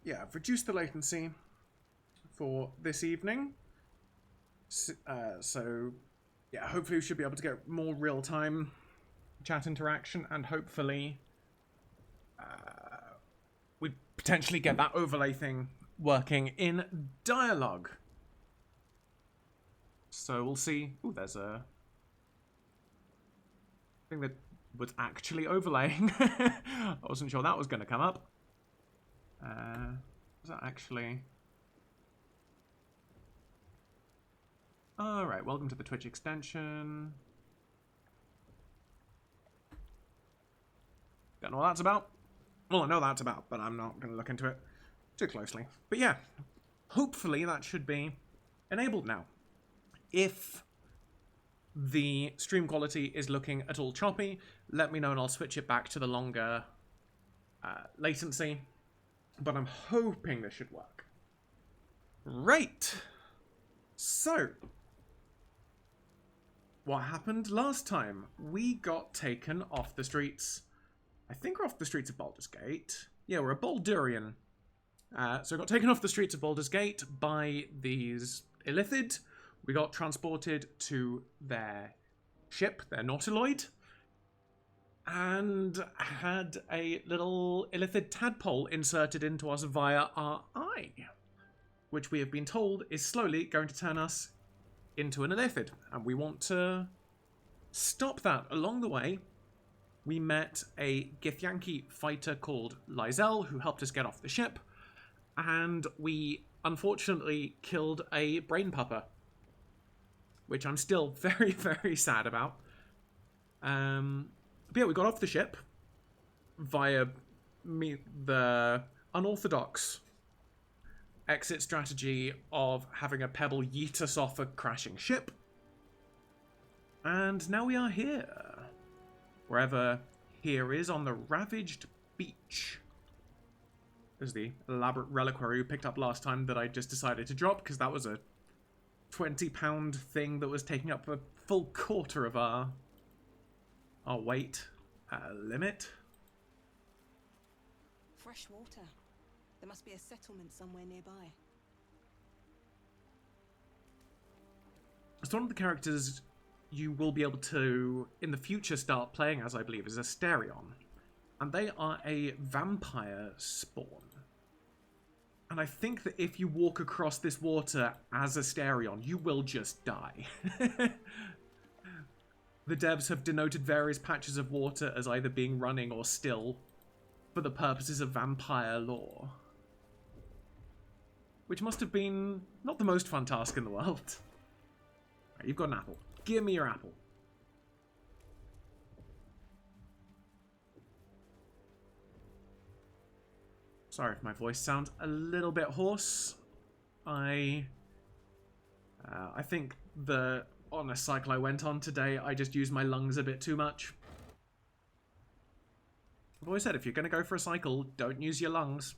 yeah, I've reduced the latency for this evening. So, yeah, hopefully we should be able to get more real-time chat interaction, and hopefully we potentially get that overlay thing working in dialogue. So we'll see. Ooh, there's a thing that was actually overlaying. I wasn't sure that was going to come up. Was that actually... Alright, welcome to the Twitch extension. Don't know what that's about. Well, I know that's about, but I'm not going to look into it too closely. But yeah, hopefully that should be enabled now. If the stream quality is looking at all choppy, let me know and I'll switch it back to the longer latency. But I'm hoping this should work. Right. So, what happened last time? We got taken off the streets. I think we're off the streets of Baldur's Gate. Yeah, we're a Baldurian. So we got taken off the streets of Baldur's Gate by these Illithid. We got transported to their ship, their Nautiloid, and had a little Illithid tadpole inserted into us via our eye, which we have been told is slowly going to turn us into an Illithid, and we want to stop that. Along the way, we met a Githyanki fighter called Lysel, who helped us get off the ship, and we unfortunately killed a brain pupper, which I'm still very, very sad about. But yeah, we got off the ship via the unorthodox exit strategy of having a pebble yeet us off a crashing ship. And now we are here. Wherever here is, on the ravaged beach. There's the elaborate reliquary we picked up last time that I just decided to drop, because that was a 20-pound thing that was taking up a full quarter of our weight limit. Fresh water. There must be a settlement somewhere nearby. So one of the characters you will be able to, in the future, start playing as, I believe, is Asterion. And they are a vampire spawn. And I think that if you walk across this water as Asterion, you will just die. The devs have denoted various patches of water as either being running or still for the purposes of vampire lore. Which must have been not the most fun task in the world. Right, you've got an apple. Give me your apple. Sorry if my voice sounds a little bit hoarse. I think on a cycle I went on today, I just used my lungs a bit too much. I've always said, if you're going to go for a cycle, don't use your lungs.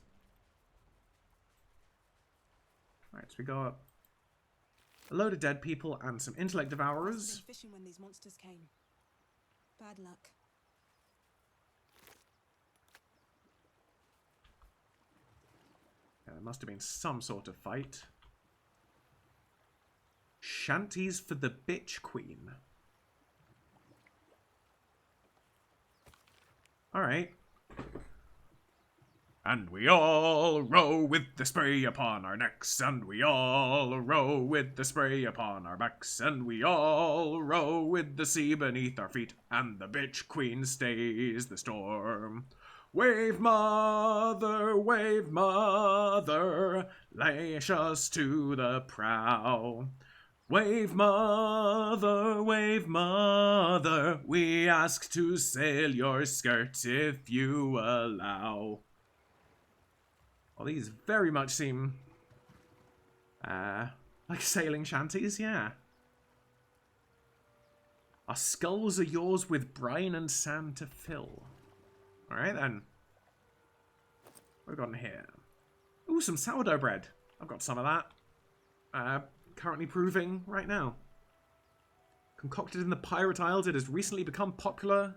Right, so we got a load of dead people and some intellect devourers. Fishing when these monsters came. Bad luck. Yeah, there must have been some sort of fight. Shanties for the Bitch Queen. Alright. And we all row with the spray upon our necks, and we all row with the spray upon our backs, and we all row with the sea beneath our feet, and the bitch queen stays the storm. Wave mother, lash us to the prow. Wave mother, we ask to sail your skirt if you allow. Well, these very much seem like sailing shanties, yeah. Our skulls are yours with brine and sand to fill. Alright then. What have we got in here? Ooh, some sourdough bread. I've got some of that. Currently proving right now. Concocted in the Pirate Isles, it has recently become popular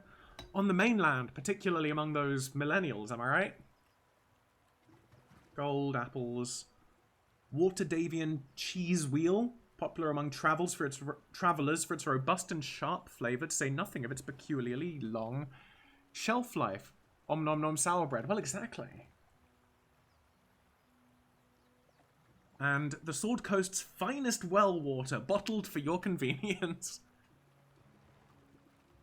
on the mainland, particularly among those millennials, am I right? Gold apples. Waterdavian cheese wheel. Popular among travelers for its robust and sharp flavour, to say nothing of its peculiarly long shelf life. Om nom nom sour bread. Well, exactly. And the Sword Coast's finest well water, bottled for your convenience.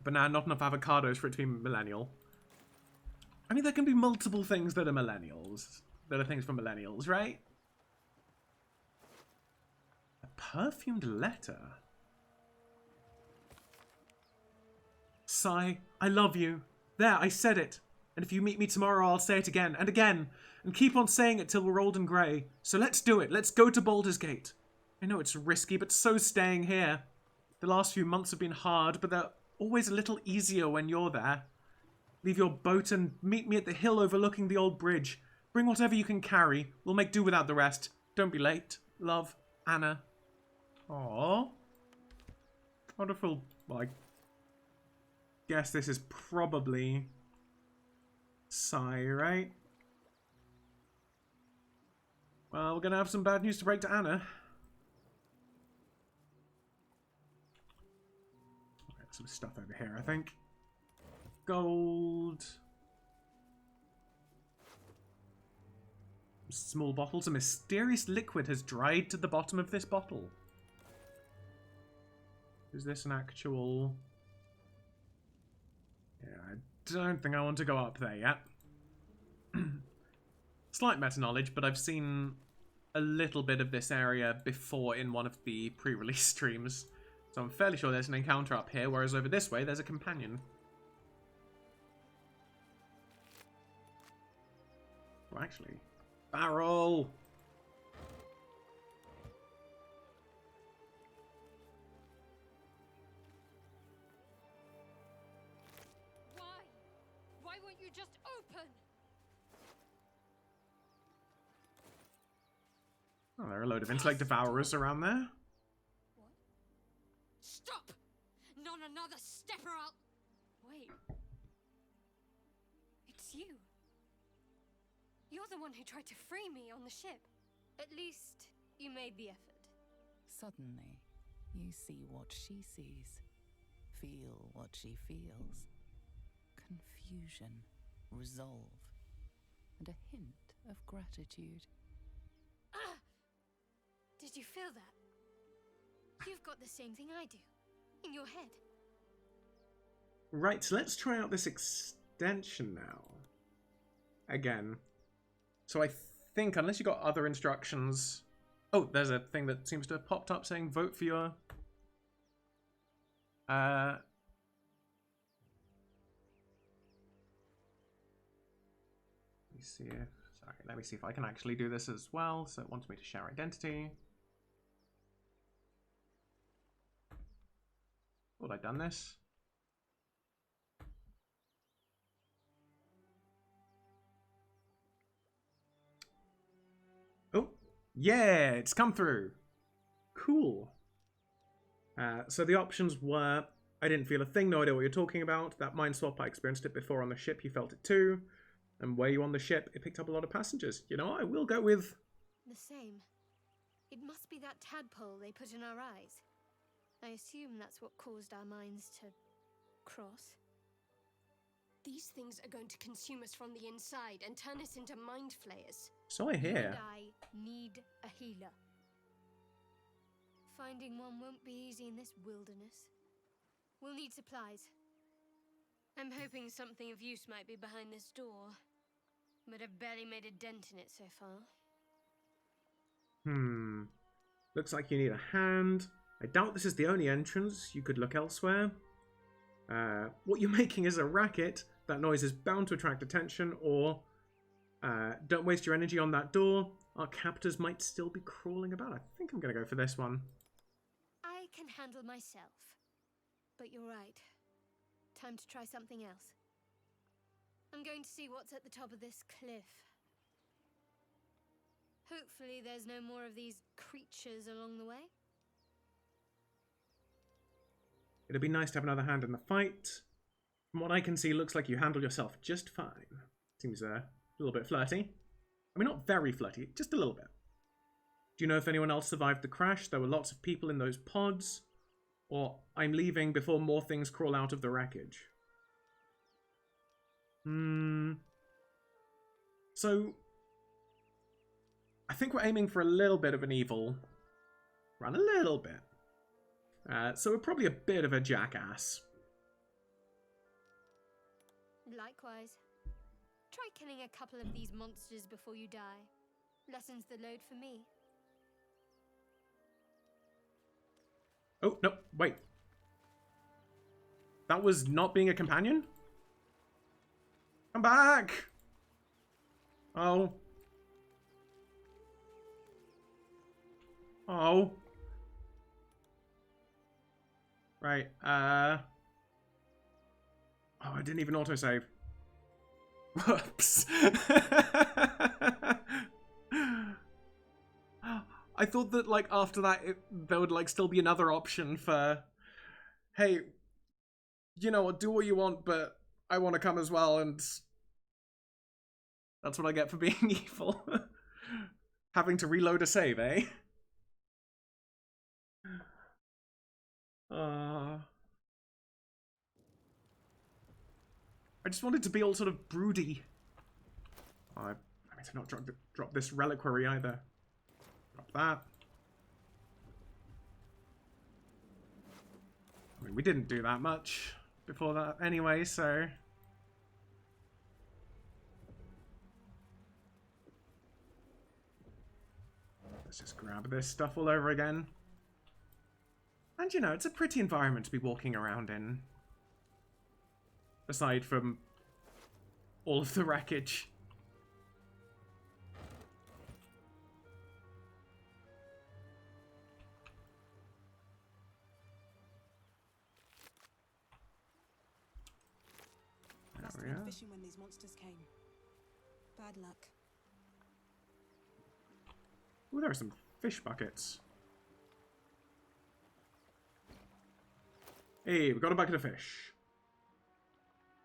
But now, not enough avocados for it to be millennial. I mean, there can be multiple things that are millennials. That are things for millennials, right? A perfumed letter. Sigh, I love you. There, I said it. And if you meet me tomorrow, I'll say it again and again. And keep on saying it till we're old and grey. So let's do it. Let's go to Baldur's Gate. I know it's risky, but so's staying here. The last few months have been hard, but they're always a little easier when you're there. Leave your boat and meet me at the hill overlooking the old bridge. Bring whatever you can carry. We'll make do without the rest. Don't be late. Love, Anna. Aww. Wonderful. Well, I guess this is probably Sigh, right? Well, we're going to have some bad news to break to Anna. Right, some stuff over here, I think. Gold. Small bottles. A mysterious liquid has dried to the bottom of this bottle. Is this an actual... Yeah, I don't think I want to go up there yet. Slight meta-knowledge, but I've seen a little bit of this area before in one of the pre-release streams. So I'm fairly sure there's an encounter up here, whereas over this way there's a companion. Well, actually... Barrel! Why won't you just open? Oh, there are a load of intellect devourers around there. What? Stop! Not another step or I'll... Wait. It's you. You're the one who tried to free me on the ship. At least, you made the effort. Suddenly, you see what she sees. Feel what she feels. Confusion, resolve, and a hint of gratitude. Ah! Did you feel that? You've got the same thing I do. In your head. Right, so let's try out this extension now. Again. So I think, unless you got other instructions... Oh, there's a thing that seems to have popped up saying vote for your... Let me see if... Sorry, let me see if I can actually do this as well. So it wants me to share identity. Thought I'd done this. Oh, yeah, it's come through. Cool. So the options were, I didn't feel a thing, no idea what you're talking about. That mind swap, I experienced it before on the ship, you felt it too. And were you on the ship, it picked up a lot of passengers. You know, I will go with... The same. It must be that tadpole they put in our eyes. I assume that's what caused our minds to cross. These things are going to consume us from the inside and turn us into mind flayers. So I You hear. and I need a healer. Finding one won't be easy in this wilderness. We'll need supplies. I'm hoping something of use might be behind this door, but I've barely made a dent in it so far. Looks like you need a hand. I doubt this is the only entrance. You could look elsewhere. What you're making is a racket. That noise is bound to attract attention, or don't waste your energy on that door. Our captors might still be crawling about. I think I'm going to go for this one. I can handle myself. But you're right. Time to try something else. I'm going to see what's at the top of this cliff. Hopefully there's no more of these creatures along the way. It'd be nice to have another hand in the fight. From what I can see, looks like you handle yourself just fine. Seems a little bit flirty. I mean, not very flirty, just a little bit. Do you know if anyone else survived the crash? There were lots of people in those pods. Or I'm leaving before more things crawl out of the wreckage. So, I think we're aiming for a little bit of an evil run. A little bit. So we're probably a bit of a jackass. Likewise. Try killing a couple of these monsters before you die. Lessens the load for me. Oh, no, wait. That was not being a companion? Come back! Oh. Oh. Right, Oh, I didn't even autosave. Whoops. I thought that, like, after that, there would, like, still be another option for, hey, you know what, do what you want, but I want to come as well, and that's what I get for being evil. Having to reload a save, eh? I just wanted to be all sort of broody. I mean to not drop this reliquary either. Drop that. I mean, we didn't do that much before that anyway, so... Let's just grab this stuff all over again. And, you know, it's a pretty environment to be walking around in. Aside from all of the wreckage. Must have been fishing when these monsters came. Bad luck. Ooh, there are some fish buckets. Hey, we've got a bucket of fish.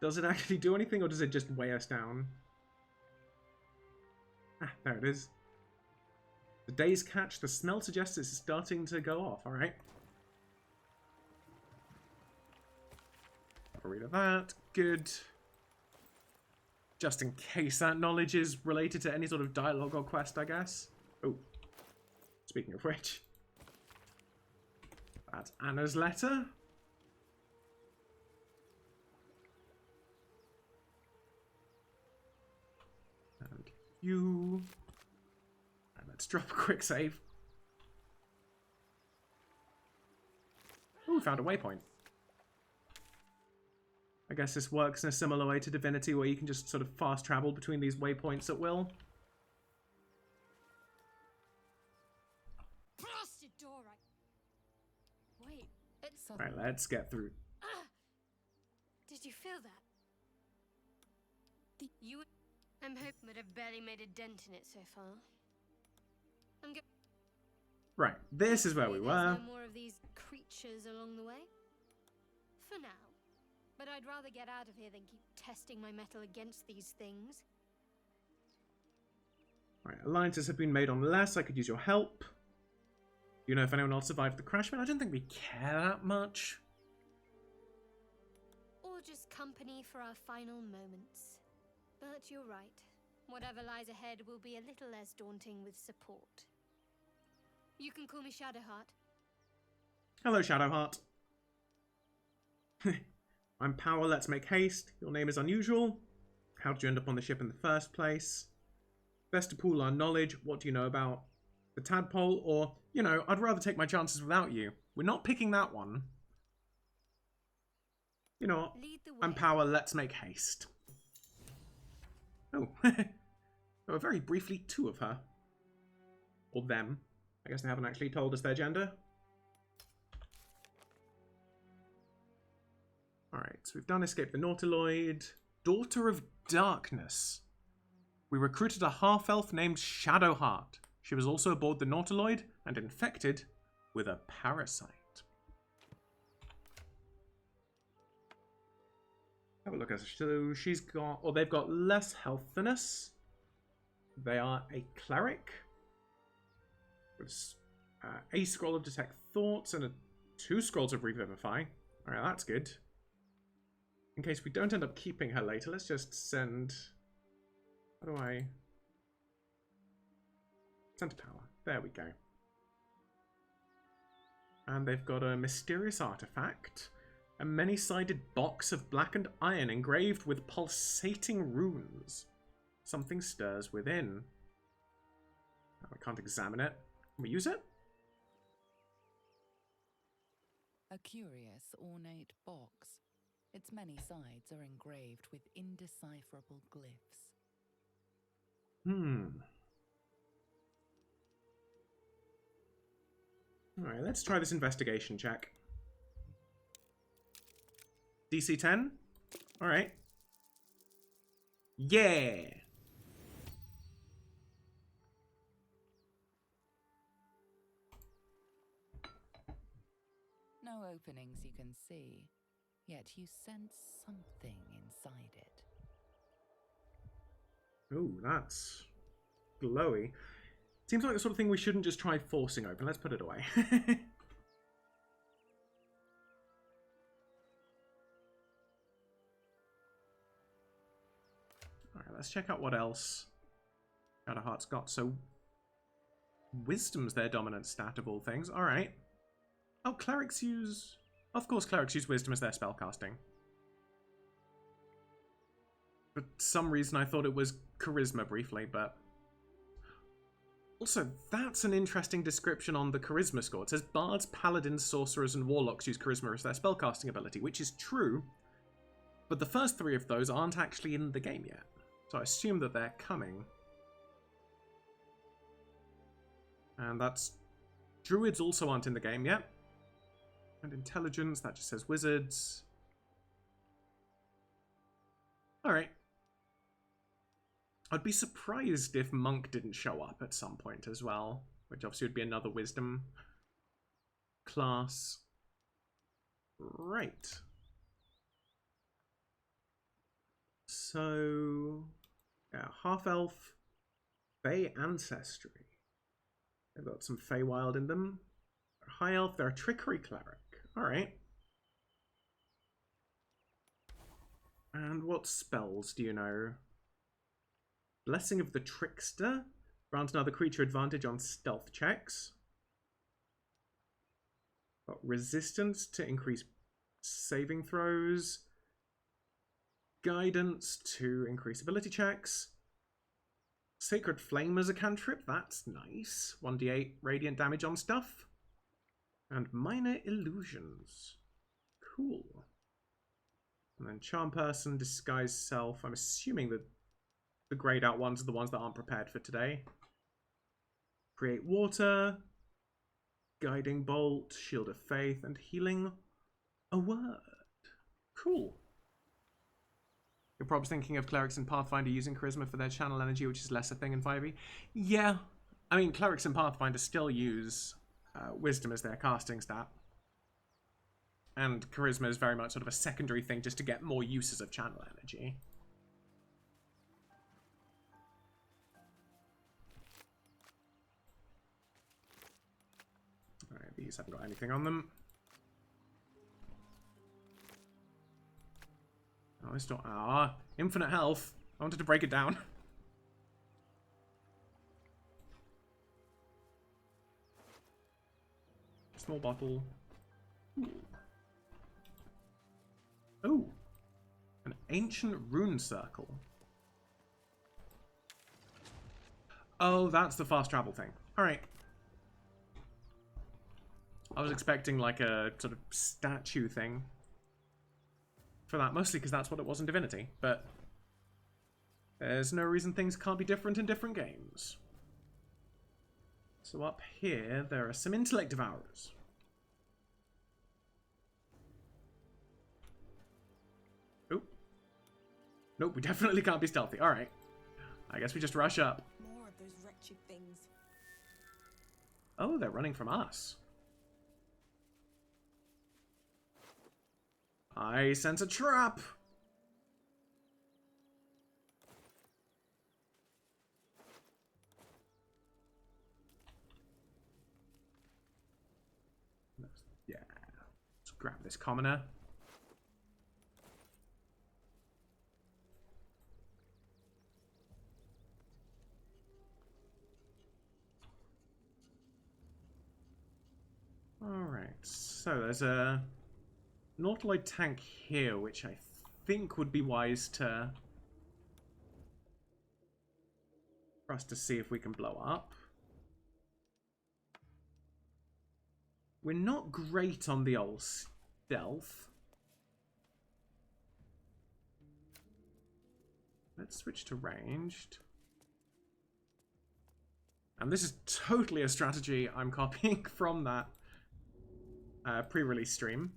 Does it actually do anything, or does it just weigh us down? Ah, there it is. The day's catch. The smell suggests it's starting to go off. Alright. Have a read of that. Good. Just in case that knowledge is related to any sort of dialogue or quest, I guess. Oh. Speaking of which. That's Anna's letter. And you... And let's drop a quick save. Oh, we found a waypoint. I guess this works in a similar way to Divinity, where you can just sort of fast travel between these waypoints at will. Blasted door! Wait, it's... Right, let's get through. Did you feel that? I'm hoping that I've barely made a dent in it so far. Right, this is where we were. No more of these creatures along the way. For now. But I'd rather get out of here than keep testing my metal against these things. Right, alliances have been made on less. I could use your help. You know if anyone else survived the crash? Man, I don't think we care that much. Or just company for our final moments. But you're right. Whatever lies ahead will be a little less daunting with support. You can call me Shadowheart. Hello, Shadowheart. I'm Power, let's make haste. Your name is unusual. How did you end up on the ship in the first place? Best to pool our knowledge. What do you know about the tadpole? Or, you know, I'd rather take my chances without you. We're not picking that one. You know what? I'm Power, let's make haste. Oh, there were very briefly two of her. Or them. I guess they haven't actually told us their gender. Alright, so we've done Escape the Nautiloid. Daughter of Darkness. We recruited a half-elf named Shadowheart. She was also aboard the Nautiloid and infected with a parasite. Have a look at her. So she's got, or they've got less health than us. They are a cleric with a scroll of detect thoughts and 2 scrolls of revivify. Alright, that's good. In case we don't end up keeping her later, let's just send... How do I... Send to power. There we go. And they've got a mysterious artifact. A many-sided box of blackened iron engraved with pulsating runes. Something stirs within. I can't examine it. Can we use it? A curious, ornate box. Its many sides are engraved with indecipherable glyphs. Alright, let's try this investigation check. DC 10? Alright. Yeah! No openings you can see, yet you sense something inside it. Ooh, that's glowy. Seems like the sort of thing we shouldn't just try forcing open. Let's put it away. Alright, let's check out what else Shadowheart's got. So, Wisdom's their dominant stat of all things. Alright. Oh, clerics use... Of course clerics use Wisdom as their spellcasting. For some reason I thought it was Charisma briefly, but... Also, that's an interesting description on the Charisma score. It says Bards, Paladins, Sorcerers, and Warlocks use Charisma as their spellcasting ability, which is true, but the first 3 of those aren't actually in the game yet. So I assume that they're coming. And that's... Druids also aren't in the game yet. And Intelligence, that just says Wizards. Alright. I'd be surprised if Monk didn't show up at some point as well, which obviously would be another Wisdom class. Right. So, yeah, Half-Elf, Fey Ancestry. They've got some Feywild in them. High Elf, they're a Trickery Cleric. Alright. And what spells do you know? Blessing of the Trickster. Grant another creature advantage on stealth checks. Got resistance to increase saving throws. Guidance to increase ability checks. Sacred Flame as a cantrip. That's nice. 1d8 radiant damage on stuff. And Minor Illusions. Cool. And then Charm Person, Disguise Self. I'm assuming that the grayed out ones are the ones that aren't prepared for today. Create Water. Guiding Bolt. Shield of Faith. And Healing a Word. Cool. You're probably thinking of clerics in Pathfinder using Charisma for their channel energy, which is less a thing in 5e. Yeah. I mean, clerics in Pathfinder still use Wisdom as their casting stat. And Charisma is very much sort of a secondary thing just to get more uses of channel energy. Alright, these haven't got anything on them. Oh, this don't... Ah, infinite health. I wanted to break it down. Small bottle. Ooh. Oh, an ancient rune circle. Oh, that's the fast travel thing. Alright. I was expecting like a sort of statue thing for that, mostly because that's what it was in Divinity, but there's no reason things can't be different in different games. So up here, there are some intellect devourers. Oop. Nope, we definitely can't be stealthy. Alright. I guess we just rush up. More of those wretched things. Oh, they're running from us. I sense a trap! grab this commoner. Alright, so there's a Nautiloid tank here, which I think would be wise for us to see if we can blow up. We're not great on the old stealth. Let's switch to ranged. And this is totally a strategy I'm copying from that pre-release stream.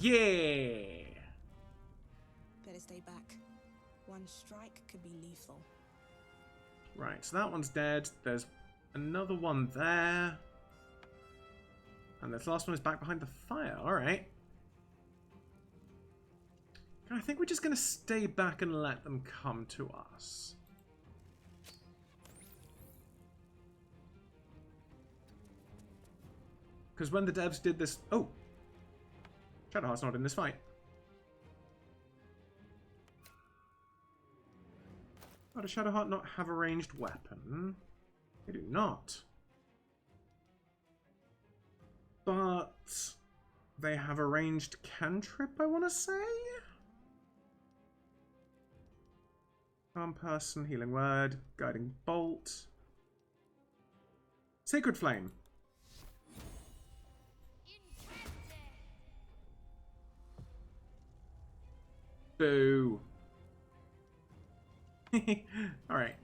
Yeah! Better stay back. One strike could be lethal. Right, so that one's dead. There's another one there. And this last one is back behind the fire. Alright. I think we're just going to stay back and let them come to us. Because when the devs did this... Oh! Shadowheart's not in this fight. Why does Shadowheart not have a ranged weapon? They do not. But they have a ranged cantrip, I want to say? Calm person, healing word, guiding bolt. Sacred flame. Boo. Alright.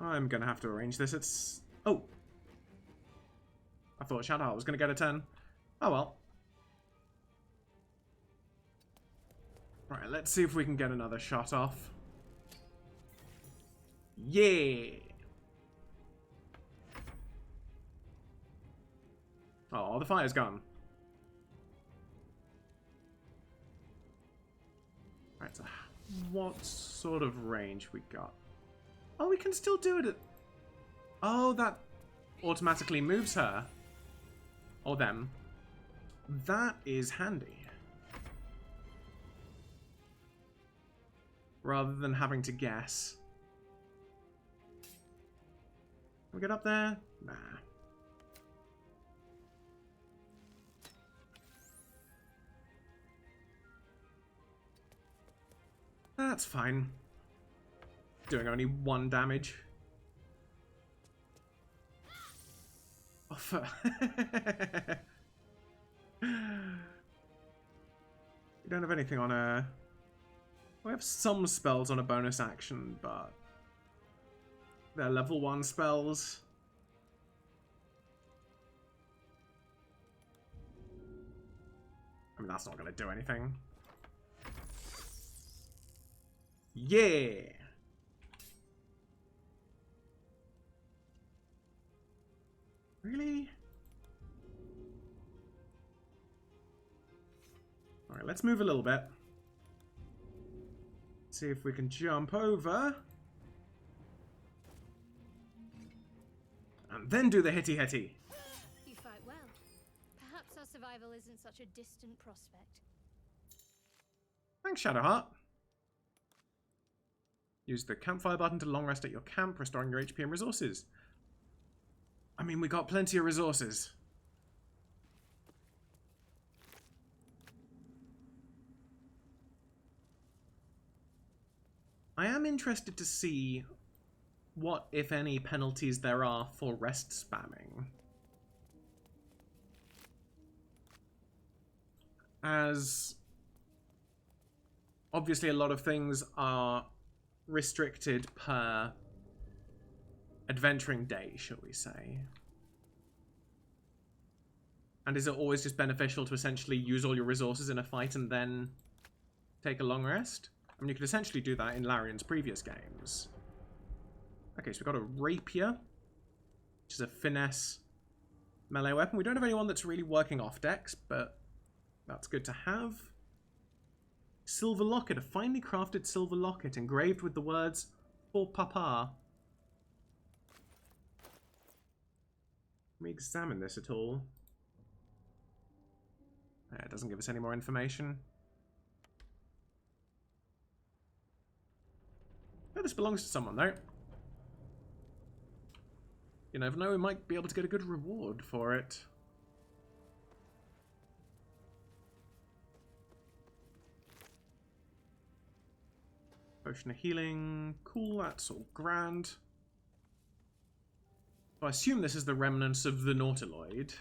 I'm gonna have to arrange this. It's... Oh! I thought Shadowheart was gonna get a 10. Oh well. Right, let's see if we can get another shot off. Yeah! Oh, the fire's gone. Right, so what sort of range we got? Oh, we can still do it at... Oh, that automatically moves her. Or them. That is handy. Rather than having to guess. Can we get up there? Nah. That's fine. Doing only 1 damage. Oh, we don't have anything on a... We have some spells on a bonus action, but they're level 1 spells. I mean, that's not going to do anything. Yeah! Really? Alright, let's move a little bit. See if we can jump over. And then do the hitty-hitty. You fight well. Perhaps our survival isn't such a distant prospect. Thanks, Shadowheart. Use the campfire button to long rest at your camp, restoring your HP and resources. I mean, we got plenty of resources. I am interested to see what, if any, penalties there are for rest spamming. As obviously a lot of things are restricted per adventuring day, shall we say. And is it always just beneficial to essentially use all your resources in a fight and then take a long rest? I mean, you could essentially do that in Larion's previous games. Okay, so we've got a rapier, which is a finesse melee weapon. We don't have anyone that's really working off decks, but that's good to have. Silver locket, a finely crafted silver locket engraved with the words, "For Papa." Can we examine this at all? It doesn't give us any more information. Oh, this belongs to someone, though. You never know, we might be able to get a good reward for it. Potion of healing. Cool, that's all grand. I assume this is the remnants of the Nautiloid.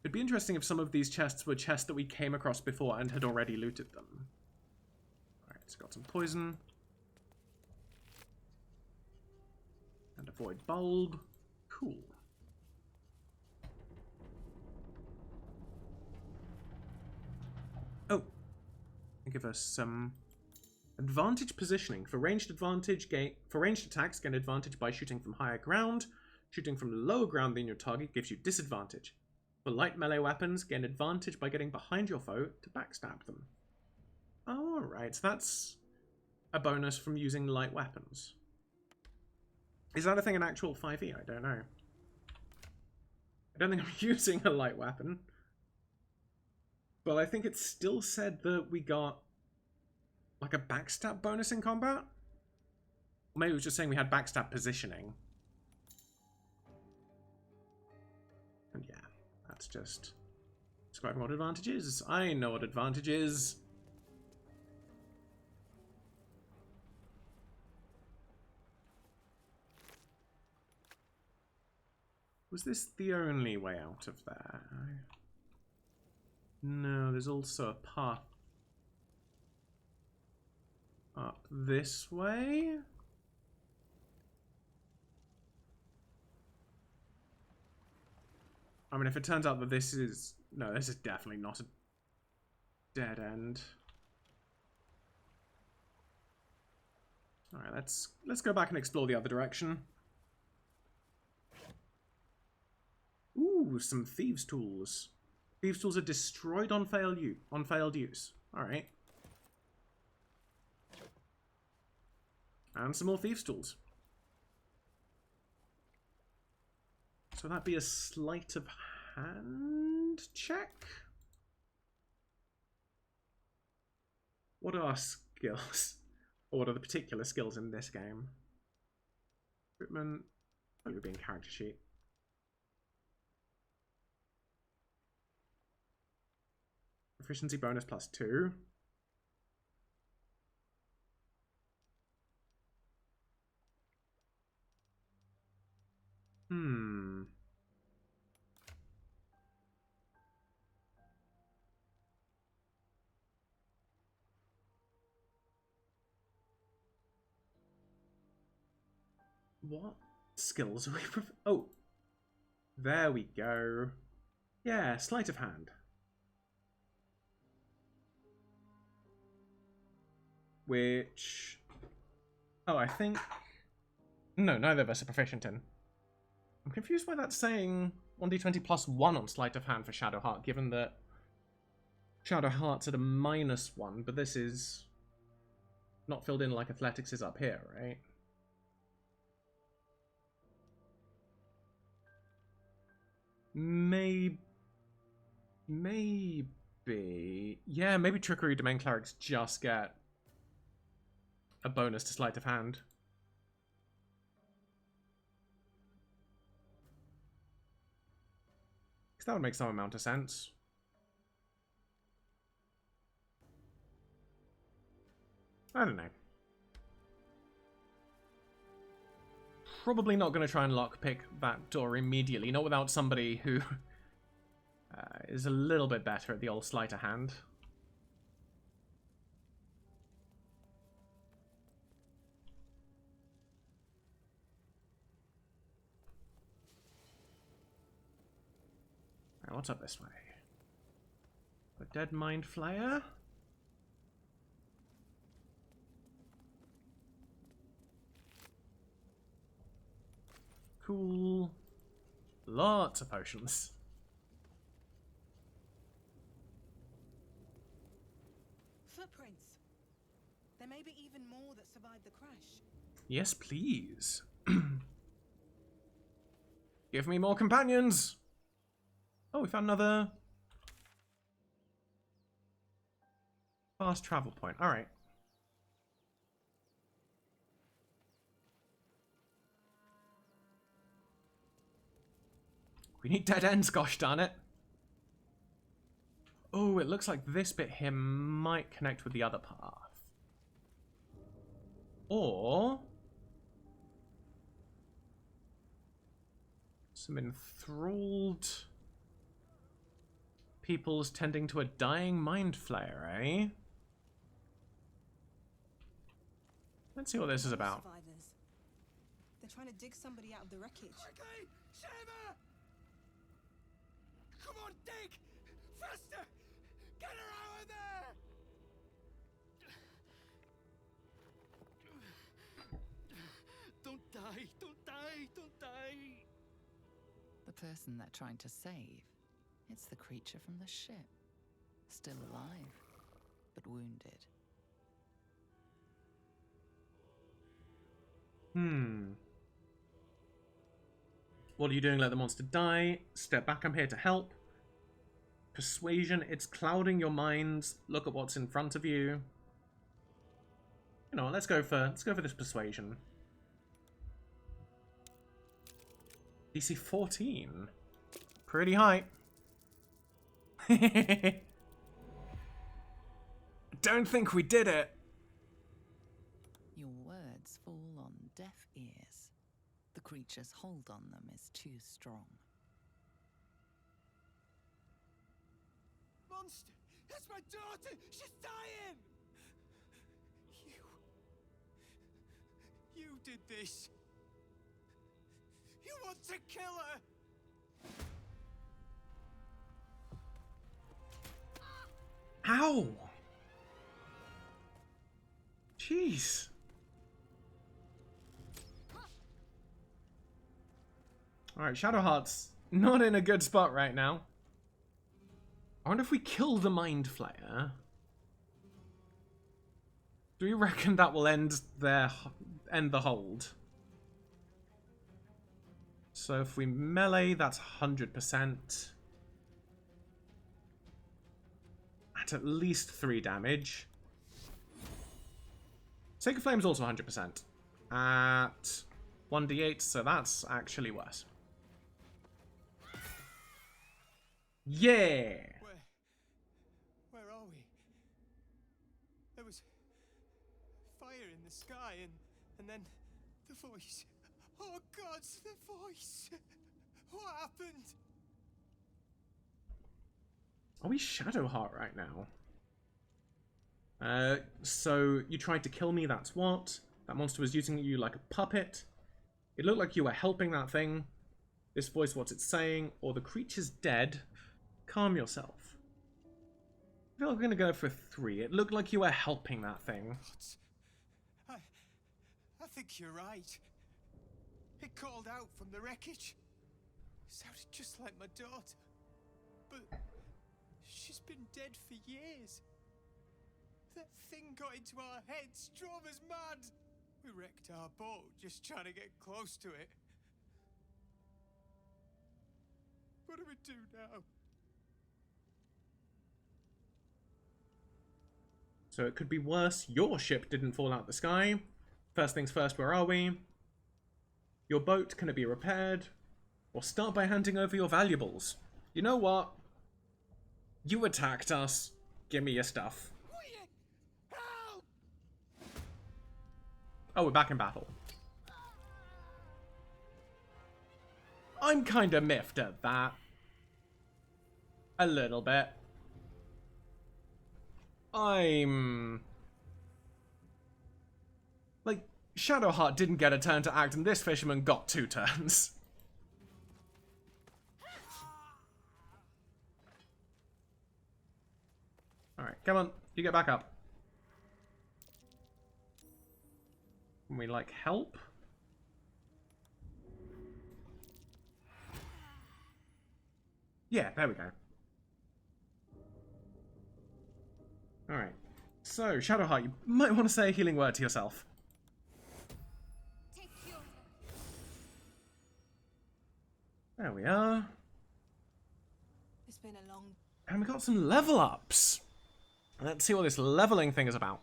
It'd be interesting if some of these chests were chests that we came across before and had already looted them. Alright, it's got some poison. And a void bulb. Cool. Oh. Give us some advantage positioning. For ranged attacks, gain advantage by shooting from higher ground. Shooting from lower ground than your target gives you disadvantage. For light melee weapons, gain advantage by getting behind your foe to backstab them. Alright, so that's a bonus from using light weapons. Is that a thing in actual 5e? I don't know. I don't think I'm using a light weapon. But I think it still said that we got like a backstab bonus in combat? Or maybe it was just saying we had backstab positioning. And yeah. That's just describing what advantage is. I know what advantage is. Was this the only way out of there? No, there's also a path up this way. I mean, if it turns out that this is... No, this is definitely not a dead end. Alright, let's go back and explore the other direction. Ooh, some thieves' tools. Thieves' tools are destroyed on failed use. Alright. And some more thieves' tools. So that'd be a sleight of hand check? What are our skills? Or what are the particular skills in this game? Recruitment. Probably would be in character sheet. Efficiency bonus +2. What skills are we... Oh. There we go. Yeah, sleight of hand. Which... Oh, I think... No, neither of us are proficient in. I'm confused why that's saying 1d20 +1 on sleight of hand for Shadowheart, given that Shadowheart's at a -1, but this is not filled in like athletics is up here, right? Maybe... Yeah, maybe Trickery Domain Clerics just get a bonus to sleight of hand. Because that would make some amount of sense. I don't know. Probably not going to try and lockpick that door immediately, not without somebody who is a little bit better at the old sleight of hand. Alright, what's up this way? A dead mind flayer? Cool. Lots of potions. Footprints. There may be even more that survived the crash. Yes, please. Give me more companions. Oh, we found another fast travel point. All right. We need dead ends, gosh darn it. Oh, it looks like this bit here might connect with the other path. Or some enthralled peoples tending to a dying mind flayer, eh? Let's see what this is about. Survivors. They're trying to dig somebody out of the wreckage. Quickly! Shiver! Come on, dig! Faster! Get her out of there! Don't die! Don't die! Don't die! The person they're trying to save, it's the creature from the ship. Still alive, but wounded. What are you doing? Let the monster die. Step back, I'm here to help. Persuasion, it's clouding your minds. Look at what's in front of you. You know what, let's go for this persuasion. DC 14. Pretty high. Don't think we did it. Your words fall on deaf ears. The creature's hold on them is too strong. Monster! That's my daughter! She's dying! You did this! You want to kill her! Ow! Jeez. Alright, Shadowheart's not in a good spot right now. I wonder if we kill the Mind Flayer. Do you reckon that will end the hold? So if we melee, that's 100%. At least 3 damage. Sacred Flame's also 100%. At 1d8, so that's actually worse. Yeah! Where are we? There was fire in the sky and then the voice. Oh God, the voice! What happened? Are we Shadowheart right now? So you tried to kill me, that's what. That monster was using you like a puppet. It looked like you were helping that thing. This voice, what's it saying? Or the creature's dead. Calm yourself. I feel like we're going to go for 3. It looked like you were helping that thing. I think you're right. It called out from the wreckage. Sounded just like my daughter. But she's been dead for years. That thing got into our heads, drove us mad. We wrecked our boat just trying to get close to it. What do we do now? So it could be worse. Your ship didn't fall out the sky. First things first, where are we? Your boat, can it be repaired? Or start by handing over your valuables. You know what? You attacked us. Give me your stuff. Help! Oh, we're back in battle. I'm kind of miffed at that. A little bit. Like, Shadowheart didn't get a turn to act, and this fisherman got 2 turns. Alright, come on. You get back up. Can we, like, help? Yeah, there we go. Alright. So, Shadowheart, you might want to say a healing word to yourself. Take cure. There we are. It's been a long... And we got some level ups. Let's see what this leveling thing is about.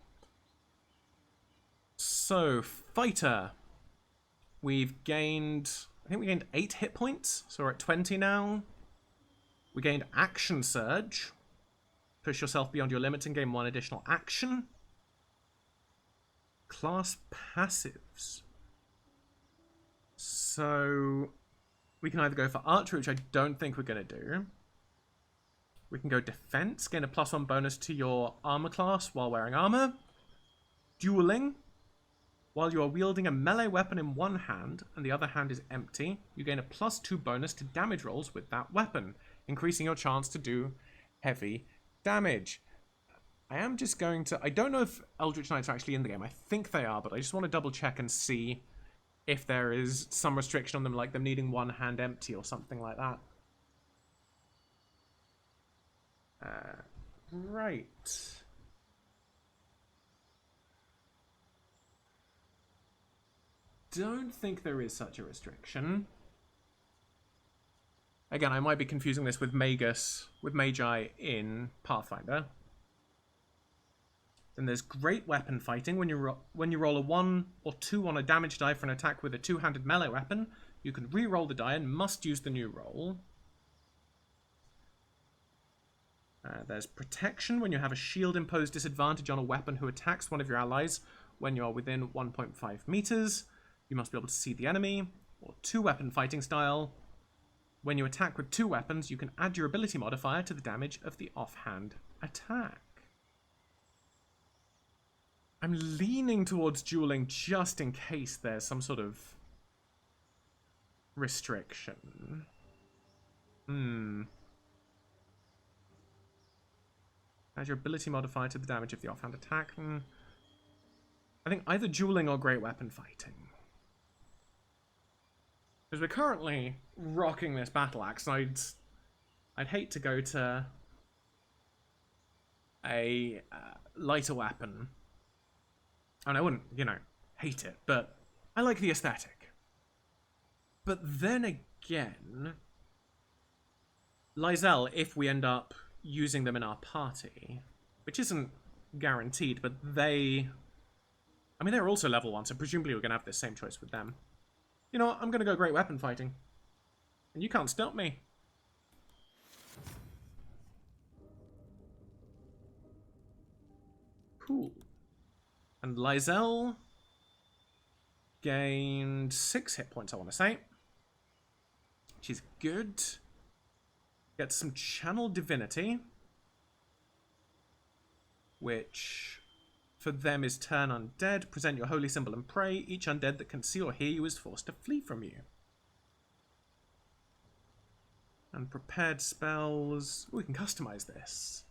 So, Fighter. We've gained... I think we gained 8 hit points. So we're at 20 now. We gained Action Surge. Push yourself beyond your limits and gain 1 additional action. Class passives. So we can either go for Archery, which I don't think we're going to do. We can go Defense, gain a +1 bonus to your armor class while wearing armor. Dueling. While you are wielding a melee weapon in one hand and the other hand is empty, you gain a +2 bonus to damage rolls with that weapon, increasing your chance to do heavy damage. I am just going to... I don't know if Eldritch Knights are actually in the game. I think they are, but I just want to double check and see if there is some restriction on them, like them needing one hand empty or something like that. Right. Don't think there is such a restriction. Again, I might be confusing this with Magus, with Magi in Pathfinder. Then there's Great Weapon Fighting. When you roll a 1 or 2 on a damage die for an attack with a 2-handed melee weapon, you can re-roll the die and must use the new roll. There's Protection. When you have a shield-imposed disadvantage on a weapon who attacks one of your allies when you're within 1.5 meters, you must be able to see the enemy. Or 2-weapon fighting style. When you attack with 2 weapons, you can add your ability modifier to the damage of the offhand attack. I'm leaning towards dueling just in case there's some sort of restriction. Add your ability modifier to the damage of the offhand attack. I think either dueling or great weapon fighting. Because we're currently rocking this battle axe, and I'd hate to go to a lighter weapon. And I wouldn't, hate it, but I like the aesthetic. But then again, Lysel, if we end up using them in our party, which isn't guaranteed, but they're also level 1, so presumably we're going to have the same choice with them. You know what? I'm going to go great weapon fighting. And you can't stop me. Cool. And Lysel gained 6 hit points, I want to say. Which is good. Gets some Channel Divinity. Which... for them is turn undead, present your holy symbol and pray. Each undead that can see or hear you is forced to flee from you. And prepared spells. Ooh, we can customize this.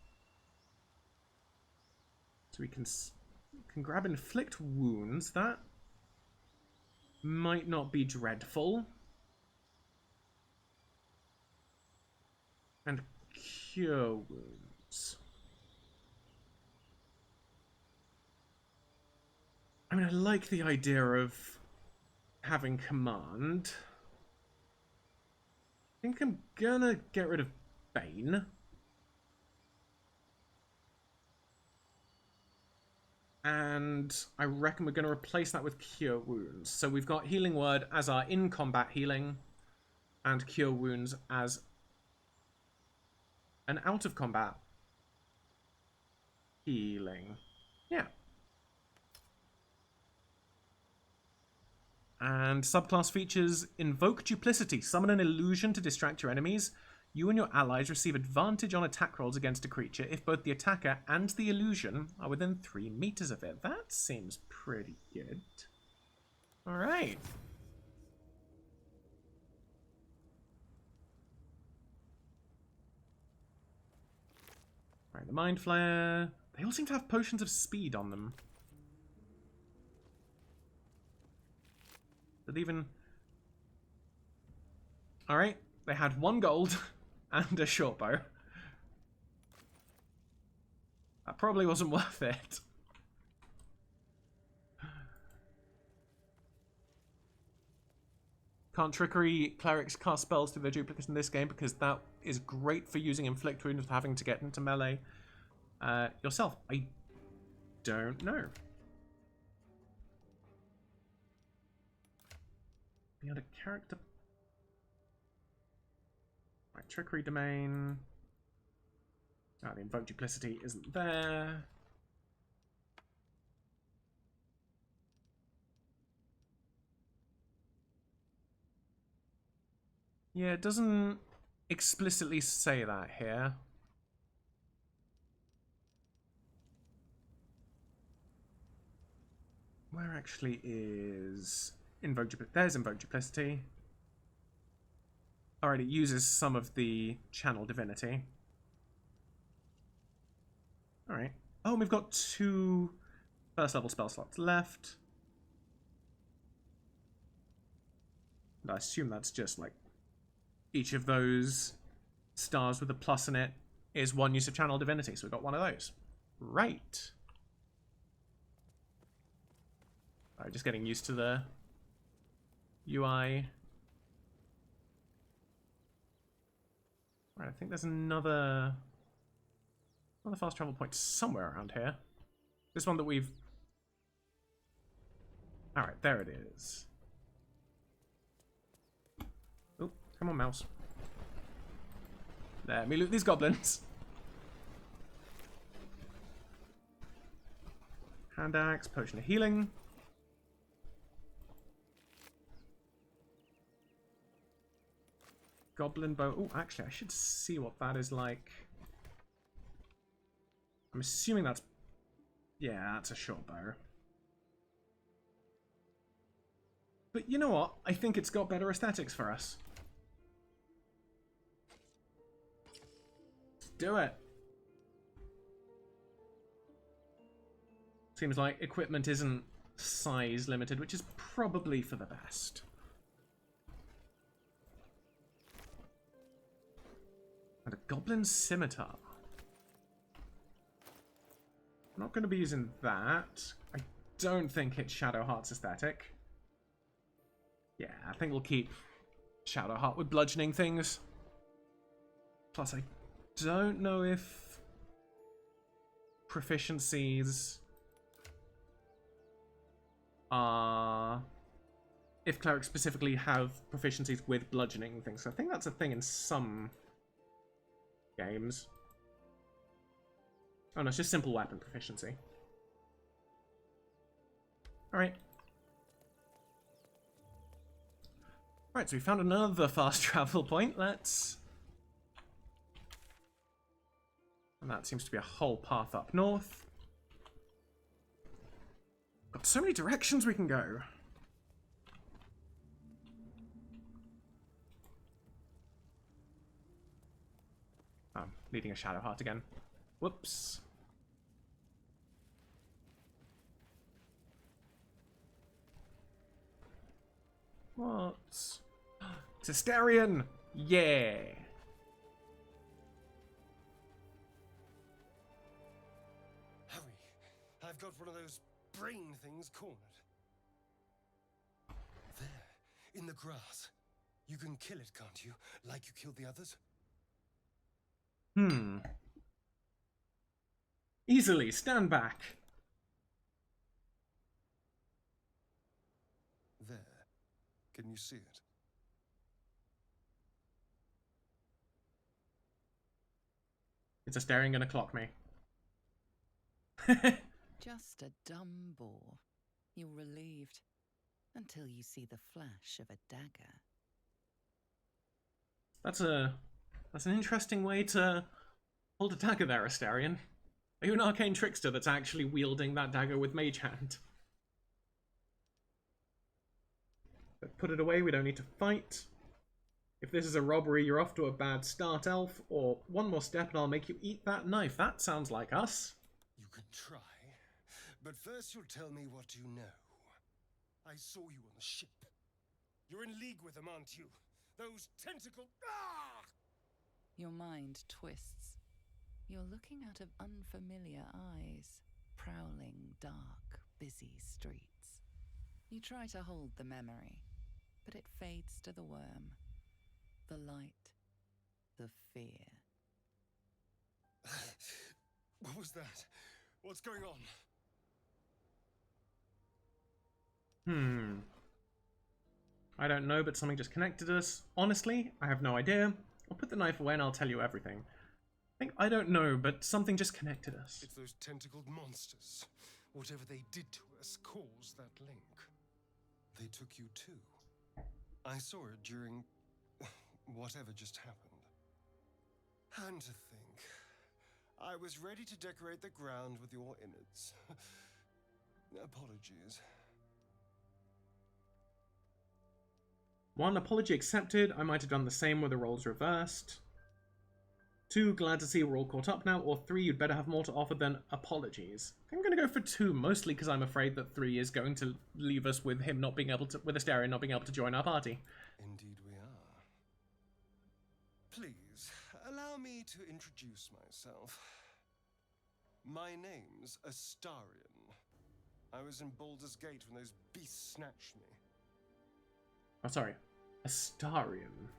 So we can grab inflict wounds. That might not be dreadful. And cure wounds. I mean, I like the idea of having command. I think I'm gonna get rid of Bane. And I reckon we're gonna replace that with Cure Wounds. So we've got Healing Word as our in-combat healing, and Cure Wounds as an out-of-combat healing. Yeah. And subclass features Invoke Duplicity. Summon an illusion to distract your enemies. You and your allies receive advantage on attack rolls against a creature if both the attacker and the illusion are within 3 meters of it. That seems pretty good. Alright. Alright, the Mind Flare. They all seem to have potions of speed on them. But even... Alright, they had 1 gold and a short bow. That probably wasn't worth it. Can't trickery clerics cast spells to their duplicates in this game because that is great for using inflict wounds with having to get into melee yourself. I don't know. Beyond a character. Right, trickery domain. Ah, the invoke duplicity isn't there. Yeah, it doesn't explicitly say that here. Where actually is invoke duplicity? There's invoke duplicity. Alright, it uses some of the channel divinity. Alright. Oh, we've got 2 first level spell slots left. And I assume that's just like each of those stars with a plus in it is 1 use of channel divinity. So we've got 1 of those. Right. Alright, just getting used to the UI. Right, I think there's another fast travel point somewhere around here. This one that we've... Alright, there it is. Oh, come on, mouse. Let me loot these goblins. Hand axe, potion of healing. Goblin bow. Oh, actually, I should see what that is like. I'm assuming that's... Yeah, that's a short bow. But you know what? I think it's got better aesthetics for us. Let's do it. Seems like equipment isn't size limited, which is probably for the best. And a goblin scimitar. I'm not going to be using that. I don't think it's Shadowheart's aesthetic. Yeah, I think we'll keep Shadowheart with bludgeoning things. Plus, I don't know if proficiencies are... If clerics specifically have proficiencies with bludgeoning things. So I think that's a thing in some games. Oh no, it's just simple weapon proficiency. Alright. Right, so we found another fast travel point. Let's... And that seems to be a whole path up north. Got so many directions we can go. Oh, I'm needing a Shadowheart again. Whoops. What? It's Astarion! Yeah! Hurry. I've got one of those brain things cornered. There, in the grass. You can kill it, can't you? Like you killed the others? Easily, stand back. There. Can you see it? It's Astarion gonna clock me. Just a dumb boar. You're relieved. Until you see the flash of a dagger. That's an interesting way to hold a dagger there, Astarion. Are you an arcane trickster that's actually wielding that dagger with mage hand? But put it away, we don't need to fight. If this is a robbery, you're off to a bad start, elf, or one more step and I'll make you eat that knife. That sounds like us. You can try, but first you'll tell me what you know. I saw you on the ship. You're in league with them, aren't you? Those tentacle... Ah! Your mind twists. You're looking out of unfamiliar eyes, prowling dark, busy streets. You try to hold the memory, but it fades to the worm. The light, the fear. What was that? What's going on? I don't know, but something just connected us. Honestly, I have no idea. I'll put the knife away and I'll tell you everything. I don't know, but something just connected us. It's those tentacled monsters. Whatever they did to us caused that link. They took you too. I saw it during whatever just happened. And to think, I was ready to decorate the ground with your innards. Apologies. 1, apology accepted. I might have done the same with the roles reversed. 2, glad to see we're all caught up now. Or 3, you'd better have more to offer than apologies. I'm going to go for 2, mostly because I'm afraid that 3 is going to leave us with him not being able to, with Astarion not being able to join our party. Indeed we are. Please, allow me to introduce myself. My name's Astarion. I was in Baldur's Gate when those beasts snatched me. Oh, sorry. Astarion.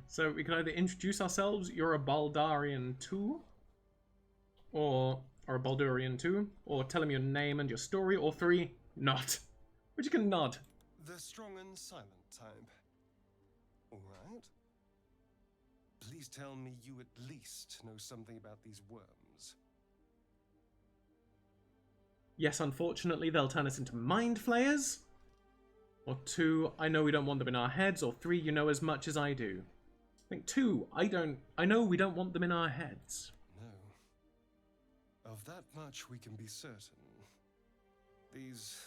So we can either introduce ourselves, you're a Baldarian too, or a Baldurian too, or tell him your name and your story, or 3, not. But you can nod. The strong and silent type. Alright. Please tell me you at least know something about these worms. Yes, unfortunately, they'll turn us into mind flayers. Or 2, I know we don't want them in our heads. Or 3, you know as much as I do. I think 2, I know we don't want them in our heads. No. Of that much we can be certain. These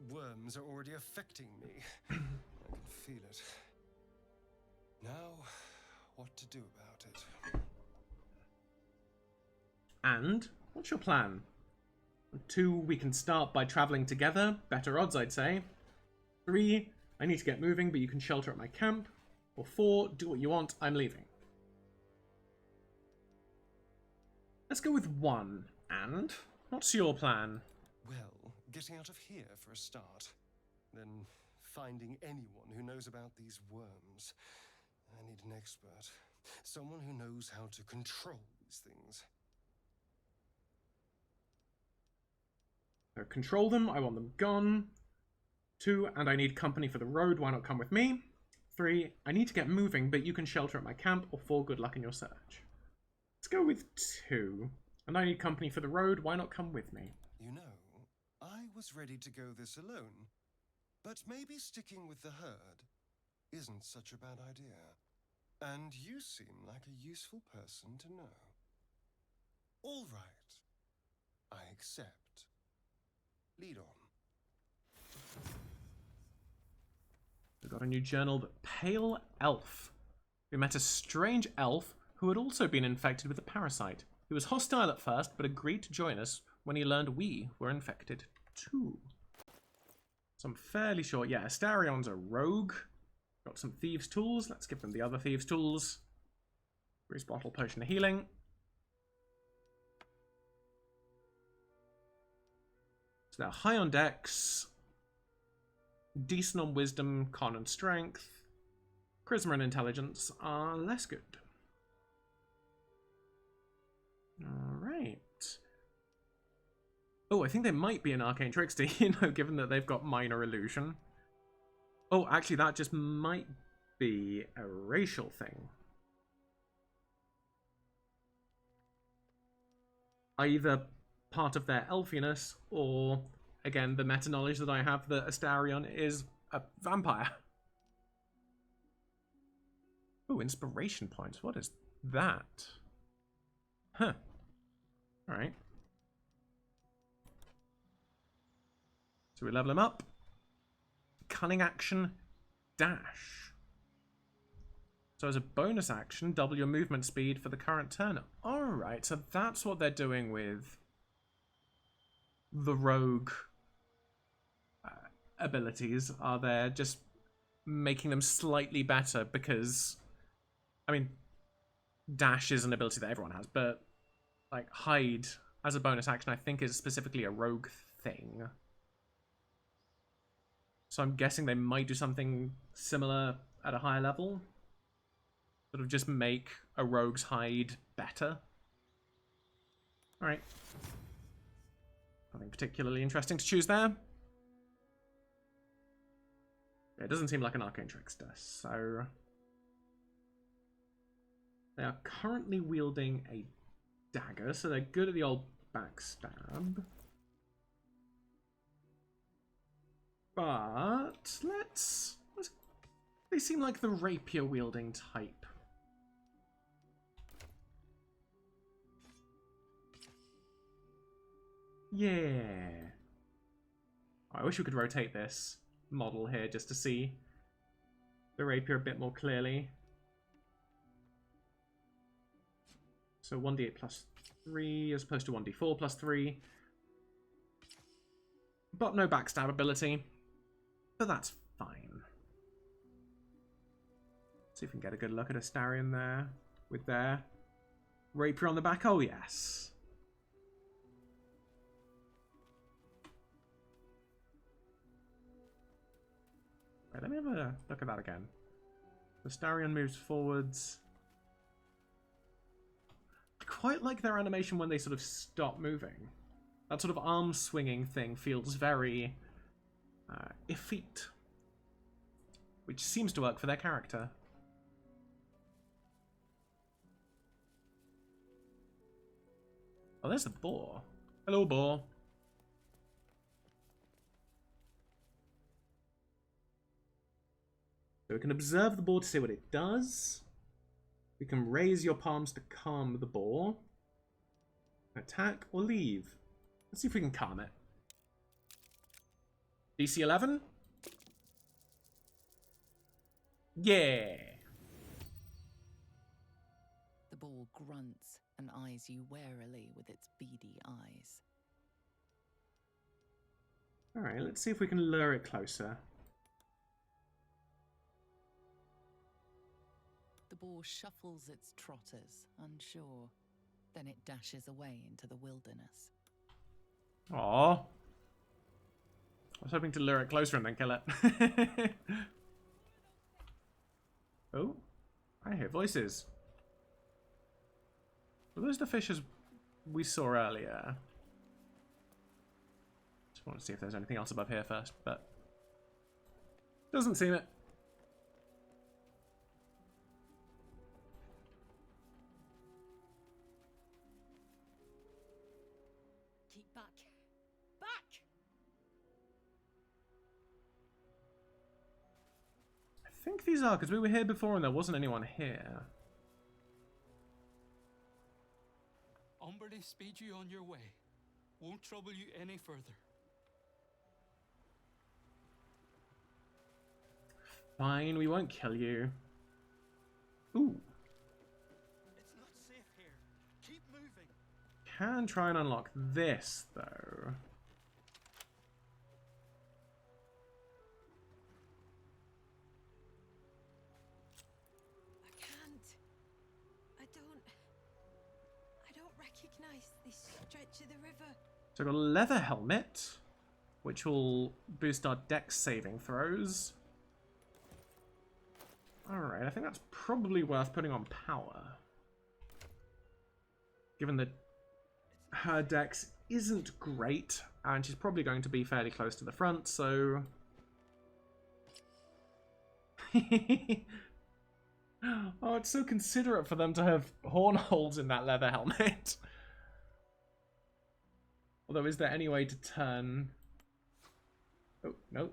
worms are already affecting me. I can feel it. Now, what to do about it? And, what's your plan? 2, we can start by traveling together. Better odds, I'd say. 3, I need to get moving, but you can shelter at my camp. Or 4, do what you want, I'm leaving. Let's go with 1. And, what's your plan? Well, getting out of here for a start. Then finding anyone who knows about these worms. I need an expert. Someone who knows how to control these things. So control them, I want them gone. 2, and I need company for the road, why not come with me? 3, I need to get moving, but you can shelter at my camp. Or 4, good luck in your search. Let's go with 2, and I need company for the road, why not come with me? You know, I was ready to go this alone, but maybe sticking with the herd isn't such a bad idea. And you seem like a useful person to know. All right, I accept. Lead on. We got a new journal, The Pale Elf. We met a strange elf who had also been infected with a parasite. He was hostile at first, but agreed to join us when he learned we were infected too. So I'm fairly sure, yeah, Astarion's a rogue. Got some thieves' tools. Let's give them the other thieves' tools. Grease bottle, potion of healing. So they're high on dex. Decent on wisdom, con and strength. Charisma and intelligence are less good. Alright. Oh, I think they might be an arcane trickster, you know, given that they've got minor illusion. Oh, actually, that just might be a racial thing. Either part of their elfiness, or, again, the meta-knowledge that I have that Astarion is a vampire. Oh, inspiration points. What is that? Huh. Alright. So we level him up. Cunning action, dash. So as a bonus action, double your movement speed for the current turn. Alright, so that's what they're doing with the rogue abilities. Are they just making them slightly better because I mean, dash is an ability that everyone has, but like hide as a bonus action, I think is specifically a rogue thing. So I'm guessing they might do something similar at a higher level. Sort of just make a rogue's hide better. Alright. Nothing particularly interesting to choose there. It doesn't seem like an arcane trickster, so... They are currently wielding a dagger, so they're good at the old backstab. But let's they seem like the rapier wielding type. Yeah. I wish we could rotate this model here just to see the rapier a bit more clearly. So 1d8 plus 3 as opposed to 1d4 plus 3. But no backstab ability. But that's fine. See if we can get a good look at Astarion there with their rapier on the back. Oh, yes. Right, let me have a look at that again. Astarion moves forwards. I quite like their animation when they sort of stop moving. That sort of arm swinging thing feels very effete, which seems to work for their character. Oh, there's the boar. Hello, boar. So we can observe the boar to see what it does. We can raise your palms to calm the boar. Attack or leave. Let's see if we can calm it. DC 11? Yeah! The boar grunts and eyes you warily with its beady eyes. Alright, let's see if we can lure it closer. The boar shuffles its trotters, unsure. Then it dashes away into the wilderness. Aww. I was hoping to lure it closer and then kill it. Oh, I hear voices. Were those the fishes we saw earlier? Just want to see if there's anything else above here first, but doesn't seem it. Keep back. Back! I think these are, because we were here before and there wasn't anyone here. Umberly, speed you on your way. Won't trouble you any further. Fine, we won't kill you. Ooh. It's not safe here. Keep moving. Can try and unlock this, though. I can't. I don't recognize this stretch of the river. So I've got a leather helmet, which will boost our dex saving throws. Alright, I think that's probably worth putting on power. Given that her dex isn't great, and she's probably going to be fairly close to the front, so... Oh, it's so considerate for them to have horn holes in that leather helmet. Although, is there any way to turn... Oh, no.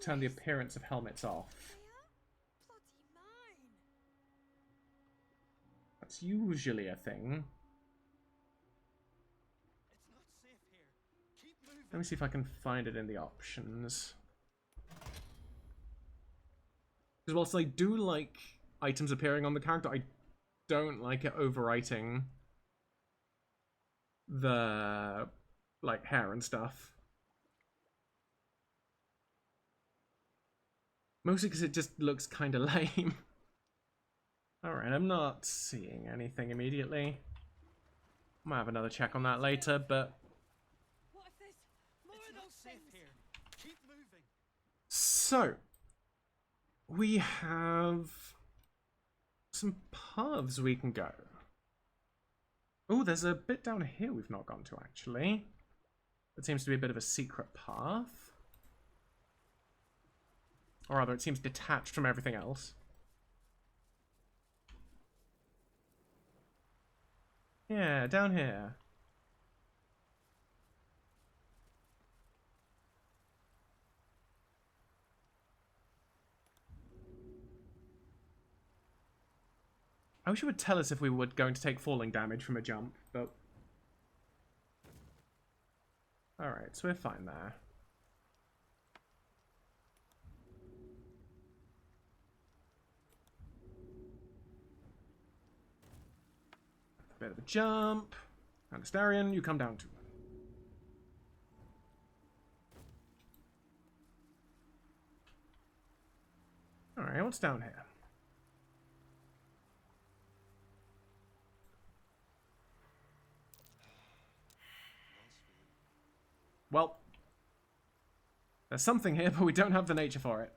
Turn the appearance of helmets off. Bloody mine. That's usually a thing. It's not safe here. Keep moving. Let me see if I can find it in the options. Because whilst I do like items appearing on the character, I don't like it overwriting the like hair and stuff. Mostly because it just looks kind of lame. Alright, I'm not seeing anything immediately. Might have another check on that later, but... What if there's more of those things? Here. Keep moving. So, we have some paths we can go. Oh, there's a bit down here we've not gone to, actually. It seems to be a bit of a secret path. Or rather, it seems detached from everything else. Yeah, down here. I wish it would tell us if we were going to take falling damage from a jump, but... Alright, so we're fine there. Bit of a jump. And Astarion, you come down too. Alright, what's down here? Well, there's something here, but we don't have the nature for it.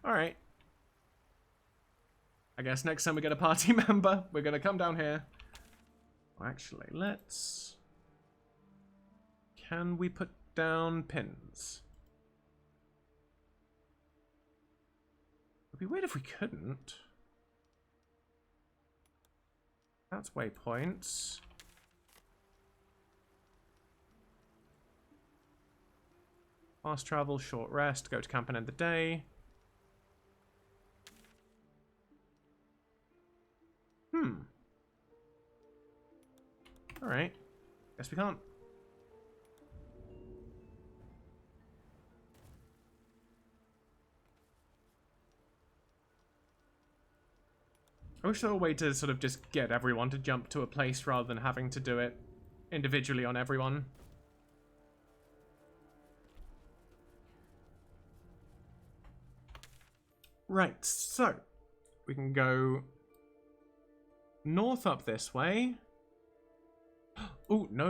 Alright. I guess next time we get a party member, we're going to come down here. Actually, let's... Can we put down pins? It'd be weird if we couldn't. That's waypoints. Fast travel, short rest, go to camp and end the day. Alright. Guess we can't. I wish there were a way to sort of just get everyone to jump to a place rather than having to do it individually on everyone. Right, so we can go north up this way. Oh, no.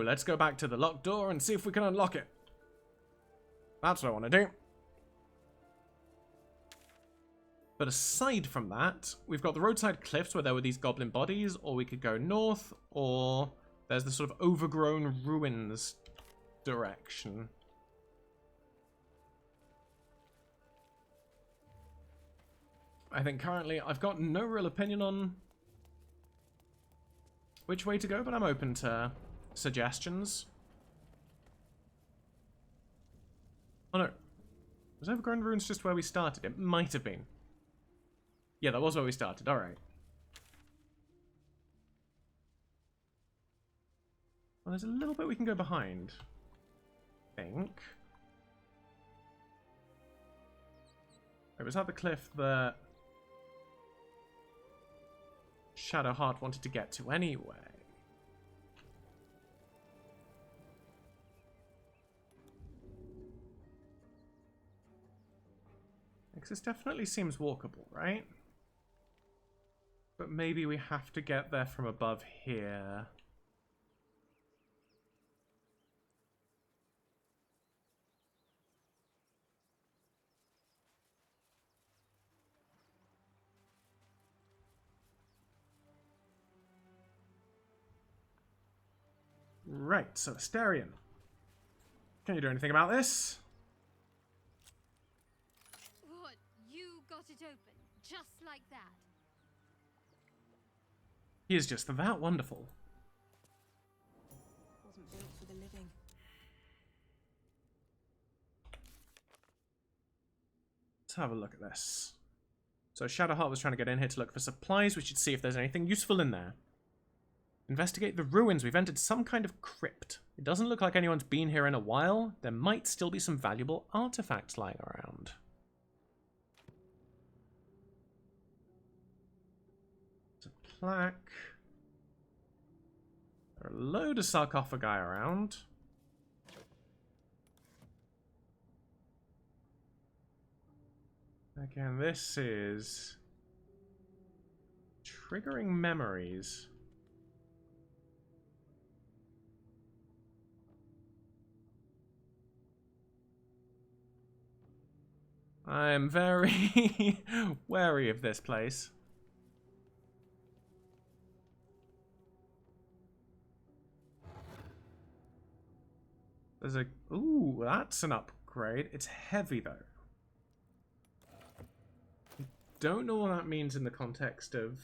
Let's go back to the locked door and see if we can unlock it. That's what I want to do. But aside from that, we've got the roadside cliffs where there were these goblin bodies, or we could go north, or there's the sort of overgrown ruins direction. I think currently I've got no real opinion on which way to go, but I'm open to suggestions. Oh no. Was Overgrown Ruins just where we started? It might have been. Yeah, that was where we started. Alright. Well, there's a little bit we can go behind. I think. Wait, was that the cliff that Shadowheart wanted to get to anyway? Because this definitely seems walkable, right? But maybe we have to get there from above here. Right, so Astarion. Can you do anything about this? What? You got it open, just like that? He is just that wonderful. Wasn't built for the living. Let's have a look at this. So Shadowheart was trying to get in here to look for supplies. We should see if there's anything useful in there. Investigate the ruins. We've entered some kind of crypt. It doesn't look like anyone's been here in a while. There might still be some valuable artifacts lying around. There's a plaque. There are a load of sarcophagi around. Again, this is Triggering memories. I'm very wary of this place. There's a... Ooh, that's an upgrade. It's heavy, though. Don't know what that means in the context of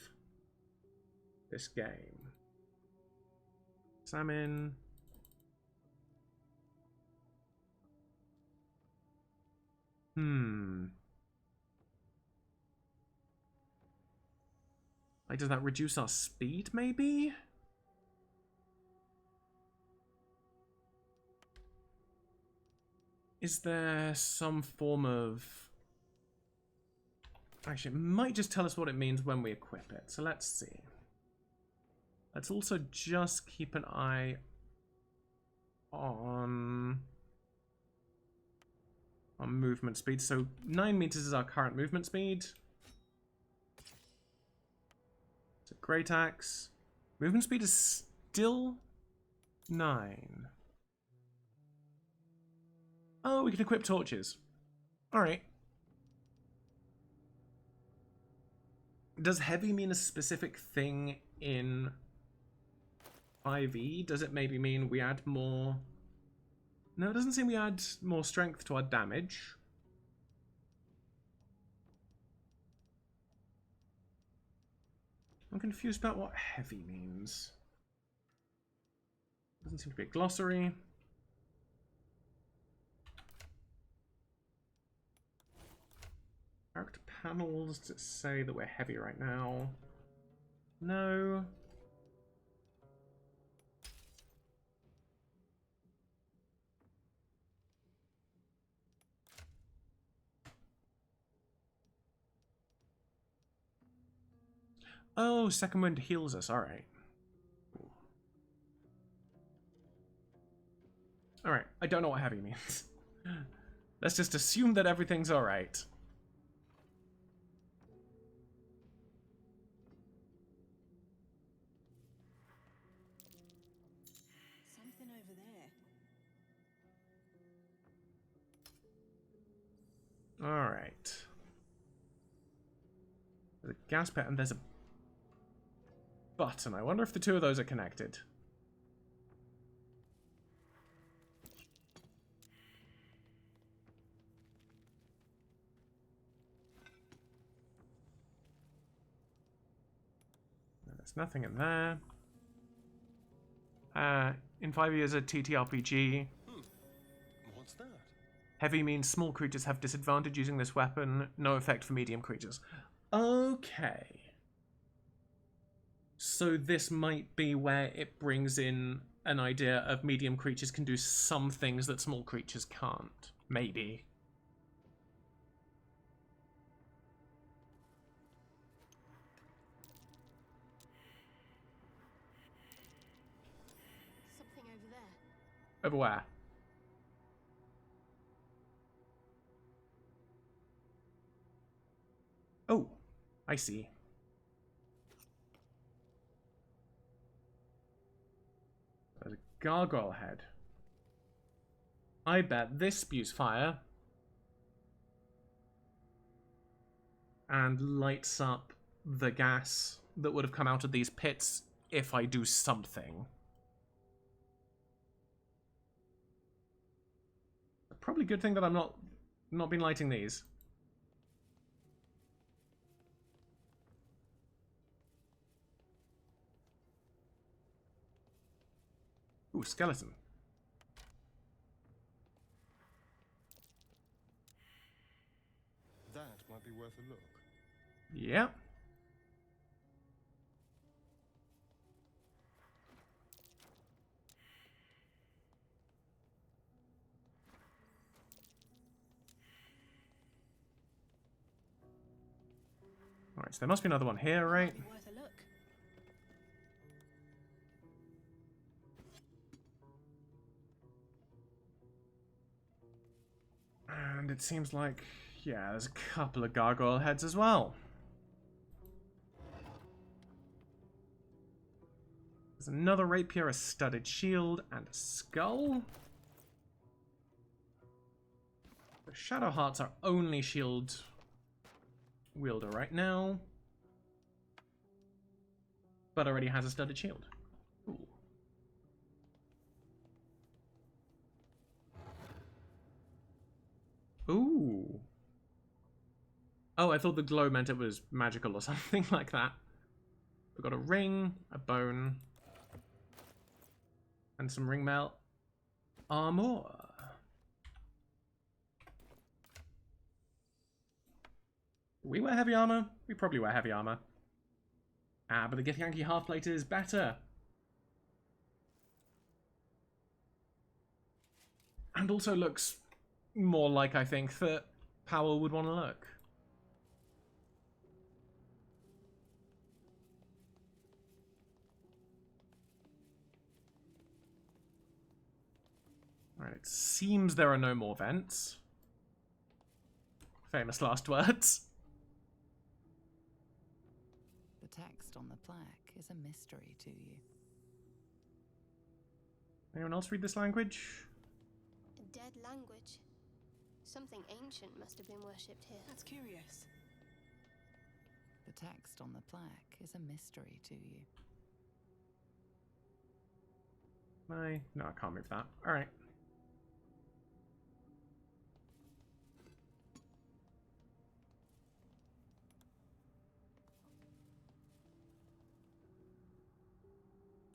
this game. Salmon. Like, does that reduce our speed, maybe? Is there some form of... Actually, it might just tell us what it means when we equip it. So let's see. Let's also just keep an eye on movement speed. So 9 meters is our current movement speed. So great axe. Movement speed is still 9. Oh, we can equip torches. Alright. Does heavy mean a specific thing in 5e? Does it maybe mean we add more... No, it doesn't seem we add more strength to our damage. I'm confused about what heavy means. Doesn't seem to be a glossary. Character panels, does it say that we're heavy right now? No. Oh, second wind heals us, alright. Alright, I don't know what heavy means. Let's just assume that everything's alright. Something over there. Alright. There's a gas pit and there's a button. I wonder if the two of those are connected. There's nothing in there. In 5 years at TTRPG. What's that? Heavy means small creatures have disadvantage using this weapon. No effect for medium creatures. Okay. So this might be where it brings in an idea of medium creatures can do some things that small creatures can't. Maybe. Something over there. Over where? Oh, I see. There's a gargoyle head. I bet this spews fire and lights up the gas that would have come out of these pits if I do something. Probably a good thing that I'm not been lighting these. Ooh, skeleton. That might be worth a look. Yeah. Alright, so there must be another one here, right? Might be worth a look. And it seems like, yeah, there's a couple of gargoyle heads as well. There's another rapier, a studded shield, and a skull. The Shadowheart's our only shield wielder right now. But already has a studded shield. Ooh. Ooh. Oh, I thought the glow meant it was magical or something like that. We've got a ring, a bone, and some ring mail armor. We wear heavy armor? We probably wear heavy armor. Ah, but the Githyanki half-plate is better. And also looks more like, I think, that Powell would want to look. Alright, it seems there are no more vents. Famous last words. The text on the plaque is a mystery to you. Anyone else read this language? A dead language. Something ancient must have been worshipped here. That's curious. The text on the plaque is a mystery to you. No, I can't move that. Alright.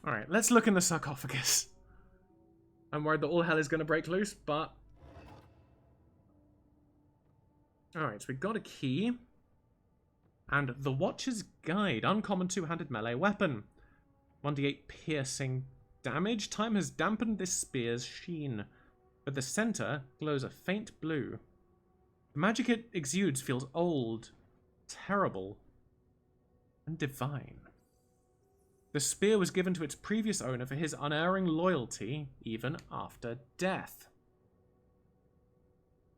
Alright, let's look in the sarcophagus. I'm worried that all hell is going to break loose, but... Alright, so we got a key. And the Watcher's Guide. Uncommon two-handed melee weapon. 1d8 piercing damage. Time has dampened this spear's sheen, but the center glows a faint blue. The magic it exudes feels old, terrible, and divine. The spear was given to its previous owner for his unerring loyalty, even after death.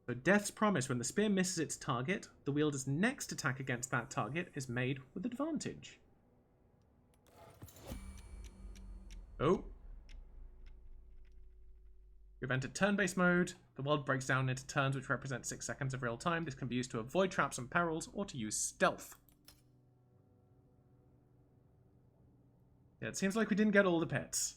So Death's promise: when the spear misses its target, the wielder's next attack against that target is made with advantage. Oh. We've entered turn-based mode. The world breaks down into turns which represent 6 seconds of real time. This can be used to avoid traps and perils or to use stealth. Yeah, it seems like we didn't get all the pets.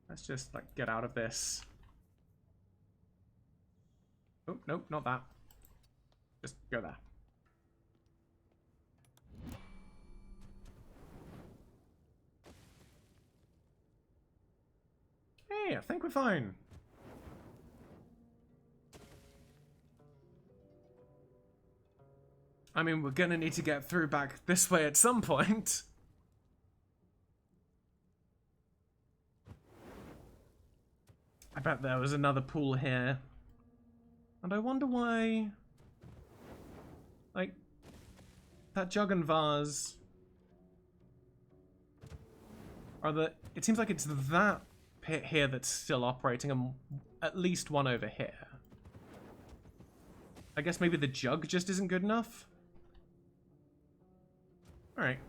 Let's just, like, get out of this. Oh, nope, not that. Just go there. Hey, I think we're fine. I mean, we're gonna need to get through back this way at some point. I bet there was another pool here. And I wonder why... Like, that jug and vase... It seems like it's that pit here that's still operating, and at least one over here. I guess maybe the jug just isn't good enough? Alright.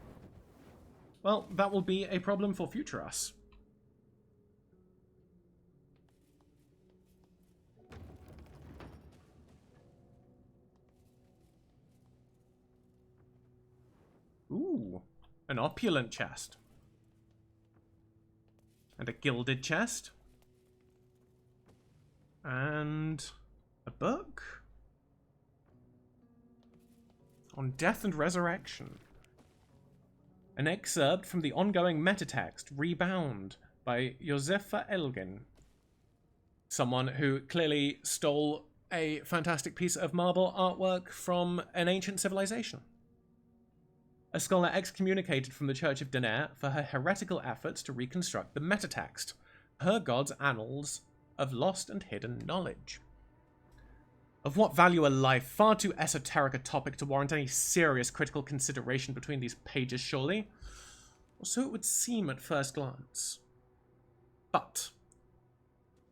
Well, that will be a problem for future us. Ooh, an opulent chest. And a gilded chest. And a book on death and resurrection. An excerpt from the ongoing metatext, Rebound, by Josefa Elgin. Someone who clearly stole a fantastic piece of marble artwork from an ancient civilization. A scholar excommunicated from the Church of Denair for her heretical efforts to reconstruct the metatext, her god's annals of lost and hidden knowledge. Of what value a life? Far too esoteric a topic to warrant any serious critical consideration between these pages, surely. Or so it would seem at first glance. But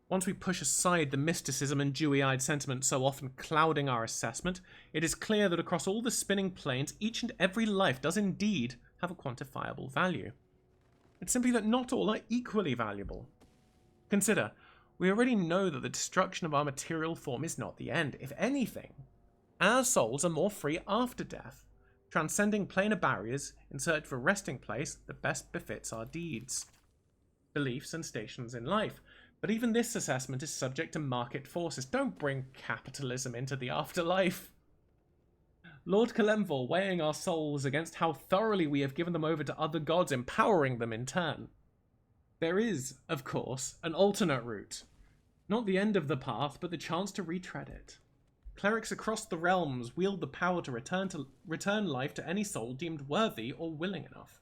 Once we push aside the mysticism and dewy-eyed sentiment so often clouding our assessment, it is clear that across all the spinning planes, each and every life does indeed have a quantifiable value. It's simply that not all are equally valuable. Consider, we already know that the destruction of our material form is not the end. If anything, our souls are more free after death, transcending planar barriers in search of a resting place that best befits our deeds, beliefs, and stations in life. But even this assessment is subject to market forces. Don't bring capitalism into the afterlife. Lord Kalemvor weighing our souls against how thoroughly we have given them over to other gods, empowering them in turn. There is, of course, an alternate route. Not the end of the path, but the chance to retread it. Clerics across the realms wield the power to return life to any soul deemed worthy or willing enough.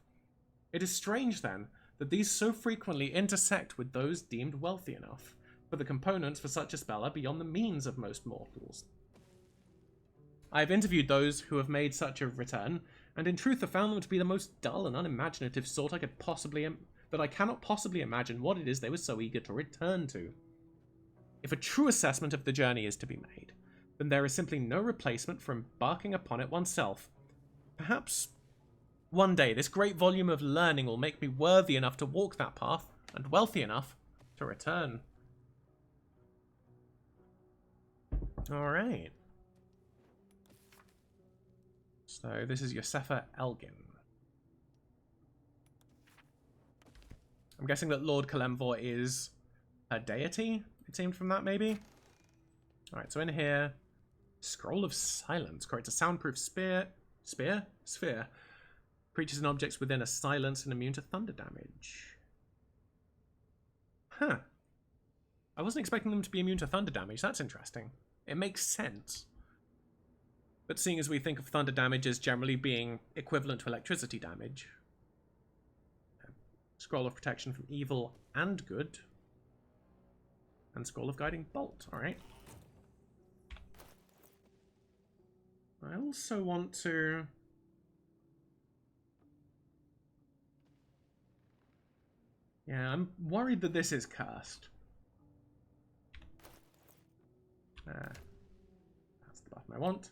It is strange, then, that these so frequently intersect with those deemed wealthy enough, for the components for such a spell are beyond the means of most mortals. I have interviewed those who have made such a return, and in truth have found them to be the most dull and unimaginative sort that I cannot possibly imagine what it is they were so eager to return to. If a true assessment of the journey is to be made, then there is simply no replacement for embarking upon it oneself. Perhaps one day this great volume of learning will make me worthy enough to walk that path, and wealthy enough to return. Alright. So this is Yosefa Elgin. I'm guessing that Lord Kalemvor is a deity, it seemed from that, maybe? Alright, so in here, Scroll of Silence creates a soundproof sphere. Creatures and objects within are silenced and immune to thunder damage. Huh. I wasn't expecting them to be immune to thunder damage. That's interesting. It makes sense. But seeing as we think of thunder damage as generally being equivalent to electricity damage. Scroll of Protection from Evil and Good. And Scroll of Guiding Bolt. Alright. I also want to... Yeah, I'm worried that this is cursed. That's the button I want.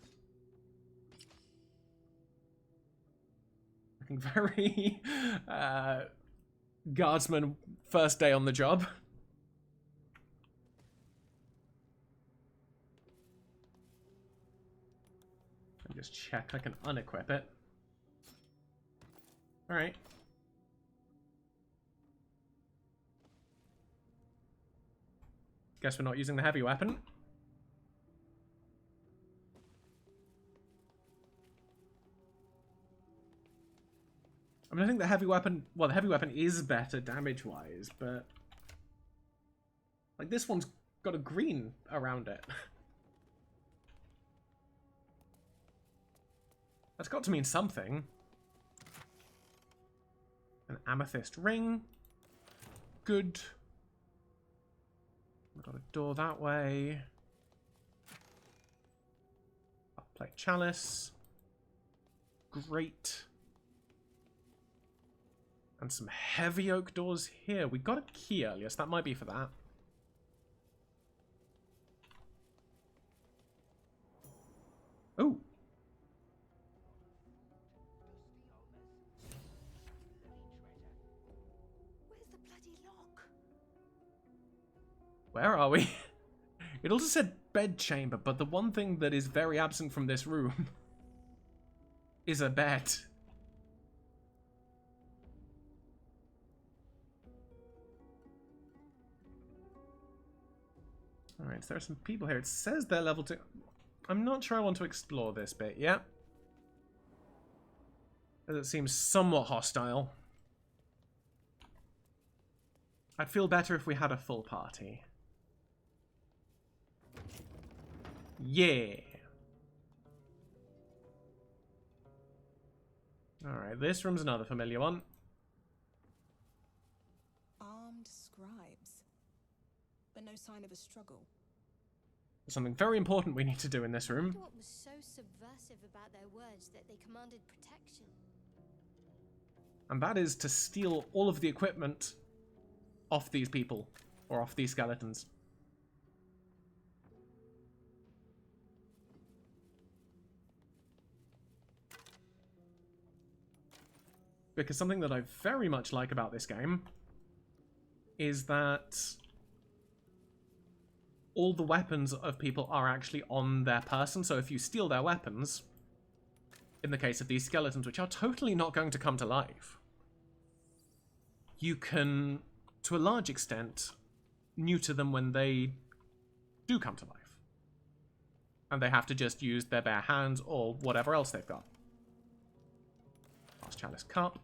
Looking very guardsman first day on the job. Let me just check I can unequip it. Alright. Guess we're not using the heavy weapon. I mean, I think the heavy weapon... Well, the heavy weapon is better damage-wise, but... Like, this one's got a green around it. That's got to mean something. An amethyst ring. Good. We've got a door that way. Plate chalice. Great. And some heavy oak doors here. We got a key earlier, so that might be for that. Oh. Where's the bloody lock? Where are we? It also said bedchamber, but the one thing that is very absent from this room is a bed. Alright, so there are some people here. It says they're level 2. I'm not sure I want to explore this bit yet. As it seems somewhat hostile. I'd feel better if we had a full party. Yeah. Alright, this room's another familiar one. Armed scribes. But no sign of a struggle. There's something very important we need to do in this room. What was so subversive about their words that they commanded protection? And that is to steal all of the equipment off these people. Or off these skeletons. Because something that I very much like about this game is that all the weapons of people are actually on their person. So if you steal their weapons, in the case of these skeletons, which are totally not going to come to life, you can, to a large extent, neuter them when they do come to life. And they have to just use their bare hands or whatever else they've got. Last chalice cup.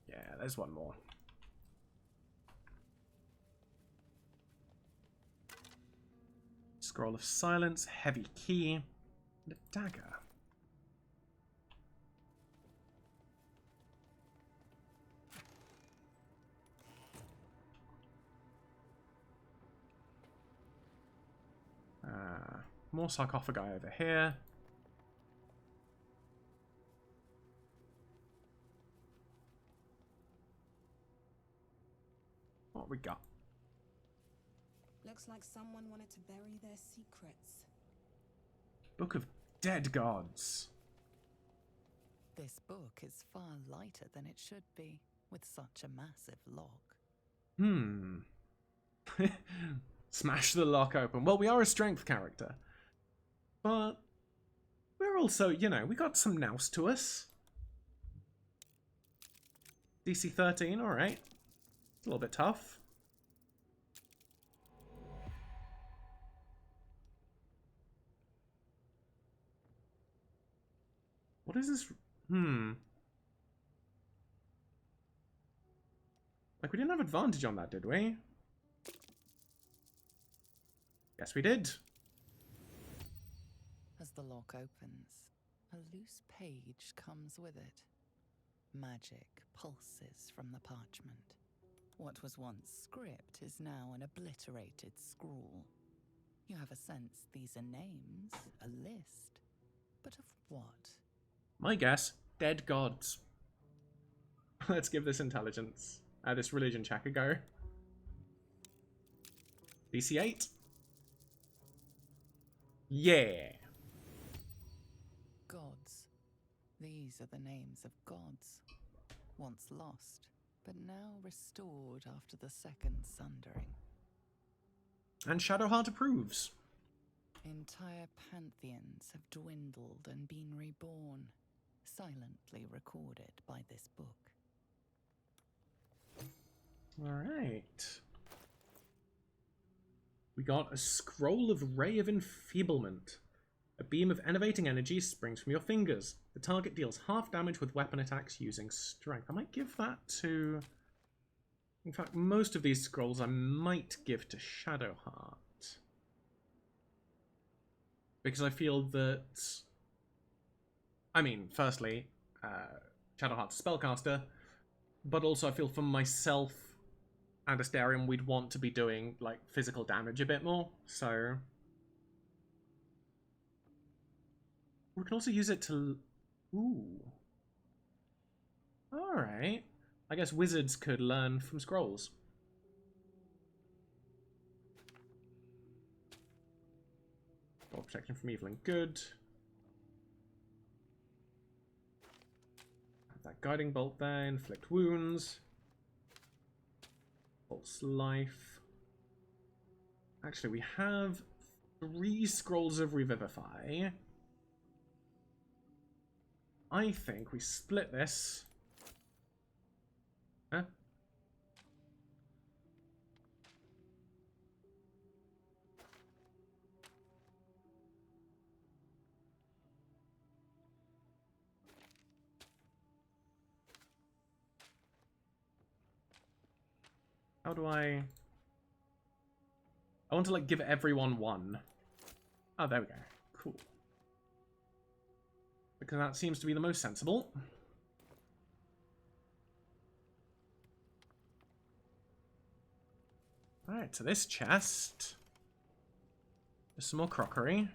Yeah, there's one more. Scroll of Silence, heavy key, and a dagger. More sarcophagi over here. What we got? Looks like someone wanted to bury their secrets. Book of Dead Gods. This book is far lighter than it should be, with such a massive lock. Smash the lock open. Well, we are a strength character. But we're also, you know, we got some nous to us. DC 13, alright. It's a little bit tough. What is this? Like, we didn't have advantage on that, did we? Yes, we did. As the lock opens, a loose page comes with it. Magic pulses from the parchment. What was once script is now an obliterated scrawl. You have a sense these are names, a list. But of what? My guess, dead gods. Let's give this intelligence, this religion check a go. DC 8. Yeah. Gods. These are the names of gods. Once lost, but now restored after the second sundering. And Shadowheart approves. Entire pantheons have dwindled and been reborn, silently recorded by this book. Alright. We got a Scroll of Ray of Enfeeblement. A beam of enervating energy springs from your fingers. The target deals half damage with weapon attacks using strength. I might give that to... In fact, most of these scrolls I might give to Shadowheart. Because I feel that... I mean, firstly, Shadowheart's a spellcaster, but also I feel for myself and Asterion we'd want to be doing, like, physical damage a bit more, so... We can also use it to... Ooh. Alright. I guess wizards could learn from scrolls. Or protection from evil and good. Have that guiding bolt there, inflict wounds. False life. Actually, we have 3 scrolls of revivify. I think we split this. Huh? How do I want to, like, give everyone one. Oh, there we go. Cool. Because that seems to be the most sensible. Alright, so this chest. There's some more crockery.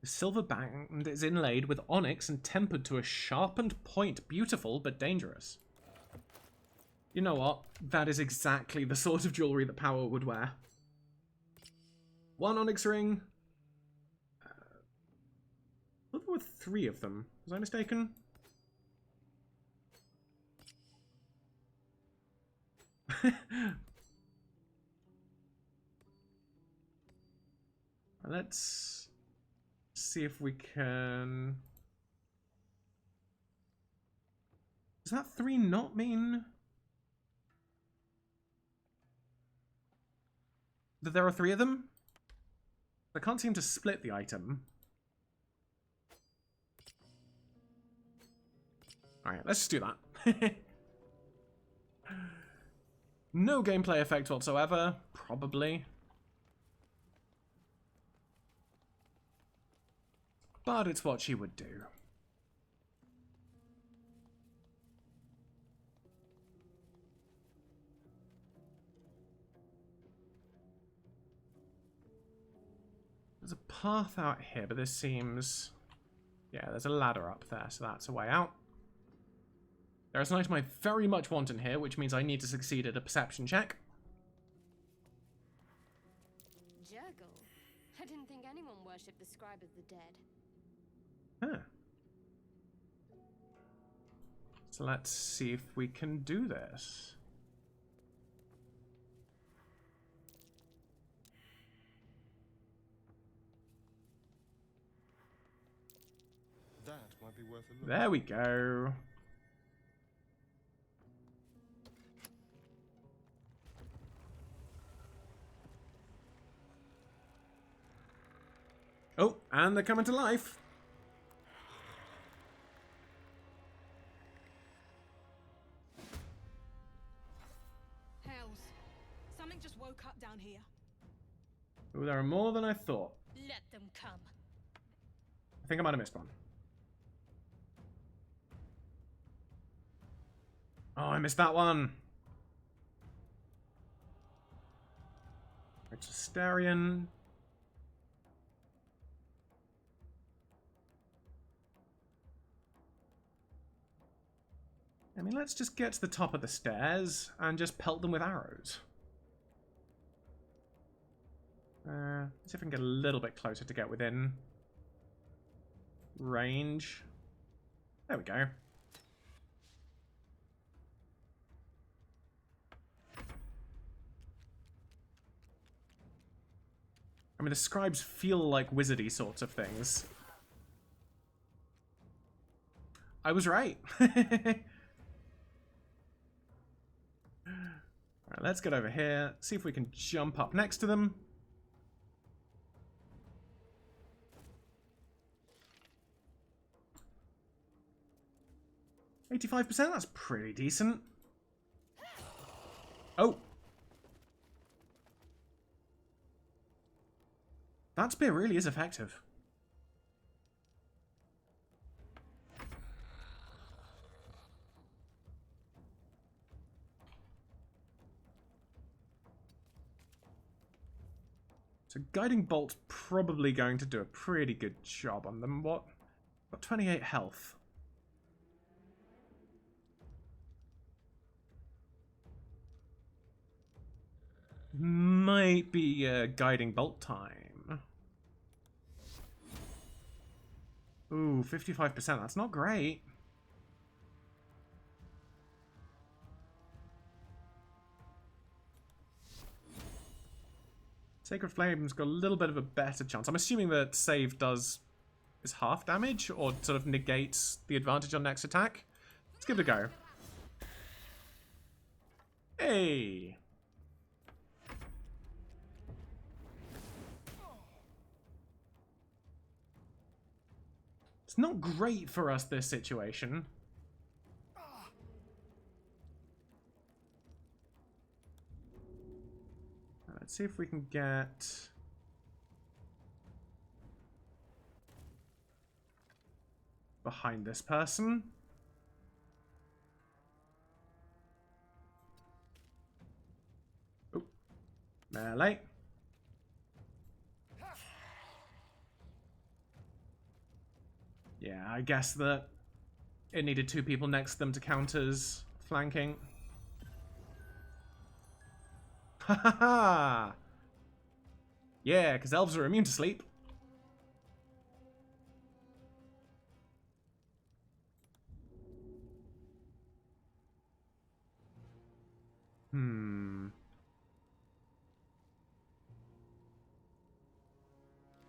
The silver band is inlaid with onyx and tempered to a sharpened point. Beautiful, but dangerous. You know what? That is exactly the sort of jewelry that Power would wear. One onyx ring. I thought there were 3 of them. Was I mistaken? Let's see if we can... Does that 3 not mean that there are 3 of them? I can't seem to split the item. Alright, let's just do that. No gameplay effect whatsoever, probably. But it's what she would do. There's a path out here, but this seems... Yeah, there's a ladder up there, so that's a way out. There's an item I very much want in here, which means I need to succeed at a perception check. Jurgle? I didn't think anyone worshipped the scribe of the dead. Huh. So let's see if we can do this. That might be worth a look. There we go. Oh, and they're coming to life. Hells. Something just woke up down here. Oh, there are more than I thought. Let them come. I think I might have missed one. Oh, I missed that one. Registerian. I mean, let's just get to the top of the stairs and just pelt them with arrows. Let's see if I can get a little bit closer to get within range. There we go. I mean, the scribes feel like wizardy sorts of things. I was right. Alright, let's get over here, see if we can jump up next to them. $85%, that's pretty decent. Oh! That spear really is effective. So Guiding Bolt's probably going to do a pretty good job on them. What? Got 28 health. Might be Guiding Bolt time. Ooh, 55%. That's not great. Sacred Flame's got a little bit of a better chance. I'm assuming that save is half damage or sort of negates the advantage on next attack. Let's give it a go. Hey! It's not great for us, this situation. Let's see if we can get... behind this person. Oh, melee. Yeah, I guess that it needed 2 people next to them to count as flanking. Ha ha ha! Yeah, because elves are immune to sleep.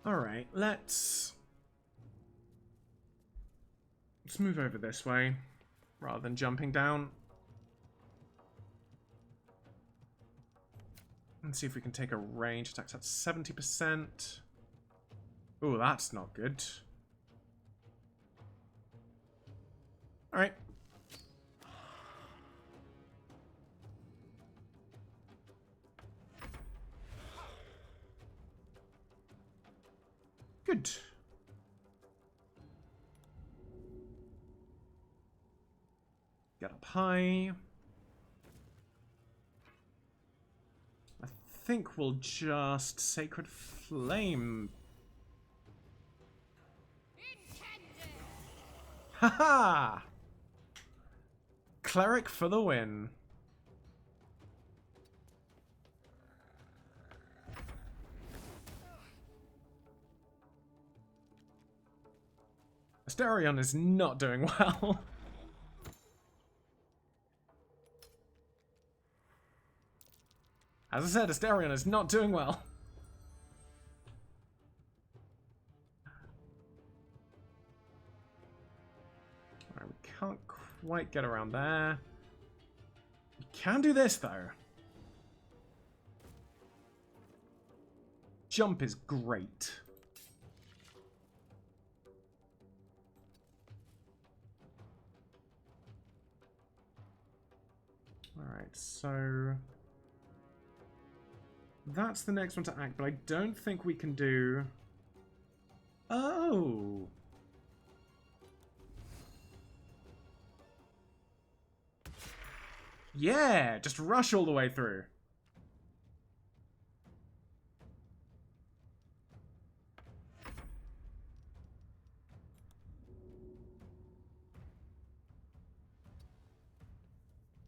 Alright, let's move over this way rather than jumping down. Let's see if we can take a range attack. That's 70%. Ooh, that's not good. Alright. Good. Get up high. I think we'll just Sacred Flame. Haha! Cleric for the win. Asterion is not doing well. As I said, Asterion is not doing well. Alright, we can't quite get around there. We can do this, though. Jump is great. Alright, so that's the next one to act, but I don't think we can do... Oh! Yeah! Just rush all the way through.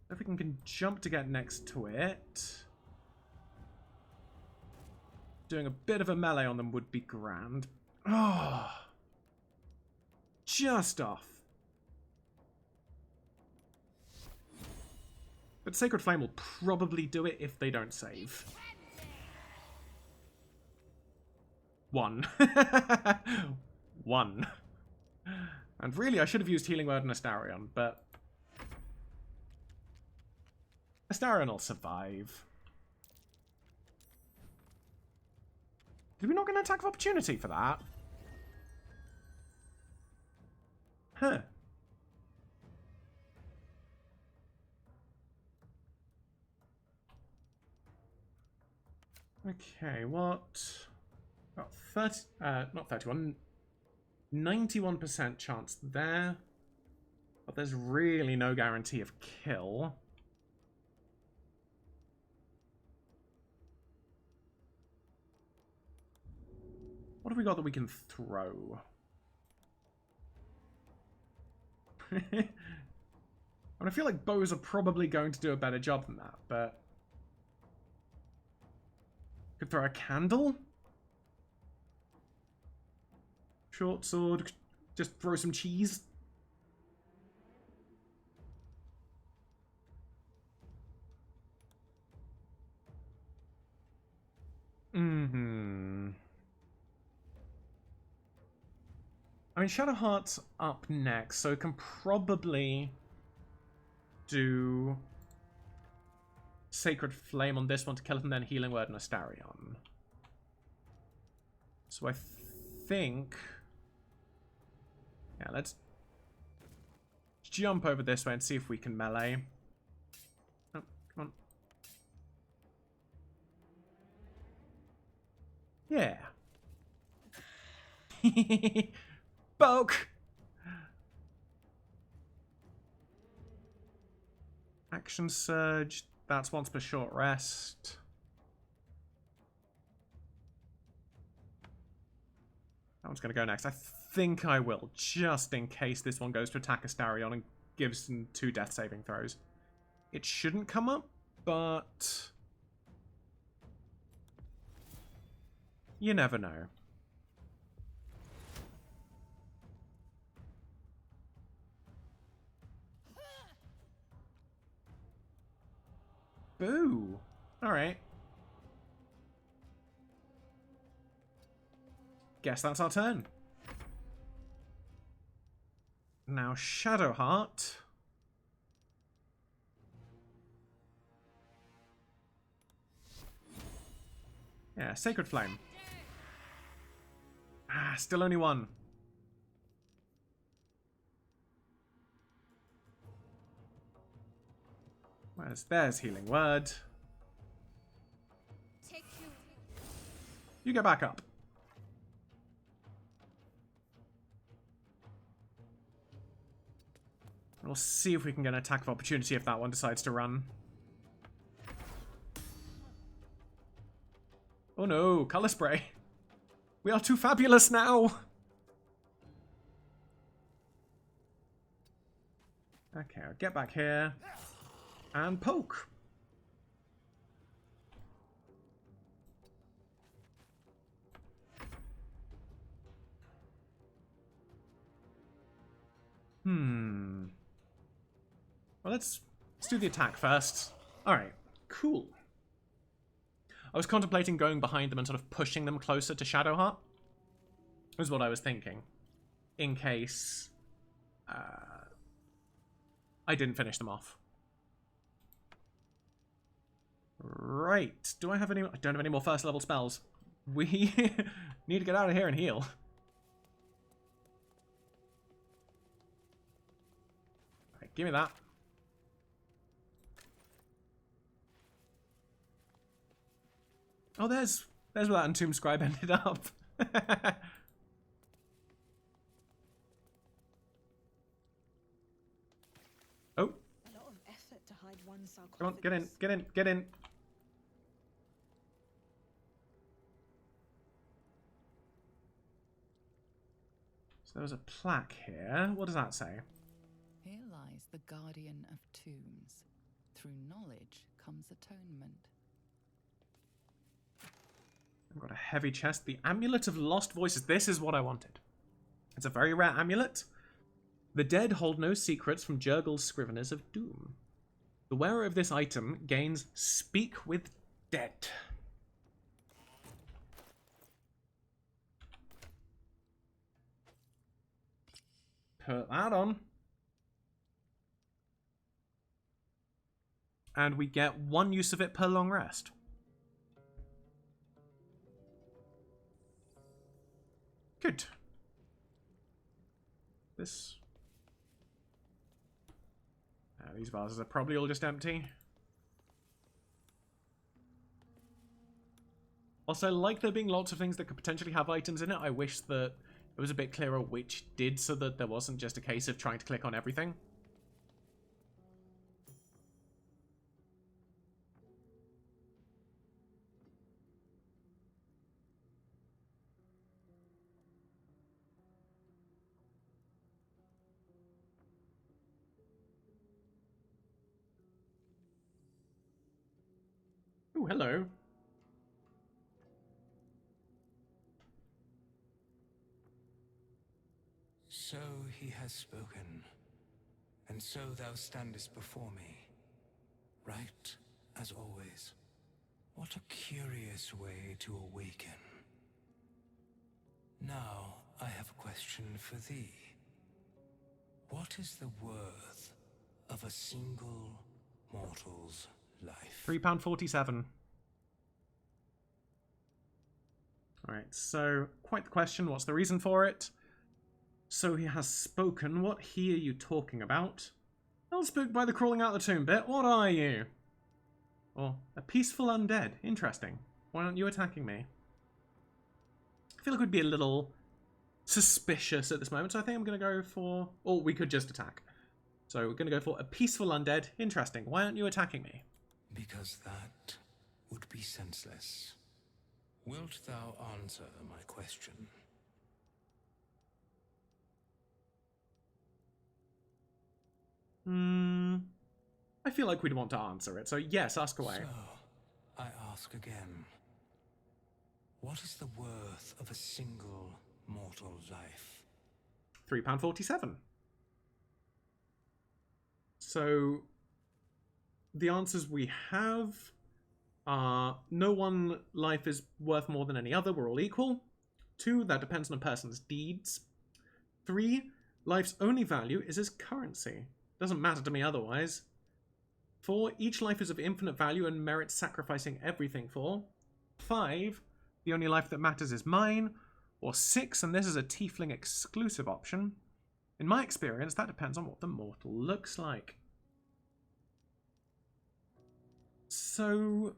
If we can jump to get next to it. Doing a bit of a melee on them would be grand. Oh, just off. But Sacred Flame will probably do it if they don't save. 1. 1. And really, I should have used Healing Word and Asterion, but Asterion will survive. Did we not get an attack of opportunity for that? Huh. Okay, what? About 30, not 31, 91% chance there. But there's really no guarantee of kill. What have we got that we can throw? I feel like bows are probably going to do a better job than that, but... Could throw a candle? Short sword, just throw some cheese? Mm-hmm. I mean, Shadowheart's up next, so it can probably do Sacred Flame on this one to kill it, and then Healing Word and Asterion. So I think... Yeah, let's jump over this way and see if we can melee. Oh, come on. Yeah. Poke! Action Surge. That's once per short rest. That one's going to go next. I think I will, just in case this one goes to attack Asterion and gives them 2 death saving throws. It shouldn't come up, but... You never know. Boo! Alright. Guess that's our turn. Now, Shadowheart. Yeah, Sacred Flame. Ah, still only one. There's Healing Word. You go back up. We'll see if we can get an attack of opportunity if that one decides to run. Oh no, Color Spray. We are too fabulous now. Okay, I'll get back here. And poke. Well, let's do the attack first. Alright, cool. I was contemplating going behind them and sort of pushing them closer to Shadowheart. Was what I was thinking. In case I didn't finish them off. Right. Do I have any... I don't have any more first level spells. We need to get out of here and heal. Right, give me that. Oh, there's where that Entombed Scribe ended up. Oh. A lot of effort to hide one sarcophagus. Come on, get in, get in, get in. So there was a plaque here. What does that say? Here lies the guardian of tombs. Through knowledge comes atonement. I've got a heavy chest. The Amulet of Lost Voices. This is what I wanted. It's a very rare amulet. The dead hold no secrets from Jurgel's Scriveners of Doom. The wearer of this item gains Speak with Dead. Put that on. And we get one use of it per long rest. Good. This... these vases are probably all just empty. Also, like there being lots of things that could potentially have items in it, I wish that it was a bit clearer which did, so that there wasn't just a case of trying to click on everything. Oh, hello. So he has spoken, and so thou standest before me, right as always. What a curious way to awaken. Now I have a question for thee. What is the worth of a single mortal's life? £3.47. Alright, so quite the question. What's the reason for it? So he has spoken. What he are you talking about? Not spooked by the crawling out the tomb bit. What are you? Oh, a peaceful undead. Interesting. Why aren't you attacking me? I feel like we'd be a little suspicious at this moment, so I think I'm going to go for... Or we could just attack. So we're going to go for a peaceful undead. Interesting. Why aren't you attacking me? Because that would be senseless. Wilt thou answer my question? I feel like we'd want to answer it, so yes, ask away. So, I ask again. What is the worth of a single mortal life? £3.47. So the answers we have are: no one life is worth more than any other, we're all equal. 2, that depends on a person's deeds. 3, life's only value is as currency. Doesn't matter to me otherwise. 4, each life is of infinite value and merits sacrificing everything for. 5, the only life that matters is mine. Or 6, and this is a tiefling exclusive option. In my experience, that depends on what the mortal looks like. So,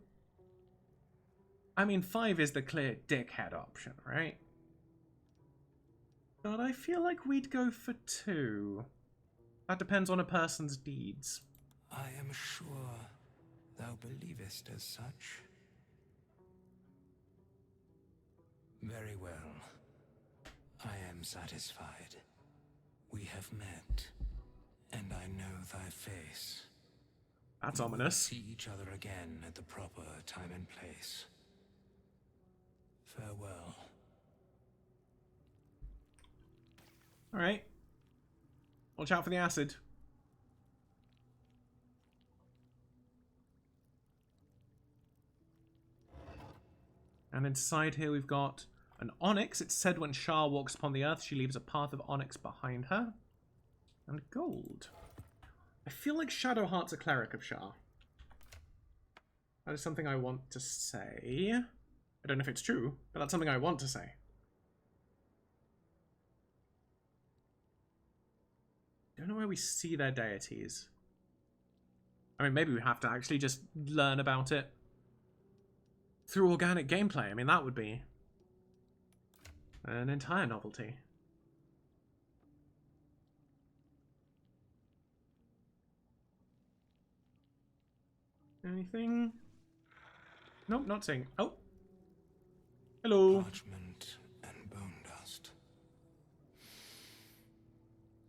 I mean, 5 is the clear dickhead option, right? But I feel like we'd go for 2. That depends on a person's deeds. I am sure thou believest as such. Very well. I am satisfied. We have met, and I know thy face. That's We will ominous. see each other again at the proper time and place. Farewell. Alright. Watch out for the acid. And inside here we've got an onyx. It's said when Shar walks upon the earth, she leaves a path of onyx behind her. And gold. I feel like Shadowheart's a cleric of Shar. That is something I want to say. I don't know if it's true, but that's something I want to say. Don't know where we see their deities. I mean, maybe we have to actually just learn about it through organic gameplay. I mean, that would be an entire novelty. Anything? Nope, not seeing. Oh. Hello. Parchment and bone dust.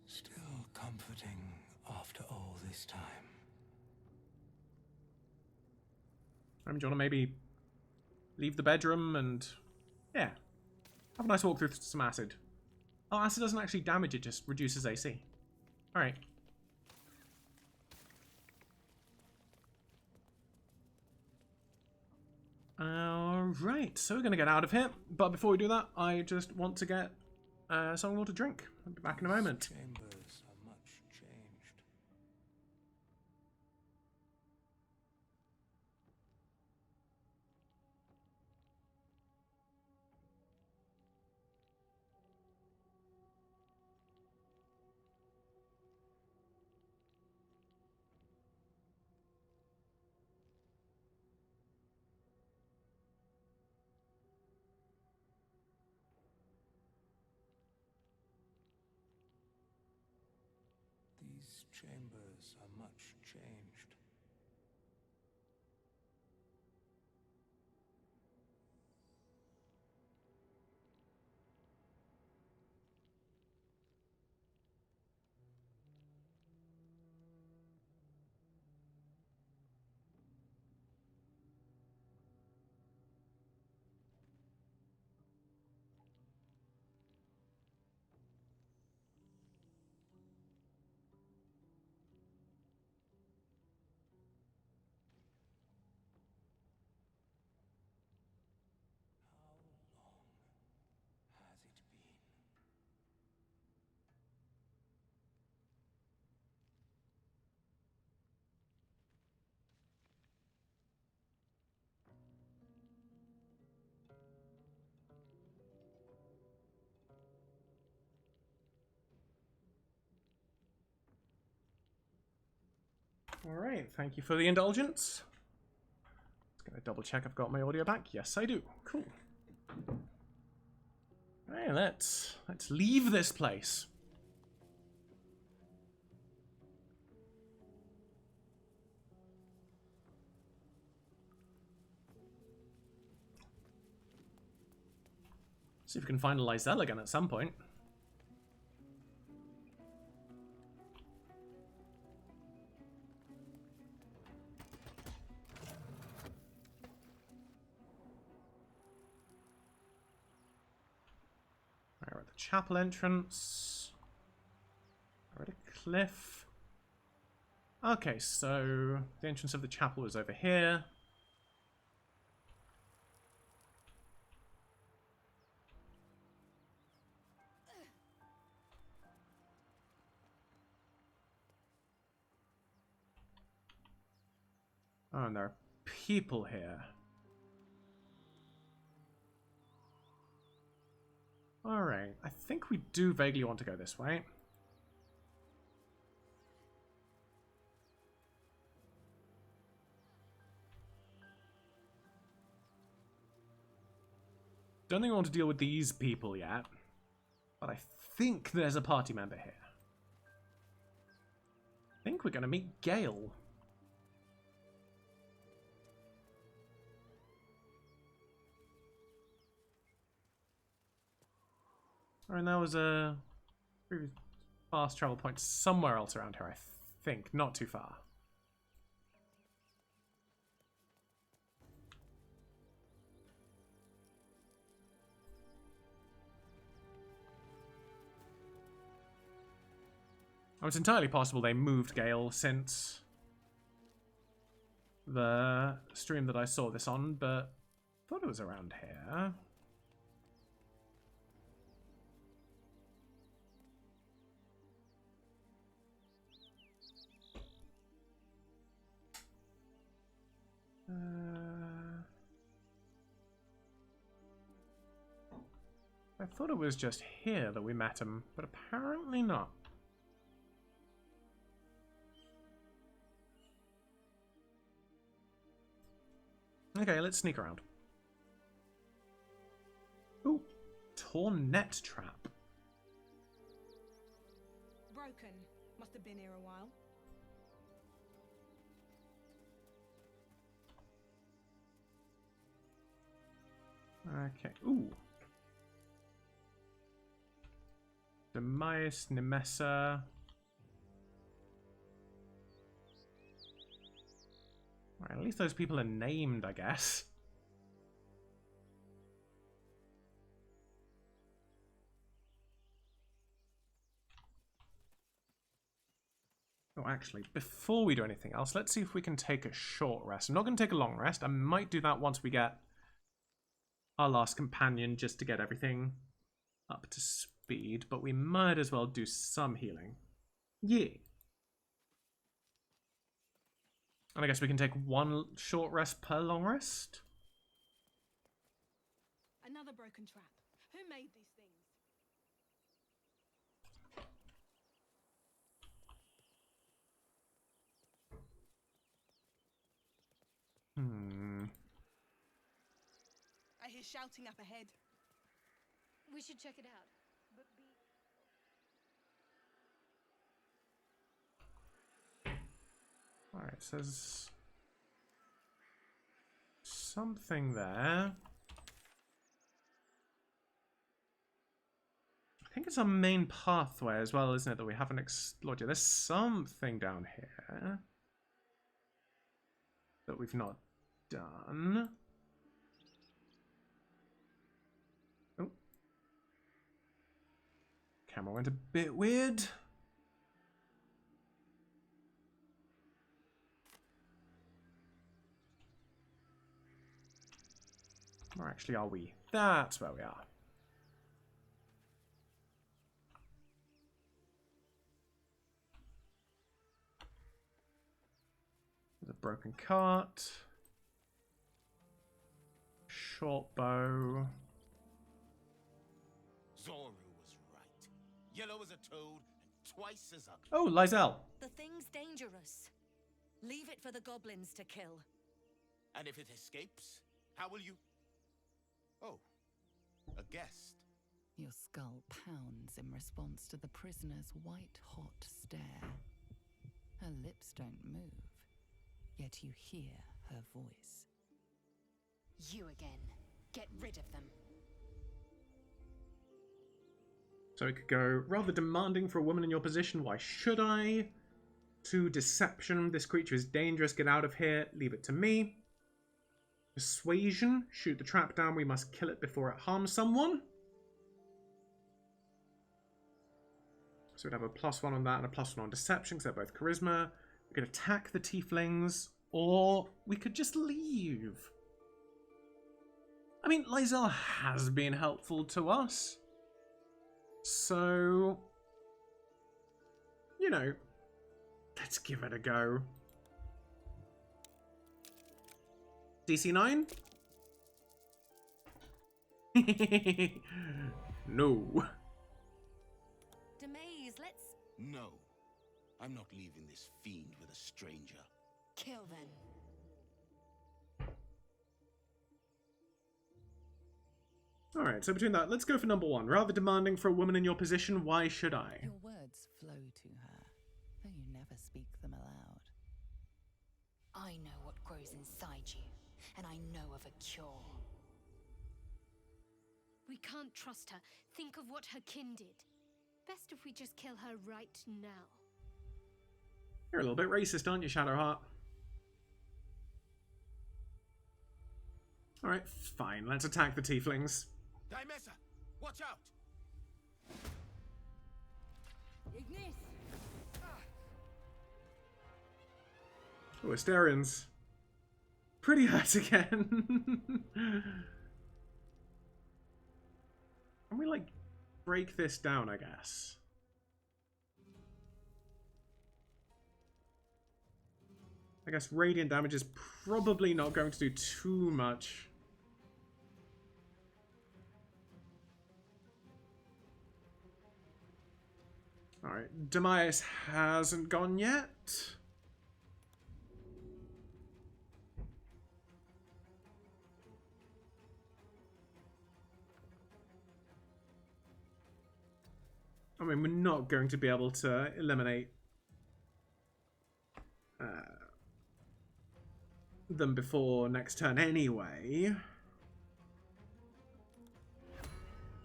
Still comforting after all this time. I mean, do you want to maybe leave the bedroom and, yeah, have a nice walk through some acid. Oh, acid doesn't actually damage, it just reduces AC. Alright. Alright, so we're going to get out of here. But before we do that, I just want to get something more to drink. I'll be back in a moment. Chambers are much changed. These chambers are much changed. How long has it been? Alright, thank you for the indulgence. Just gonna double check I've got my audio back. Yes, I do. Cool. Alright, let's leave this place. See if we can find Lysel again at some point. chapel entrance. We're at a cliff. Okay, so the entrance of the chapel is over here. Oh, and there are people here. Alright, I think we do vaguely want to go this way. Don't think I want to deal with these people yet, but I think there's a party member here. I think we're going to meet Gale. And that was a fast travel point somewhere else around here, I think. Not too far. Oh, it's entirely possible they moved Gale since the stream that I saw this on, but I thought it was around here. I thought it was just here that we met him, but apparently not. Okay, let's sneak around. Ooh, torn net trap. Broken. Must have been here a while. Okay, ooh. Demise, Nemessa. Right, at least those people are named, I guess. Oh, actually, before we do anything else, let's see if we can take a short rest. I'm not going to take a long rest. I might do that once we get our last companion, just to get everything up to speed, but we might as well do some healing. Yeah. And I guess we can take one short rest per long rest. Another broken trap. Who made these things? I hear shouting up ahead. We should check it out. But Alright, so there's something there. I think it's our main pathway as well, isn't it, that we haven't explored yet. There's something down here that we've not done. Oh. Camera went a bit weird. Where actually are we? That's where we are. There's a broken cart. Short bow. Zoru was right. Yellow as a toad and twice as ugly. Oh, Lysel. The thing's dangerous. Leave it for the goblins to kill. And if it escapes, how will you... Oh, a guest. Your skull pounds in response to the prisoner's white-hot stare. Her lips don't move, yet you hear her voice. You again. Get rid of them. So it could go rather demanding for a woman in your position. Why should I? To deception. This creature is dangerous. Get out of here. Leave it to me. Persuasion. Shoot the trap down. We must kill it before it harms someone. So we'd have a +1 on that and a +1 on deception, because they're both charisma. We could attack the tieflings, or we could just leave. I mean, Lysel has been helpful to us. So, you know, let's give it a go. DC 9? No. Demaze, let's No. I'm not leaving this fiend with a stranger. kill then. Alright, so between that, let's go for number 1. Rather demanding for a woman in your position, why should I? Your words flow to her, though you never speak them aloud. I know what grows inside you, and I know of a cure. We can't trust her. Think of what her kin did. Best if we just kill her right now. You're a little bit racist, aren't you, Shadowheart? Alright, fine. Let's attack the tieflings. Dimessa, watch out! Ignis! Oh, Asterians. Pretty hurt again. Can we, like, break this down, I guess? I guess radiant damage is probably not going to do too much. Alright, Demise hasn't gone yet. I mean, we're not going to be able to eliminate them before next turn anyway.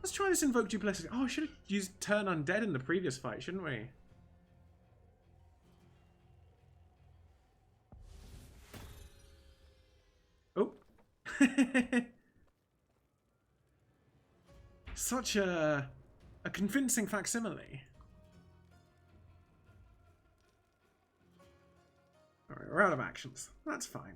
Let's try this Invoke Duplicity. Oh, I should have used Turn Undead in the previous fight, shouldn't we? Oh. Such a convincing facsimile. Alright, we're out of actions. That's fine.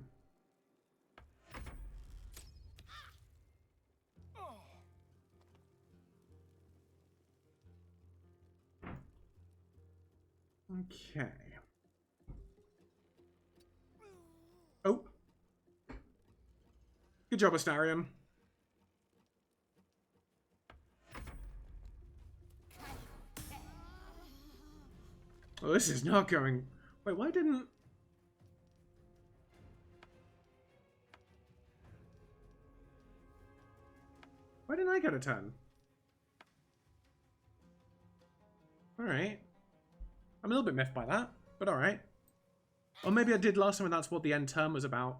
Okay. Oh. Good job, Astarion. Oh, this is not going... Wait, why didn't... Why didn't I get a turn? Alright. I'm a little bit miffed by that, but alright. Or maybe I did last time and that's what the end term was about.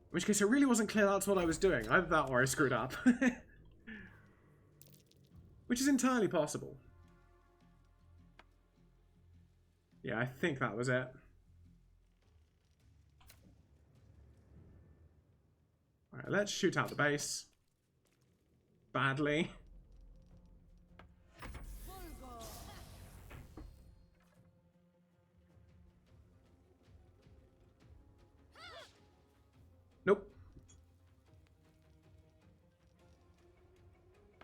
In which case it really wasn't clear that's what I was doing. Either that or I screwed up. Which is entirely possible. Yeah, I think that was it. Alright, let's shoot out the base. Badly. Nope.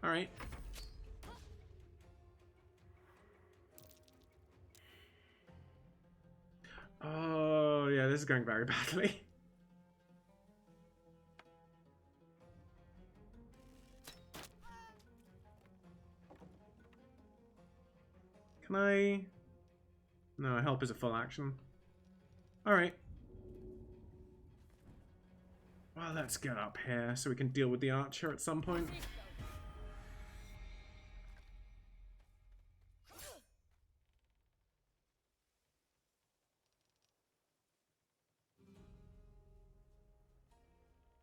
Alright. Oh, yeah, this is going very badly. Can I... No, help is a full action. Alright. Well, let's get up here so we can deal with the archer at some point.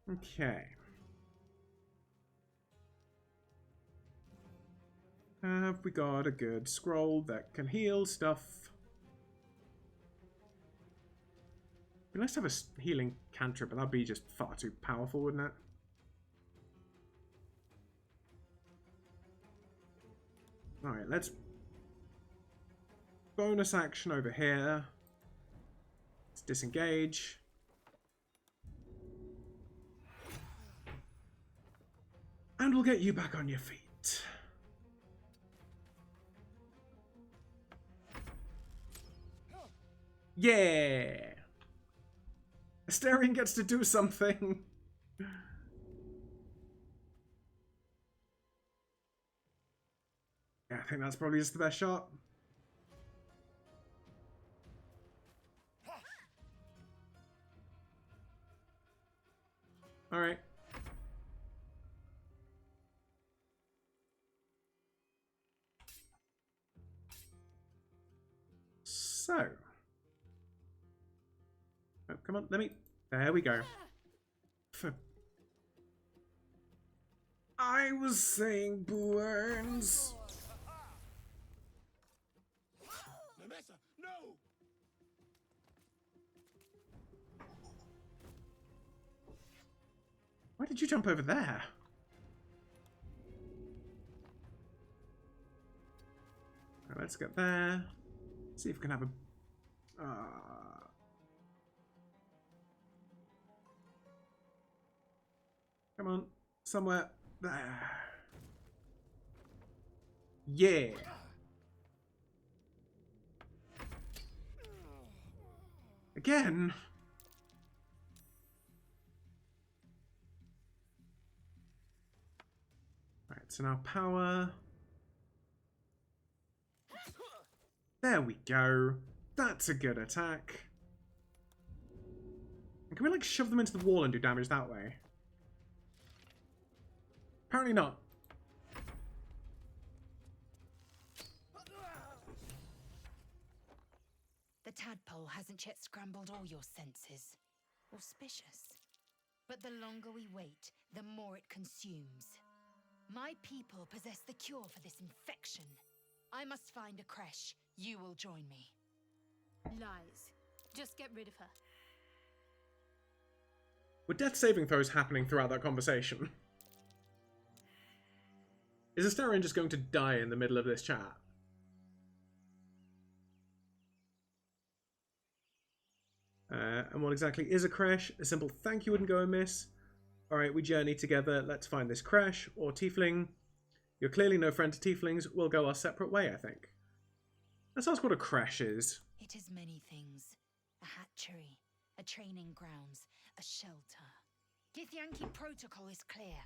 Okay. Have we got a good scroll that can heal stuff? It'd be nice to have a healing cantrip, but that'd be just far too powerful, wouldn't it? Alright, let's bonus action over here. Let's disengage. And we'll get you back on your feet. Yeah! Astarion gets to do something. Yeah, I think that's probably just the best shot. Alright. So. Oh, come on, let me... There we go. I was saying burns. Nemessa, no! Why did you jump over there? Right, let's get there. See if we can have a... Come on, somewhere there. Yeah. Again. Right, so now power. There we go. That's a good attack. And can we like shove them into the wall and do damage that way? Apparently not. The tadpole hasn't yet scrambled all your senses. Auspicious. But the longer we wait, the more it consumes. My people possess the cure for this infection. I must find a creche. You will join me. Lies. Just get rid of her. Were death saving throws happening throughout that conversation? Is Astarion just going to die in the middle of this chat? And what exactly is a creche? A simple thank you wouldn't go amiss. Alright, we journey together. Let's find this creche. Or tiefling. You're clearly no friend to tieflings. We'll go our separate way, I think. Let's ask what a creche is. It is many things. A hatchery, a training grounds, a shelter. Githyanki protocol is clear.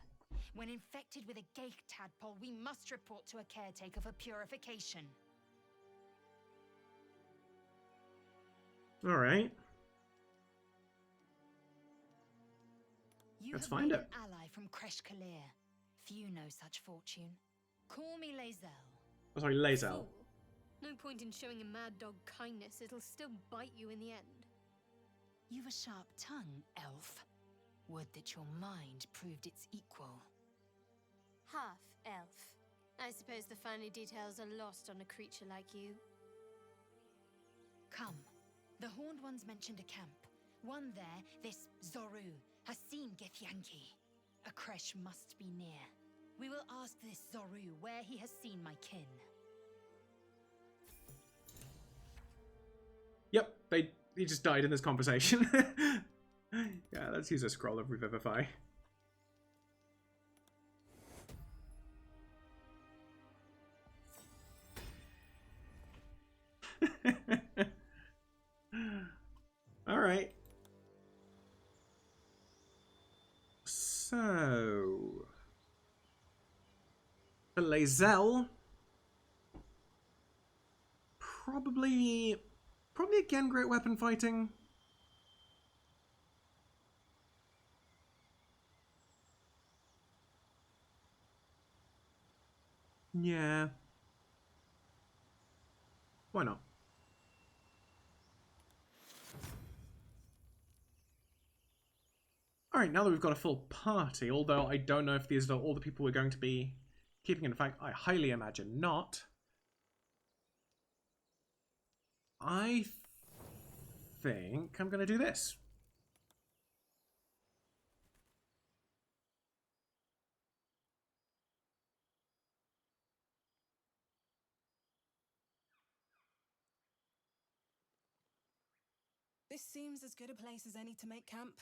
When infected with a ghaik tadpole, we must report to a caretaker for purification. Alright. You Let's have find made it. an ally from Kresh Kalir. Few know such fortune. Call me Lae'zel. Oh, sorry, Lae'zel. Fool. No point in showing a mad dog kindness. It'll still bite you in the end. You've a sharp tongue, elf. Would that your mind proved its equal. Half elf. I suppose the finer details are lost on a creature like you. Come. The Horned Ones mentioned a camp. One there, this Zoru, has seen Githyanki. A creche must be near. We will ask this Zoru where he has seen my kin. Yep, he just died in this conversation. Yeah, let's use a scroll of Revivify. Alright. So... Lae'zel. Probably again great weapon fighting. Yeah. Why not? Alright, now that we've got a full party, although I don't know if these are all the people we're going to be keeping. In fact, I highly imagine not. I think I'm going to do this. This seems as good a place as any to make camp.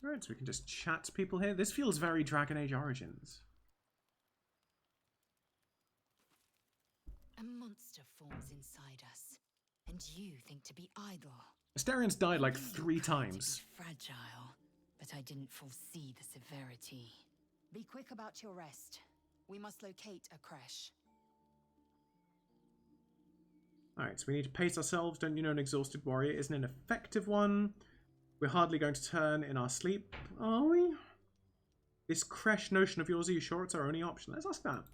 Alright, so we can just chat to people here. This feels very Dragon Age Origins. A monster forms inside us, and you think to be idle. Asterian's died like You 3 look proud to be times. Fragile, but I didn't foresee the severity. Be quick about your rest. We must locate a creche. Alright, so we need to pace ourselves. Don't you know an exhausted warrior isn't an effective one? We're hardly going to turn in our sleep, are we? This creche notion of yours, are you sure it's our only option? Let's ask that.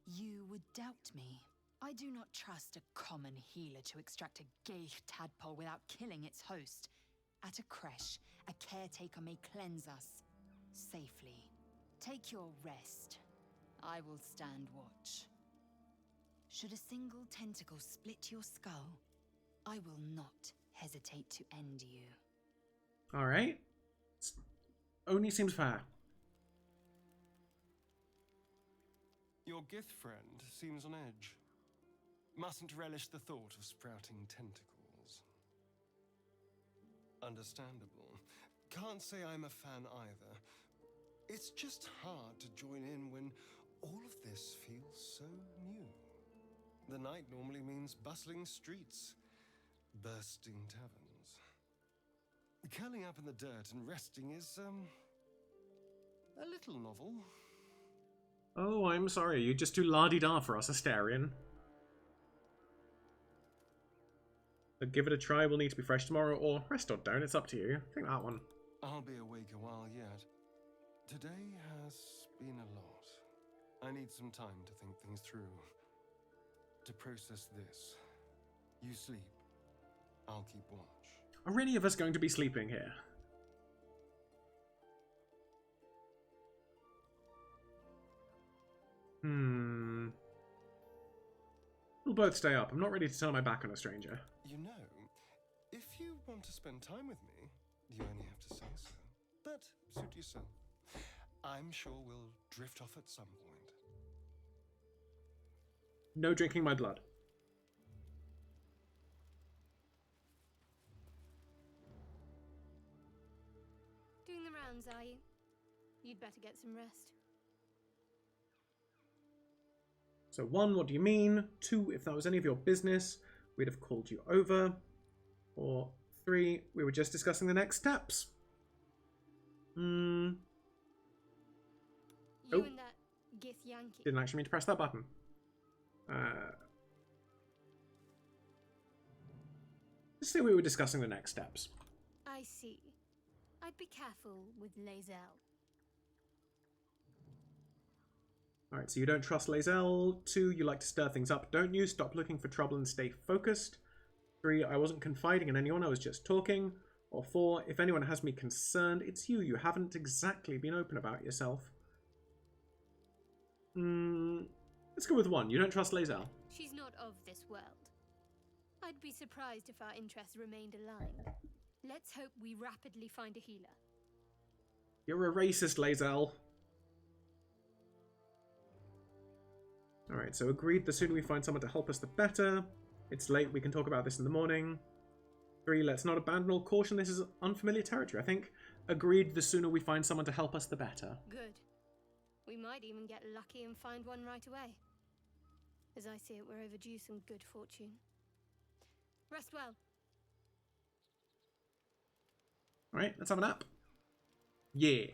You would doubt me. I do not trust a common healer to extract a gay tadpole without killing its host. At a creche, a caretaker may cleanse us safely. Take your rest. I will stand watch. Should a single tentacle split your skull, I will not hesitate to end you. Alright. Only seems fair. Your Gith friend seems on edge. Mustn't relish the thought of sprouting tentacles. Understandable. Can't say I'm a fan either. It's just hard to join in when all of this feels so new. The night normally means bustling streets, bursting taverns. Curling up in the dirt and resting is, a little novel. Oh, I'm sorry. You just do la-di-da for us, Asterian. But give it a try. We'll need to be fresh tomorrow, or rest or don't. It's up to you. I think that one. I'll be awake a while yet. Today has been a lot. I need some time to think things through. To process this. You sleep. I'll keep watch. Are any of us going to be sleeping here? We'll both stay up. I'm not ready to turn my back on a stranger. You know, if you want to spend time with me, you only have to say so. But suit yourself. I'm sure we'll drift off at some point. No drinking my blood. Doing the rounds, are you? You'd better get some rest. So 1, what do you mean? 2, if that was any of your business, we'd have called you over. Or 3, we were just discussing the next steps. You Oh. and that Gith Yankee. Didn't actually mean to press that button. Let's say we were discussing the next steps. I see. I'd be careful with Lae'zel. Alright, so you don't trust Lae'zel. 2, you like to stir things up, don't you? Stop looking for trouble and stay focused. 3, I wasn't confiding in anyone, I was just talking. Or 4, if anyone has me concerned, it's you. You haven't exactly been open about yourself. Let's go with 1. You don't trust Lae'zel. She's not of this world. I'd be surprised if our interests remained aligned. Let's hope we rapidly find a healer. You're a racist, Lae'zel. Alright, so agreed. The sooner we find someone to help us, the better. It's late. We can talk about this in the morning. 3, let's not abandon all caution. This is unfamiliar territory. I think agreed. The sooner we find someone to help us, the better. Good. We might even get lucky and find one right away. As I see it, we're overdue some good fortune. Rest well. Alright, let's have a nap. Yeah.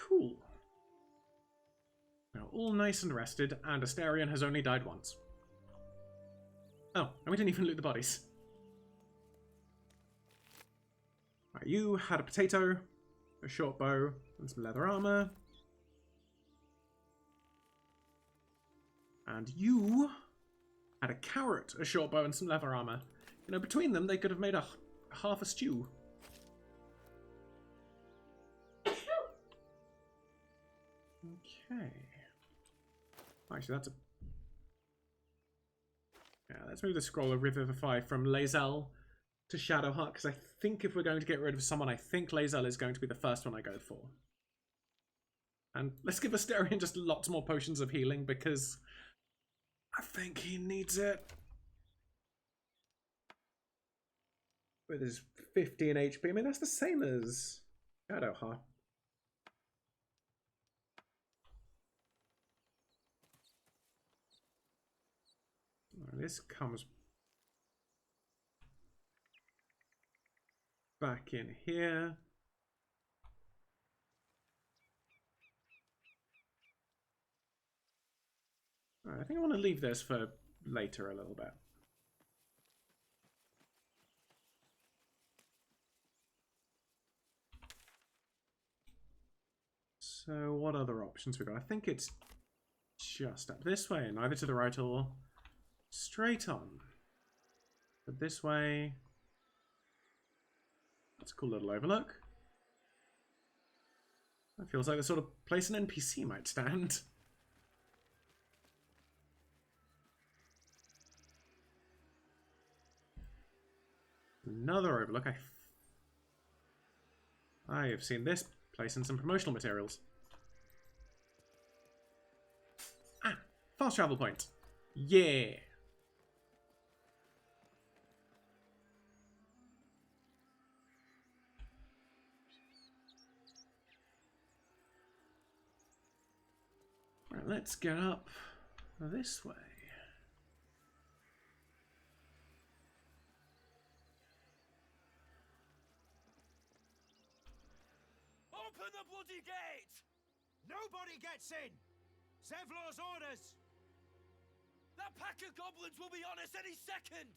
Cool. Now, all nice and rested, and Asterian has only died once. Oh, and we didn't even loot the bodies. Right, you had a potato, a short bow, and some leather armor. And you had a carrot, a short bow, and some leather armor. You know, between them, they could have made a half a stew. Okay. Actually, that's a... Yeah, let's move the Scroll of Revivify from Lae'zel to Shadowheart, because I think if we're going to get rid of someone, I think Lae'zel is going to be the first one I go for. And let's give Asterion just lots more potions of healing, because I think he needs it. With his 15 HP, I mean, that's the same as Shadowheart. This comes back in here. Alright, I think I want to leave this for later a little bit. So what other options we got? I think it's just up this way, neither to the right or straight on. But this way, that's a cool little overlook. That feels like the sort of place an NPC might stand. Another overlook. I have seen this place in some promotional materials. Ah, fast travel point. Yeah. Right, let's get up this way. Open the bloody gate! Nobody gets in! Zevlor's orders! That pack of goblins will be on us any second!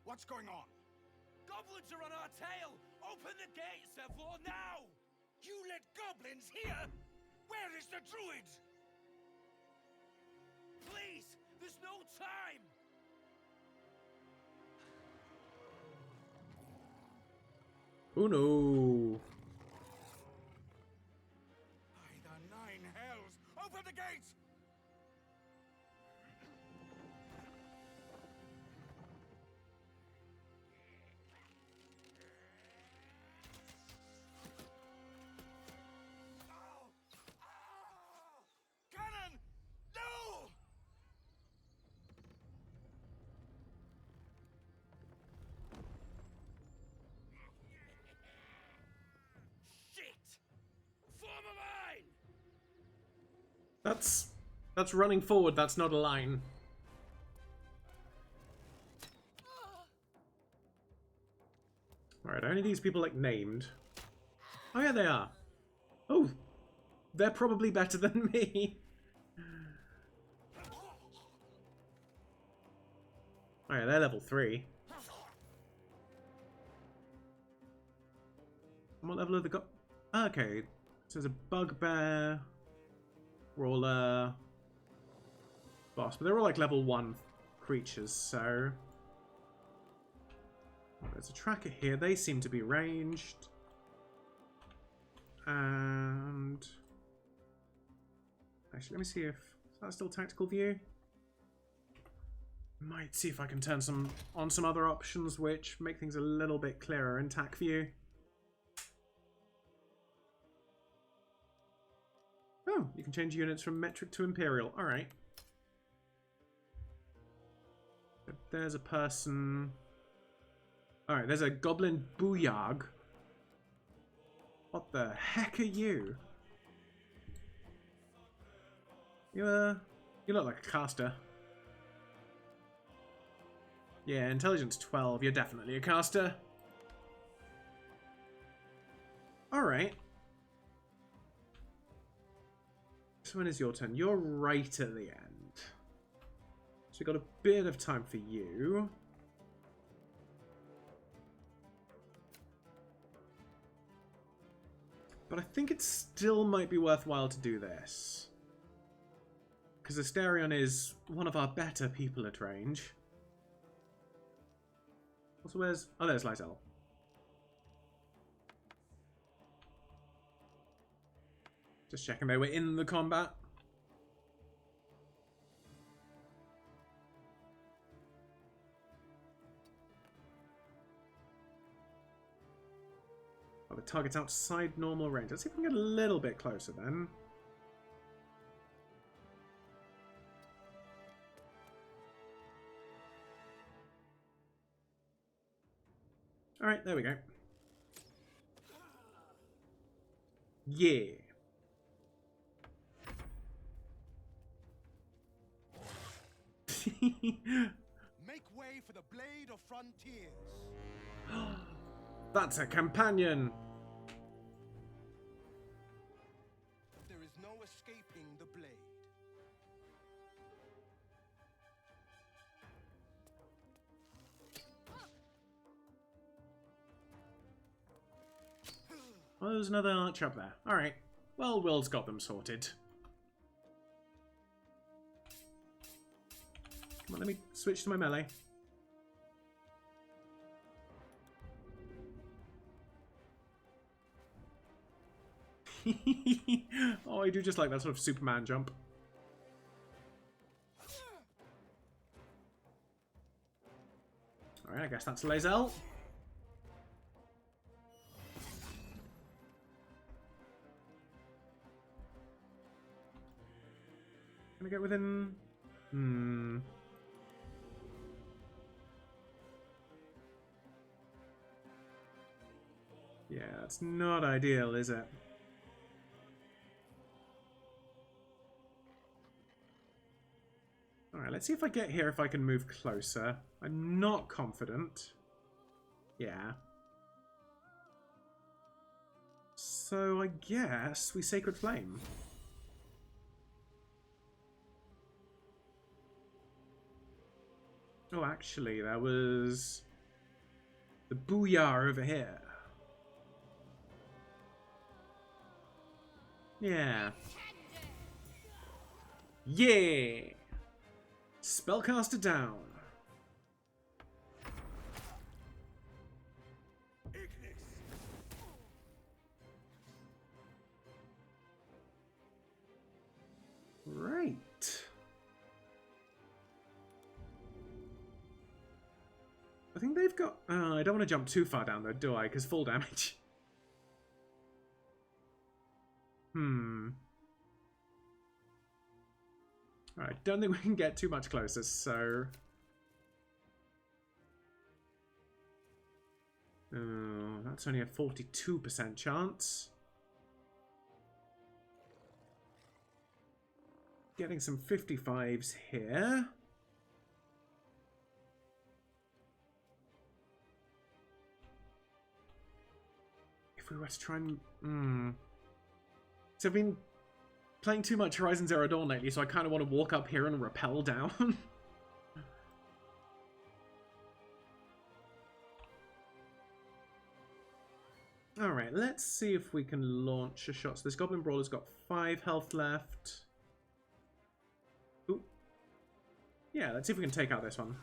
What's going on? Goblins are on our tail! Open the gate, Zevlor, now! You let goblins here? Where is the druid? Please, there's no time! Oh no! By the nine hells! Open the gates! Cannon! No! Shit! Form a line! That's running forward, that's not a line. Alright, are any of these people like named? Oh yeah, they are. Oh, they're probably better than me. Oh yeah, they're level 3. And what level are the okay, so there's a bugbear, brawler, boss, but they're all like level 1 creatures, so... Oh, there's a tracker here, they seem to be ranged. And... Actually, let me see if... Is that still tactical view? Might see if I can turn on some other options which make things a little bit clearer in tac view. Oh, you can change units from metric to imperial. Alright. There's a person... Alright, there's a goblin booyarg. What the heck are you? You look like a caster. Yeah, intelligence 12. You're definitely a caster. Alright. So when is your turn? You're right at the end. So we've got a bit of time for you. But I think it still might be worthwhile to do this. Because Asterion is one of our better people at range. Also, where's... Oh, there's Lae'zel. Just checking they were in the combat. Oh, the target's outside normal range. Let's see if we can get a little bit closer then. Alright, there we go. Yeah. Make way for the Blade of Frontiers. That's a companion. There is no escaping the blade. Oh, there's another archer up there. Alright. Well, Will's got them sorted. Come on, let me switch to my melee. Oh, I do just like that sort of Superman jump. Alright, I guess that's Lae'zel. Can I get within... Yeah, that's not ideal, is it? Alright, let's see if I get here if I can move closer. I'm not confident. Yeah. So I guess we Sacred Flame. Oh, actually, that was the Booyah over here. Yeah. Yeah! Spellcaster down. Right. I think they've got... I don't want to jump too far down though, do I? Because full damage. Alright, don't think we can get too much closer, so... Oh, that's only a 42% chance. Getting some 55s here. If we were to try and... So I've been playing too much Horizon Zero Dawn lately, so I kind of want to walk up here and rappel down. Alright, let's see if we can launch a shot. So this Goblin Brawler's got 5 health left. Ooh. Yeah, let's see if we can take out this one.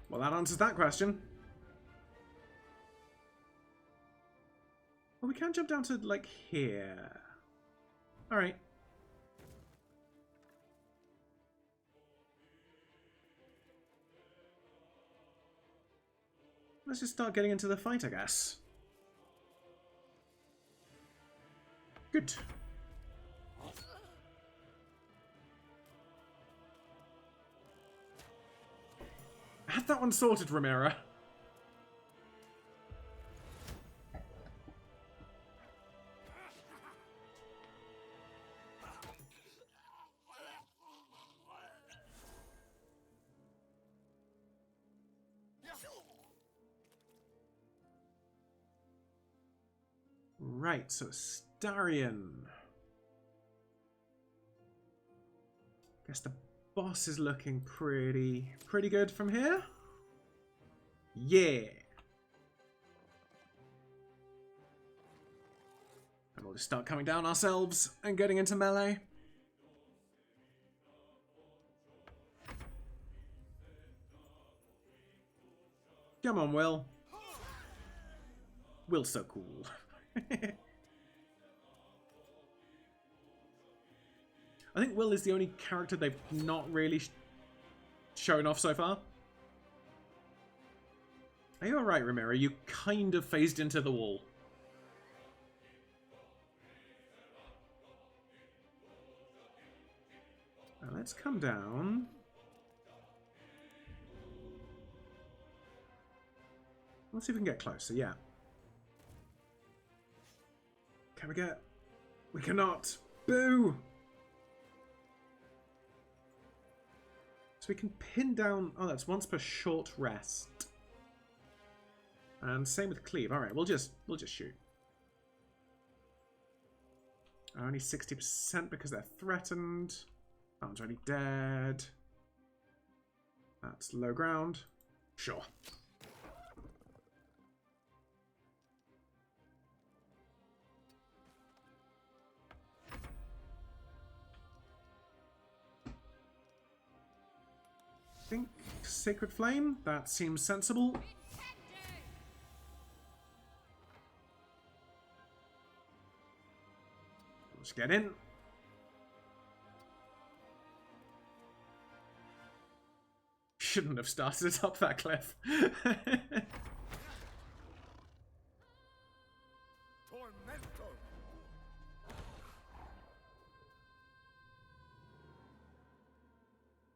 Well, that answers that question. Well, we can jump down to, like, here. Alright. Let's just start getting into the fight, I guess. Good. Have that one sorted, Ramira. Right, so Starion. Guess the boss is looking pretty good from here. Yeah. And we'll just start coming down ourselves and getting into melee. Come on, Will. Will's so cool. I think Will is the only character they've not really shown off so far. Are you alright, Ramiro? You kind of phased into the wall. Now let's come down. Let's see if we can get closer, yeah. Can we get... We cannot! Boo! So we can pin down... Oh, that's once per short rest. And same with cleave. Alright, we'll just shoot. Only 60% because they're threatened. That one's already dead. That's low ground. Sure. I think Sacred Flame, that seems sensible. Let's get in. Shouldn't have started it up that cliff.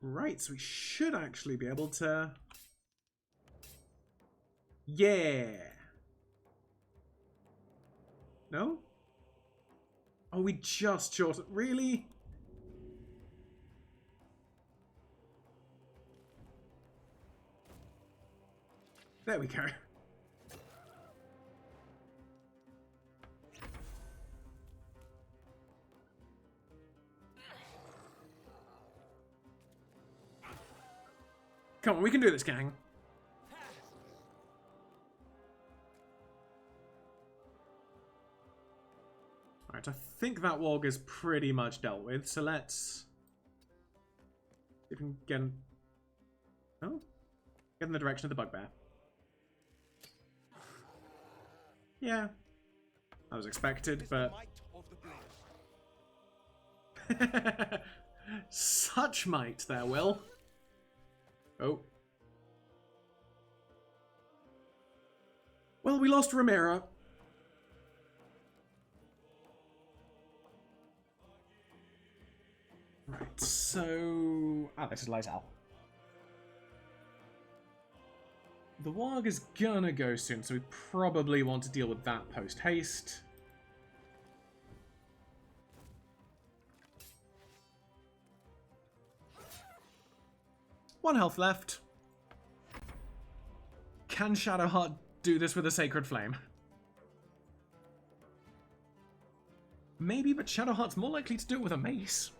Right, so we should actually be able to... Yeah! No? Oh, we just short... Really? There we go. Come on, we can do this, gang. Alright, I think that warg is pretty much dealt with, so let's... see if we can get in... Oh? Get in the direction of the bugbear. Yeah. That was expected, but... Such might there, Will. Oh. Well, we lost Ramiro. Right, so... Ah, this is Lysal. The warg is gonna go soon, so we probably want to deal with that post-haste. One health left. Can Shadowheart do this with a Sacred Flame? Maybe, but Shadowheart's more likely to do it with a mace.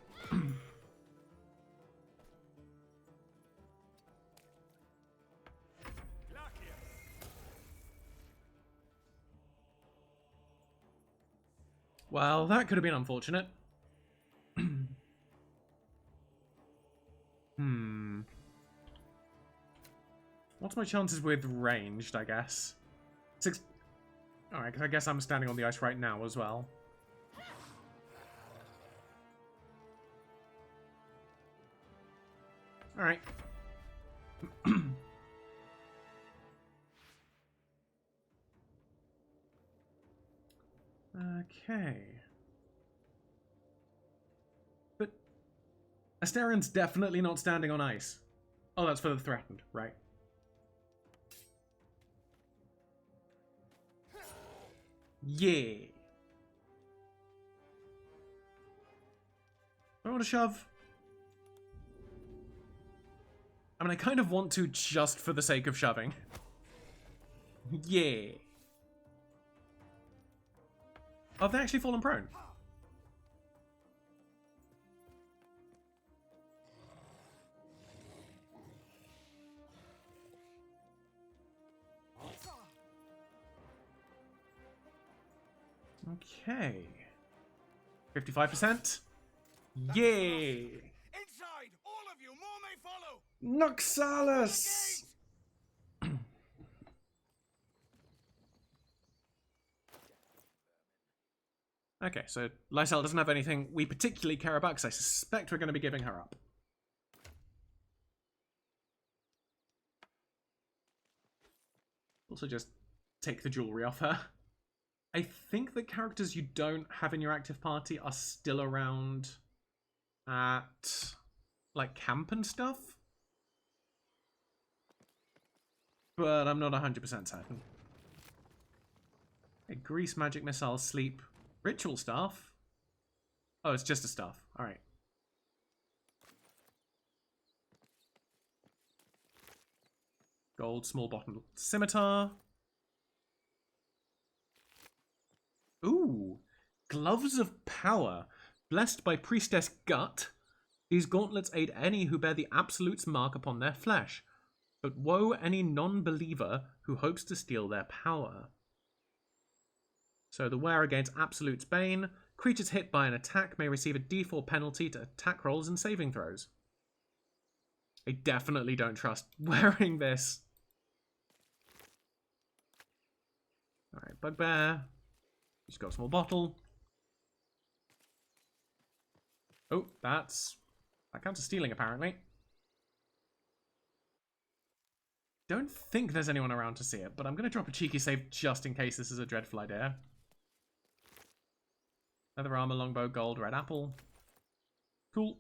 Well, that could have been unfortunate. What's my chances with ranged, I guess? Alright, because I guess I'm standing on the ice right now as well. Alright. Okay. But Asterian's definitely not standing on ice. Oh, that's for the threatened, right? Yeah. I want to shove. I mean, I kind of want to just for the sake of shoving. Yeah. Oh, they actually fallen prone. Okay. 55%. Yay! Inside, all of you, more may follow. Noxalis! Okay, so Lysel doesn't have anything we particularly care about because I suspect we're going to be giving her up. Also just take the jewelry off her. I think the characters you don't have in your active party are still around at, like, camp and stuff. But I'm not 100% certain. Okay, grease, magic missile, sleep, ritual staff. Oh, it's just a staff. Alright. Gold, small bottle, scimitar. Ooh, gloves of power. Blessed by Priestess Gut, these gauntlets aid any who bear the Absolute's mark upon their flesh. But woe any non-believer who hopes to steal their power. So the wearer gains Absolute's Bane. Creatures hit by an attack may receive a d4 penalty to attack rolls and saving throws. I definitely don't trust wearing this. Alright, bugbear. Just got a small bottle. Oh, that counts as stealing, apparently. Don't think there's anyone around to see it, but I'm going to drop a cheeky save just in case this is a dreadful idea. Leather armor, longbow, gold, red apple. Cool.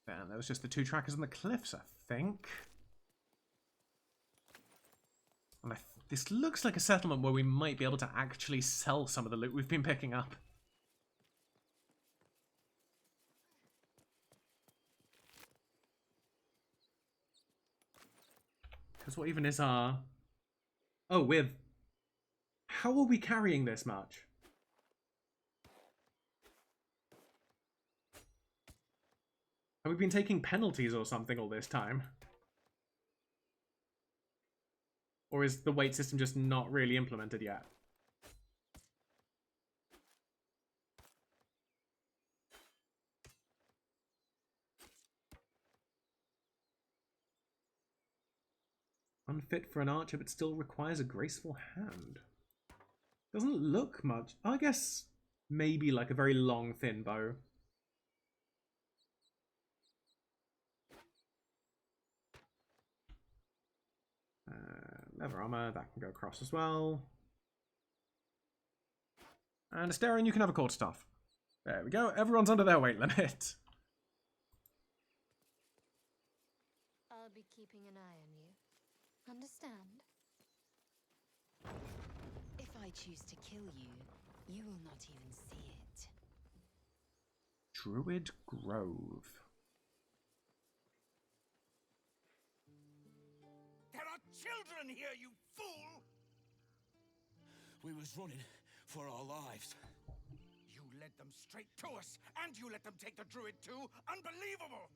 And there was just the two trackers on the cliffs, I think. And this looks like a settlement where we might be able to actually sell some of the loot we've been picking up. Because what even is our... Oh, how are we carrying this much? Have we been taking penalties or something all this time? Or is the weight system just not really implemented yet? Unfit for an archer, but still requires a graceful hand. Doesn't look much. I guess maybe like a very long, thin bow. Leather armor, that can go across as well. And Asterion, you can have a quarterstaff. There we go. Everyone's under their weight limit. I'll be keeping an eye on you. Understand? If I choose to kill you, you will not even see it. Druid Grove. There are children here, you fool! We was running for our lives. You led them straight to us, and you let them take the druid too? Unbelievable!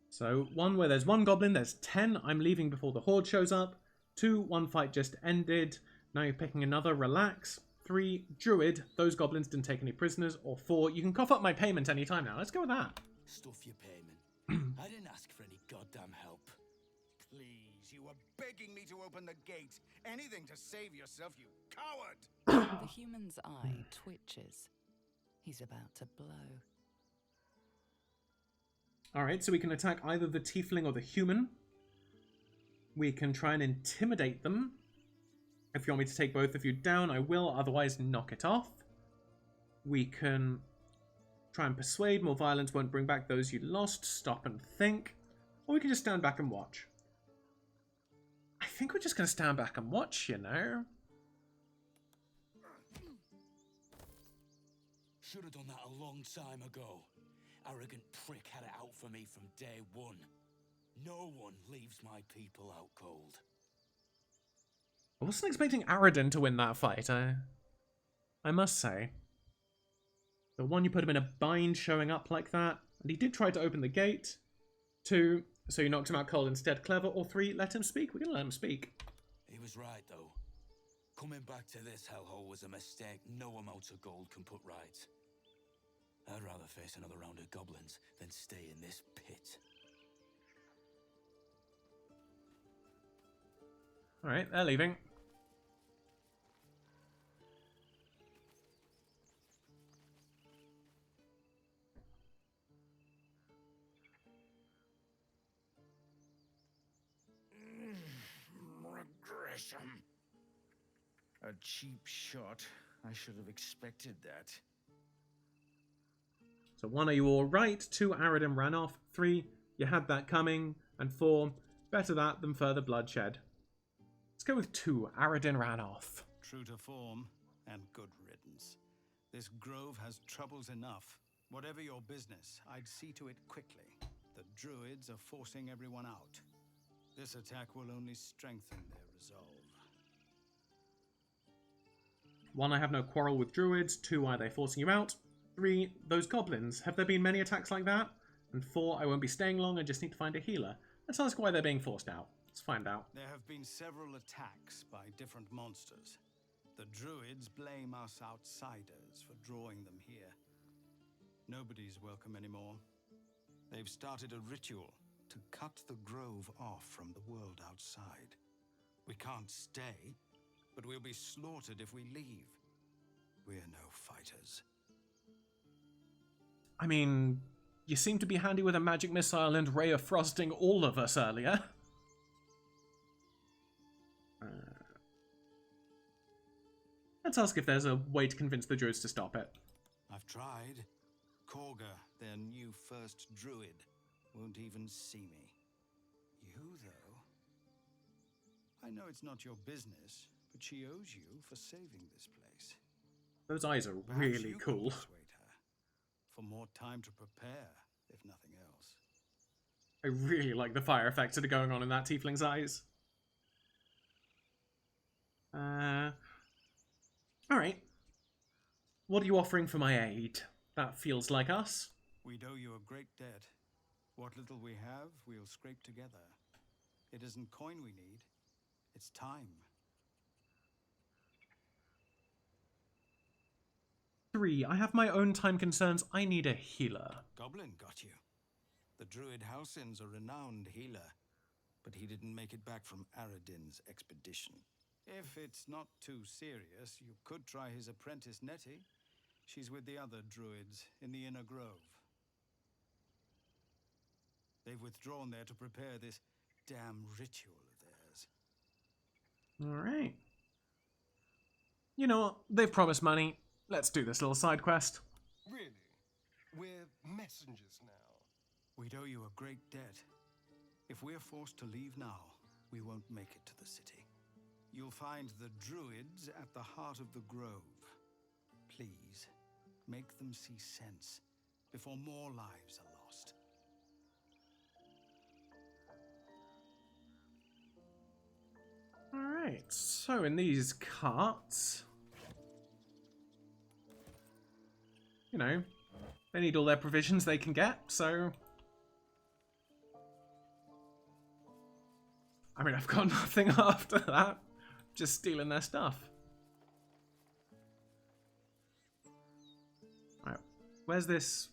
So, 1 where there's 1 goblin, there's 10. I'm leaving before the horde shows up. 2, 1 fight just ended. Now you're picking another, relax. 3, druid, those goblins didn't take any prisoners. Or 4, you can cough up my payment anytime now. Let's go with that. Stuff your payment. I didn't ask for any goddamn help. Please, you were begging me to open the gate. Anything to save yourself, you coward! The human's eye twitches. He's about to blow. Alright, so we can attack either the tiefling or the human. We can try and intimidate them. If you want me to take both of you down, I will. Otherwise, knock it off. We can try and persuade. More violence won't bring back those you lost. Stop and think. Or we can just stand back and watch. I think we're just going to stand back and watch, you know. Should have done that a long time ago. Arrogant prick had it out for me from day one. No one leaves my people out cold. I wasn't expecting Aradin to win that fight, I must say. The 1, you put him in a bind showing up like that. And he did try to open the gate. 2, so you knocked him out cold instead. Clever. Or 3, let him speak. We're going to let him speak. He was right, though. Coming back to this hellhole was a mistake no amount of gold can put right. I'd rather face another round of goblins than stay in this pit. Alright, they're leaving. Gresham. A cheap shot. I should have expected that. So 1, are you all right? 2, Aradin ran off. 3, you had that coming. And 4, better that than further bloodshed. Let's go with 2, Aradin ran off. True to form, and good riddance. This grove has troubles enough. Whatever your business, I'd see to it quickly. The druids are forcing everyone out. This attack will only strengthen their resolve. 1, I have no quarrel with druids. 2, why are they forcing you out? 3, those goblins. Have there been many attacks like that? And 4, I won't be staying long, I just need to find a healer. Let's ask why they're being forced out. Let's find out. There have been several attacks by different monsters. The druids blame us outsiders for drawing them here. Nobody's welcome anymore. They've started a ritual to cut the grove off from the world outside. We can't stay, but we'll be slaughtered if we leave. We're no fighters. I mean, you seem to be handy with a magic missile and ray of frosting all of us earlier. Let's ask if there's a way to convince the druids to stop it. I've tried. Korga, their new first druid, won't even see me. You, though? I know it's not your business, but she owes you for saving this place. Those eyes are Perhaps really you cool. could persuade her for more time to prepare, if nothing else. I really like the fire effects that are going on in that tiefling's eyes. Alright. What are you offering for my aid? That feels like us. We'd owe you a great debt. What little we have, we'll scrape together. It isn't coin we need, it's time. 3, I have my own time concerns. I need a healer. Goblin got you. The druid Halsin's a renowned healer, but he didn't make it back from Aradin's expedition. If it's not too serious, you could try his apprentice Nettie. She's with the other druids in the inner grove. They've withdrawn there to prepare this damn ritual of theirs. Alright. You know what? They've promised money. Let's do this little side quest. Really? We're messengers now. We'd owe you a great debt. If we're forced to leave now, we won't make it to the city. You'll find the druids at the heart of the grove. Please, make them see sense before more lives are lost. Alright, so in these carts, you know, they need all their provisions they can get, so I mean, I've got nothing after that. Just stealing their stuff. Alright, where's this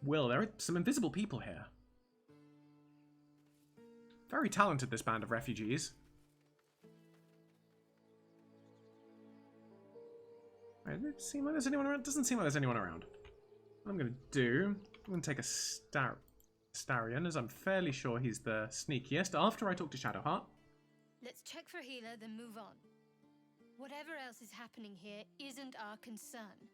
Will? There are some invisible people here. Very talented, this band of refugees. Right, does it seem like there's anyone around? Doesn't seem like there's anyone around. What I'm going to do, I'm going to take a Starion, as I'm fairly sure he's the sneakiest, after I talk to Shadowheart. Let's check for healer, then move on. Whatever else is happening here isn't our concern.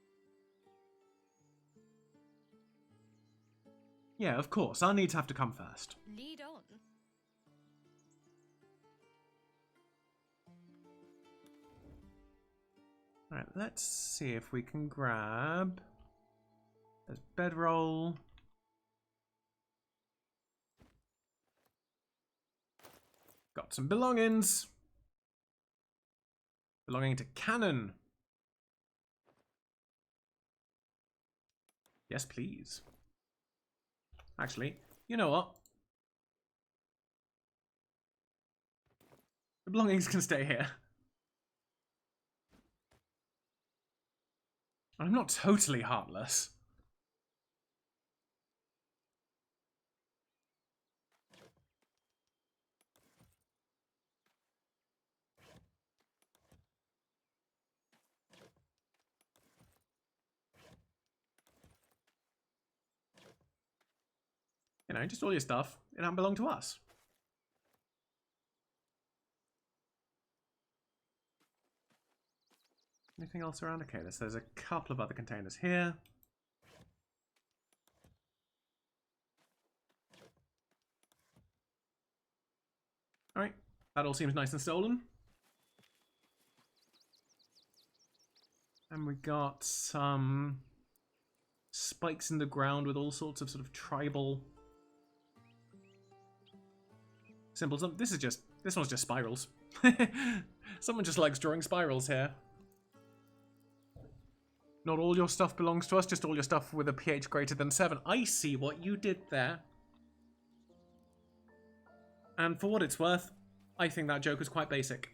Yeah, of course. Our needs have to come first. Lead on. Alright, let's see if we can grab... There's bedroll. Got some belongings. Belonging to Cannon. Yes, please. Actually, you know what? The belongings can stay here. I'm not totally heartless. You know, just all your stuff. It don't belong to us. Anything else around? Okay, there's a couple of other containers here. Alright, that all seems nice and stolen. And we got some spikes in the ground with all sorts of sort of tribal symbols. This one's just spirals. Someone just likes drawing spirals here. Not all your stuff belongs to us, just all your stuff with a pH greater than 7. I see what you did there. And for what it's worth, I think that joke was quite basic.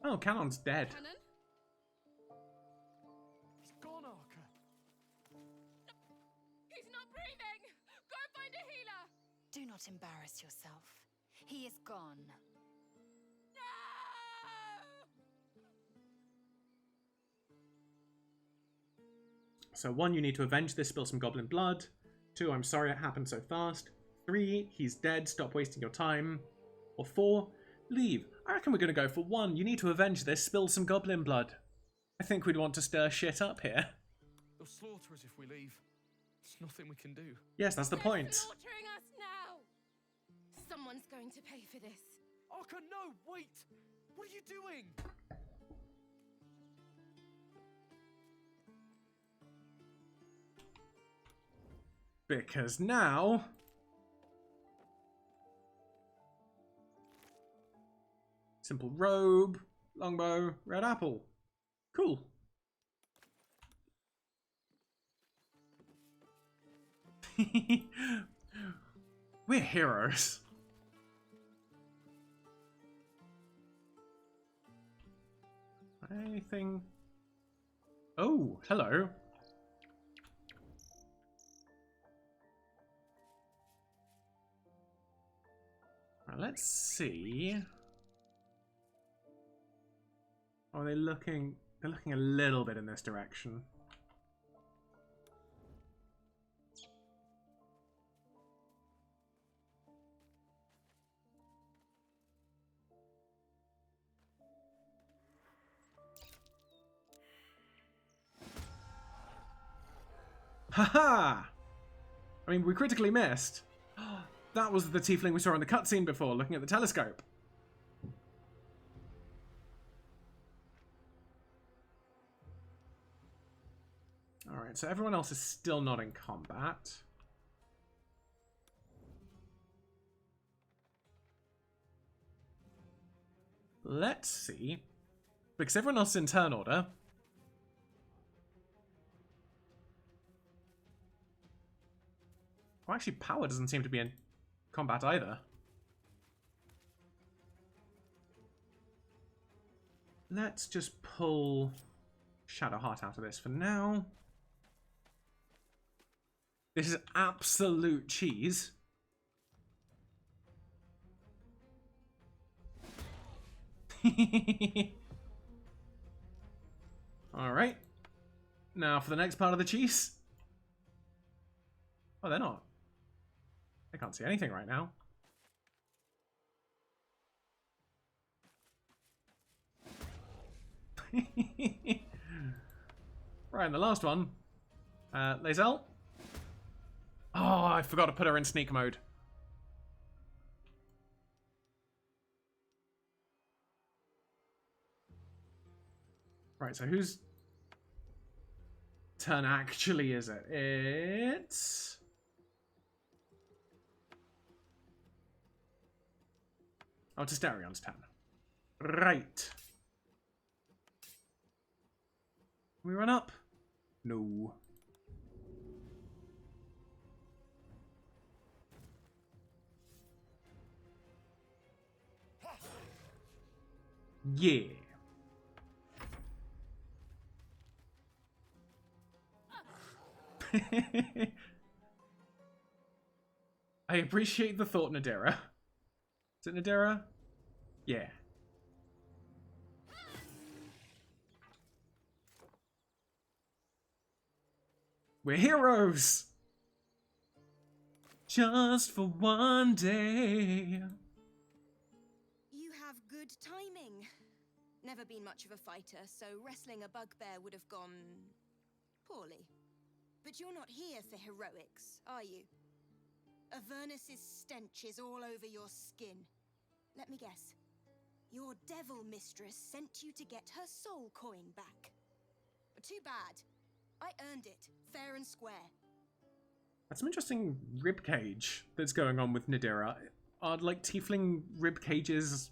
Oh, Cannon's dead. Cannon? He's gone, Arca. He's not breathing! Go find a healer! Do not embarrass yourself. He is gone. So 1, you need to avenge this, spill some goblin blood. 2, I'm sorry it happened so fast. 3, he's dead, stop wasting your time. Or 4, leave. I reckon we're going to go for 1. You need to avenge this, spill some goblin blood. I think we'd want to stir shit up here. They'll slaughter us if we leave. There's nothing we can do. Yes, that's the point. Slaughtering us now! Someone's going to pay for this. Arca, no, wait! What are you doing? Because now... simple robe, longbow, red apple. Cool. We're heroes. Anything? Oh, hello. Right, let's see. Oh, are they looking? They're looking a little bit in this direction. Haha! I mean, we critically missed. That was the tiefling we saw in the cutscene before, looking at the telescope. Alright, so everyone else is still not in combat. Let's see. Because everyone else is in turn order. Well, actually, Power doesn't seem to be in combat either. Let's just pull Shadowheart out of this for now. This is absolute cheese. Alright. Now for the next part of the cheese. Oh, they're not. I can't see anything right now. Right, and the last one. Lae'zel. Oh, I forgot to put her in sneak mode. Right, so whose turn actually is it? It's... oh, it's Astarion's turn. Right. Can we run up? No. Yeah. I appreciate the thought, Nadira. Is it Nadira? Yeah. We're heroes! Just for one day. You good timing. Never been much of a fighter, so wrestling a bugbear would have gone poorly. But you're not here for heroics, are you? Avernus's stench is all over your skin. Let me guess. Your devil mistress sent you to get her soul coin back. Too bad. I earned it, fair and square. That's some interesting ribcage that's going on with Nadira. Are, like, tiefling ribcages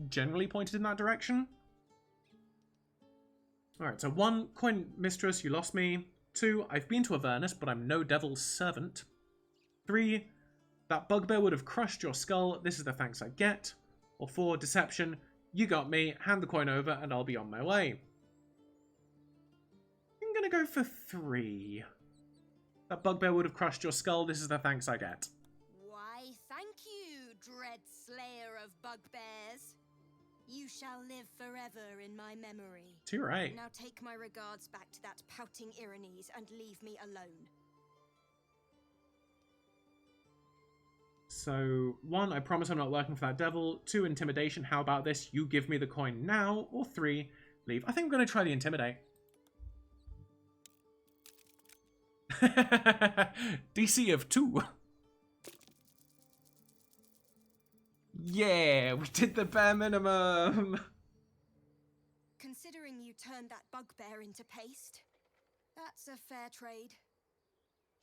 generally pointed in that direction? Alright, so 1, coin mistress, you lost me. 2, I've been to Avernus, but I'm no devil's servant. 3, that bugbear would have crushed your skull, this is the thanks I get. Or 4, deception, you got me, hand the coin over, and I'll be on my way. I'm gonna go for 3. That bugbear would have crushed your skull, this is the thanks I get. Why, thank you, dread slayer of bugbears. You shall live forever in my memory. Too right. Now take my regards back to that pouting Irenes and leave me alone. So, 1, I promise I'm not working for that devil. 2, intimidation, how about this? You give me the coin now. Or 3, leave. I think I'm going to try the intimidate. DC of 2. Yeah, we did the bare minimum. Considering you turned that bugbear into paste, that's a fair trade.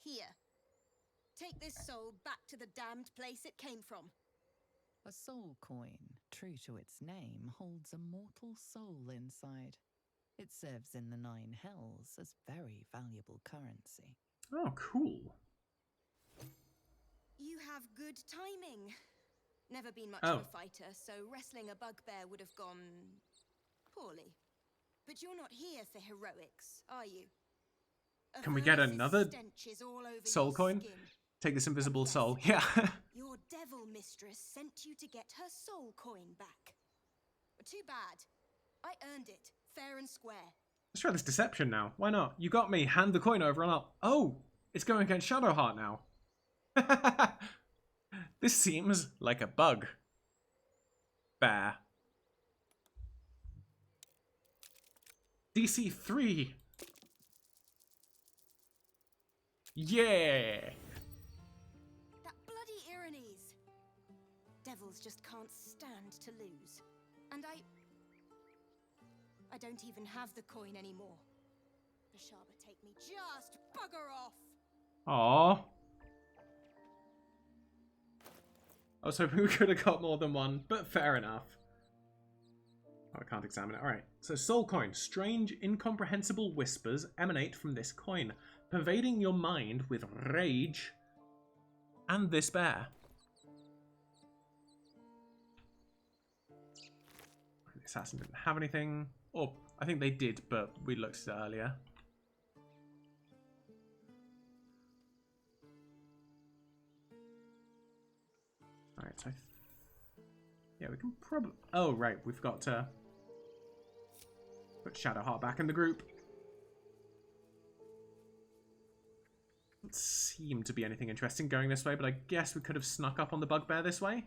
Here, take this soul back to the damned place it came from. A soul coin, true to its name, holds a mortal soul inside. It serves in the 9 hells as very valuable currency. Oh, cool. You have good timing. Never been much Oh. of a fighter, so wrestling a bugbear would have gone poorly. But you're not here for heroics, are you? Can we get Avernus's another stench is all over soul your coin? skin. Take this invisible soul. Yeah. Your devil mistress sent you to get her soul coin back. Too bad. I earned it, fair and square. Let's try this deception now. Why not? You got me. Hand the coin over and I'll... Oh! It's going against Shadowheart now. This seems like a bug. Bear. DC 3. Yeah! That bloody Irenes. Devils just can't stand to lose. And I don't even have the coin anymore. Bashaba, take me. Just bugger off! Aww. I was hoping we could have got more than one, but fair enough. Oh, I can't examine it. Alright, so soul coin. Strange, incomprehensible whispers emanate from this coin, pervading your mind with rage and despair. The assassin didn't have anything. Or, I think they did, but we looked at it earlier. Alright, so... yeah, we can probably... oh, right, we've got to... put Shadowheart back in the group. Doesn't seem to be anything interesting going this way, but I guess we could have snuck up on the bugbear this way.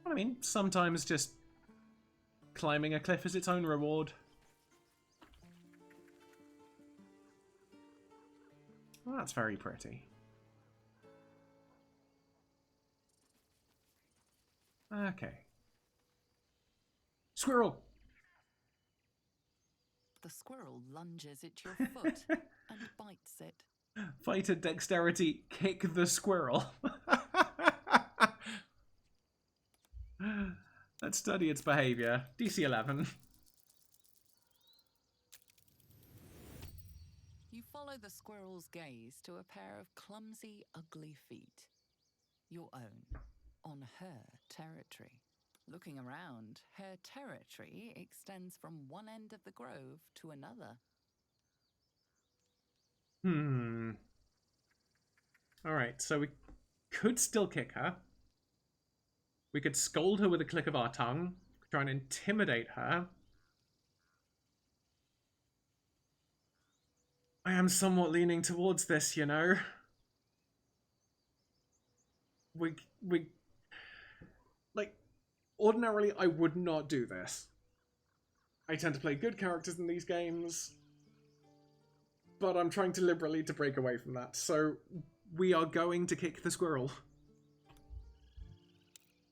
I mean, sometimes just climbing a cliff is its own reward. Well, that's very pretty. Okay. Squirrel! The squirrel lunges at your foot and bites it. Fighter dexterity, kick the squirrel. Let's study its behavior. DC 11. You follow the squirrel's gaze to a pair of clumsy, ugly feet. Your own, on her territory. Looking around, her territory extends from one end of the grove to another. Alright, so we could still kick her. We could scold her with a click of our tongue. Try and intimidate her. I am somewhat leaning towards this, you know. We like, ordinarily I would not do this. I tend to play good characters in these games, but I'm trying deliberately to break away from that. So we are going to kick the squirrel.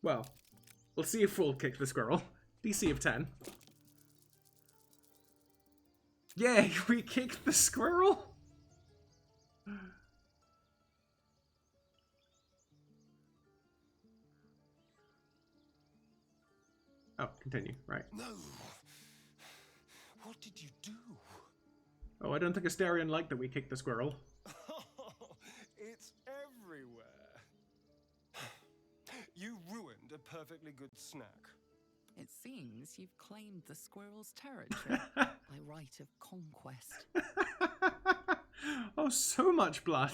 Well, we'll see if we'll kick the squirrel. DC of 10. Yay, we kicked the squirrel! Oh, continue, right. No! What did you do? Oh, I don't think Asterion liked that we kicked the squirrel. It's everywhere. You ruined a perfectly good snack. It seems you've claimed the squirrel's territory by right of conquest. Oh, so much blood.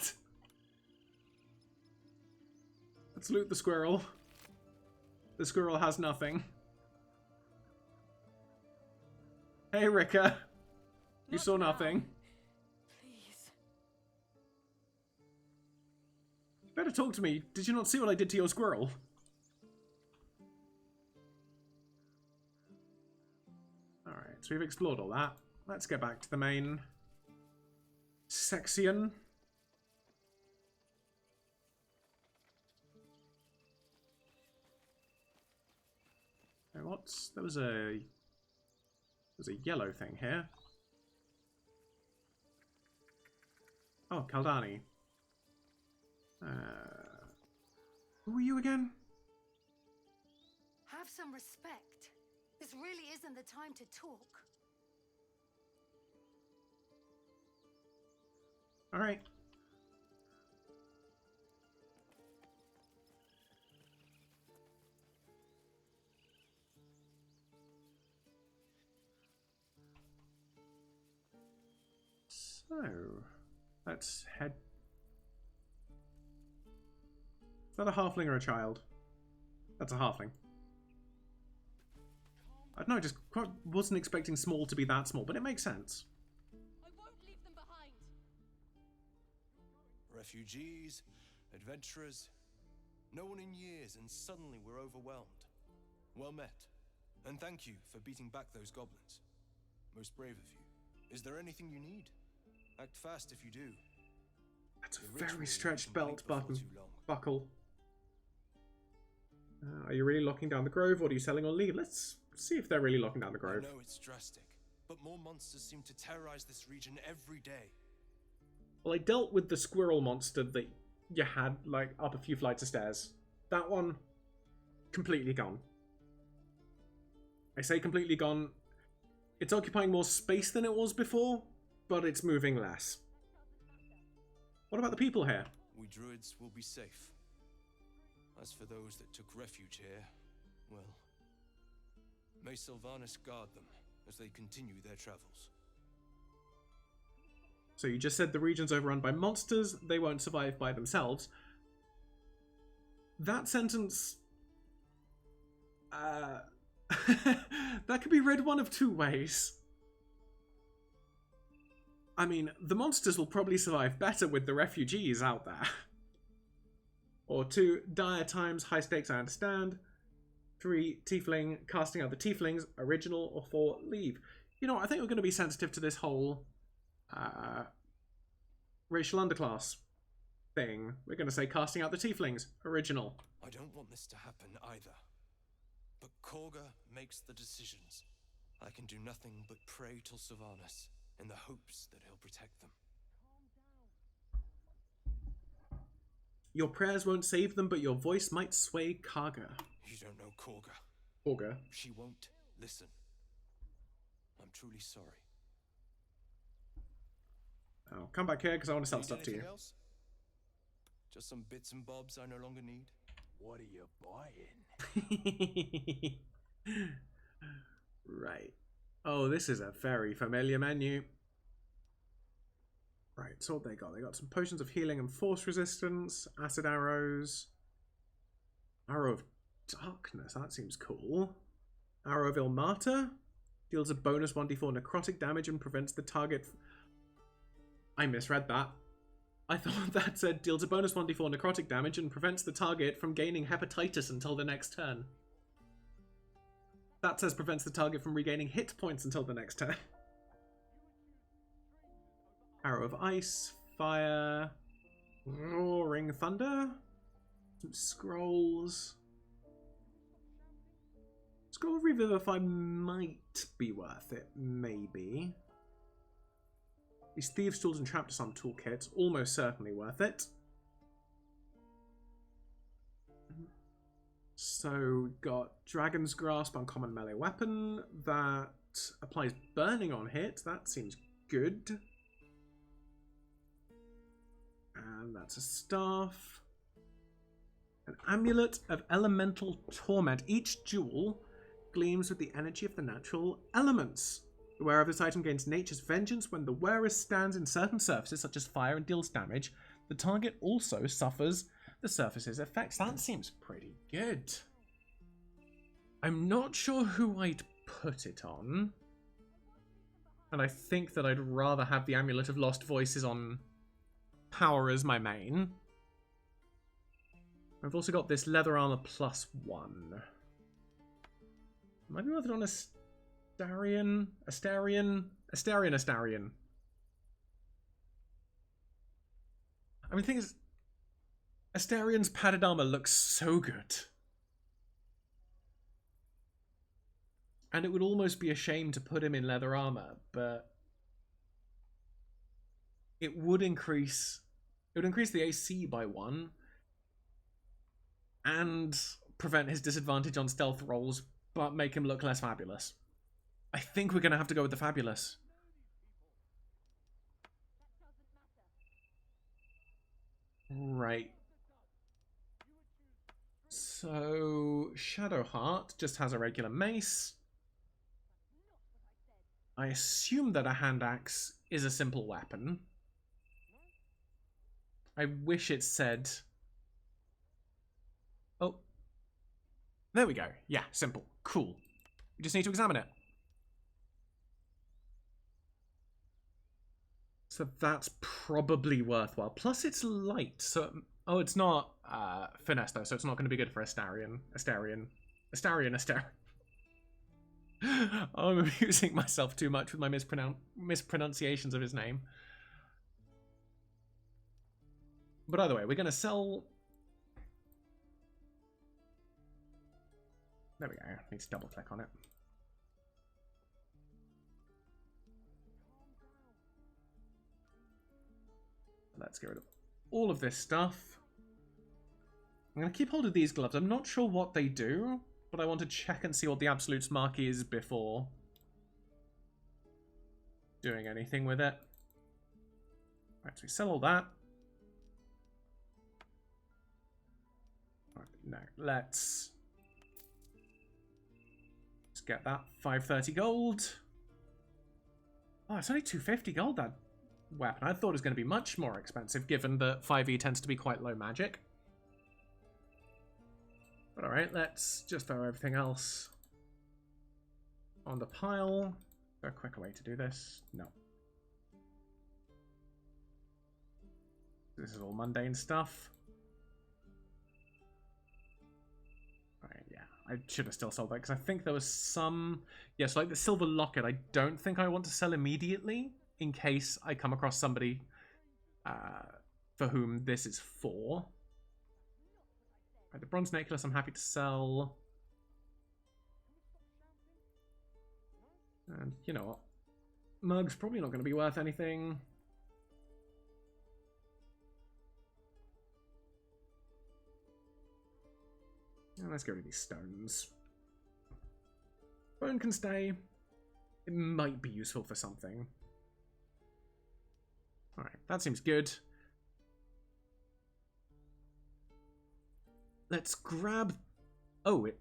Let's loot the squirrel. The squirrel has nothing. Hey, Rika. You saw nothing. Please. You better talk to me. Did you not see what I did to your squirrel? Alright, so we've explored all that. Let's get back to the main section. Okay, what's... There was a yellow thing here. Oh, Kaldani. Who are you again? Have some respect. This really isn't the time to talk. All right. So, let's head... Is that a halfling or a child? That's a halfling. I don't know, I just wasn't expecting small to be that small, but it makes sense. I won't leave them behind. Refugees, adventurers, no one in years, and suddenly we're overwhelmed. Well met, and thank you for beating back those goblins. Most brave of you. Is there anything you need? Act fast if you do. That's a very stretched belt buckle. Are you really locking down the grove, or are you selling or leave? Let's see if they're really locking down the grove. I know it's drastic, but more monsters seem to terrorize this region every day. Well, I dealt with the squirrel monster that you had, like, up a few flights of stairs. That one, completely gone. I say completely gone. It's occupying more space than it was before, but it's moving less. What about the people here? We druids will be safe. As for those that took refuge here, well, may Sylvanas guard them as they continue their travels. So you just said the region's overrun by monsters, they won't survive by themselves. That sentence... that could be read one of two ways. I mean, the monsters will probably survive better with the refugees out there. Or 2, dire times, high stakes, I understand. 3, tiefling, casting out the tieflings, original. Or 4, leave. You know what, I think we're going to be sensitive to this whole racial underclass thing. We're going to say casting out the tieflings, original. I don't want this to happen either. But Korga makes the decisions. I can do nothing but pray to Sylvanas in the hopes that he'll protect them. Your prayers won't save them, but your voice might sway Karga. You don't know Korga. Korga. She won't listen. I'm truly sorry. Oh, come back here because I want to sell Need stuff to you. anything else? Just some bits and bobs I no longer need? What are you buying? Right. Oh, this is a very familiar menu. Right, so what they got? They got some potions of healing and force resistance, acid arrows, arrow of darkness, that seems cool. Arrow of Ilmata, deals a bonus 1d4 necrotic damage and prevents the target... I misread that. I thought that said deals a bonus 1d4 necrotic damage and prevents the target from gaining hepatitis until the next turn. That says prevents the target from regaining hit points until the next turn. Arrow of Ice, Fire, Roaring Thunder, some Scrolls. Scroll of Revivify might be worth it, maybe. These Thieves' Tools and Trap Disarm toolkits, almost certainly worth it. So, we've got Dragon's Grasp, uncommon melee weapon. That applies burning on hit. That seems good. And that's a staff. An Amulet of Elemental Torment. Each jewel gleams with the energy of the natural elements. The wearer of this item gains Nature's Vengeance when the wearer stands in certain surfaces, such as fire, and deals damage. The target also suffers the surface's effects. That seems pretty good. I'm not sure who I'd put it on. And I think that I'd rather have the Amulet of Lost Voices on power as my main. I've also got this leather armor +1. Might be worth it on Astarion. I mean, the thing is, Astarion's padded armor looks so good. And it would almost be a shame to put him in leather armor, but it would increase the AC by 1 and prevent his disadvantage on stealth rolls, but make him look less fabulous. I think we're going to have to go with the fabulous. Right. So, Shadowheart just has a regular mace. I assume that a hand axe is a simple weapon. I wish it said... Oh. There we go. Yeah, simple. Cool. We just need to examine it. So that's probably worthwhile. Plus it's light, so... Oh, it's not finesse though, so it's not going to be good for Astarion. I'm amusing myself too much with my mispronunciations of his name. But either way, we're going to sell... There we go. I need to double click on it. Let's get rid of all of this stuff. I'm going to keep hold of these gloves. I'm not sure what they do, but I want to check and see what the Absolute's mark is before doing anything with it. Right, so we sell all that. Right, no, let's get that. 530 gold. Oh, it's only 250 gold, that weapon. I thought it was going to be much more expensive, given that 5e tends to be quite low magic. But alright, let's just throw everything else on the pile. Is there a quicker way to do this? No. This is all mundane stuff. Right, yeah. I should have still sold that, because I think there was some... Yes, like the silver locket, I don't think I want to sell immediately, in case I come across somebody for whom this is for. Right, the bronze necklace I'm happy to sell. And you know what? Mug's probably not going to be worth anything. And let's get rid of these stones. Bone can stay. It might be useful for something. Alright, that seems good. Let's grab... Oh, it...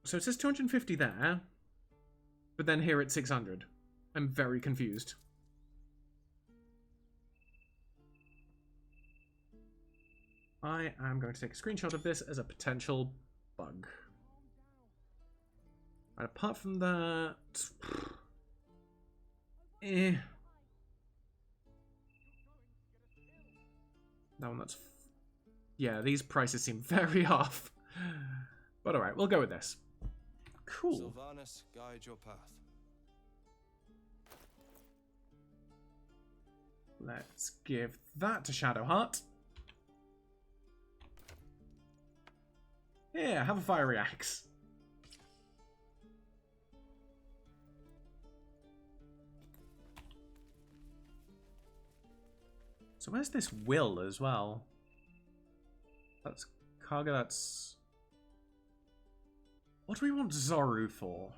So it says 250 there, but then here it's 600. I'm very confused. I am going to take a screenshot of this as a potential bug. And apart from that... Eh. That one, that's... Yeah, these prices seem very off. But alright, we'll go with this. Cool. Sylvanas, guide your path. Let's give that to Shadowheart. Here, have a fiery axe. So where's this will as well? That's Kaga, that's... What do we want Zoru for?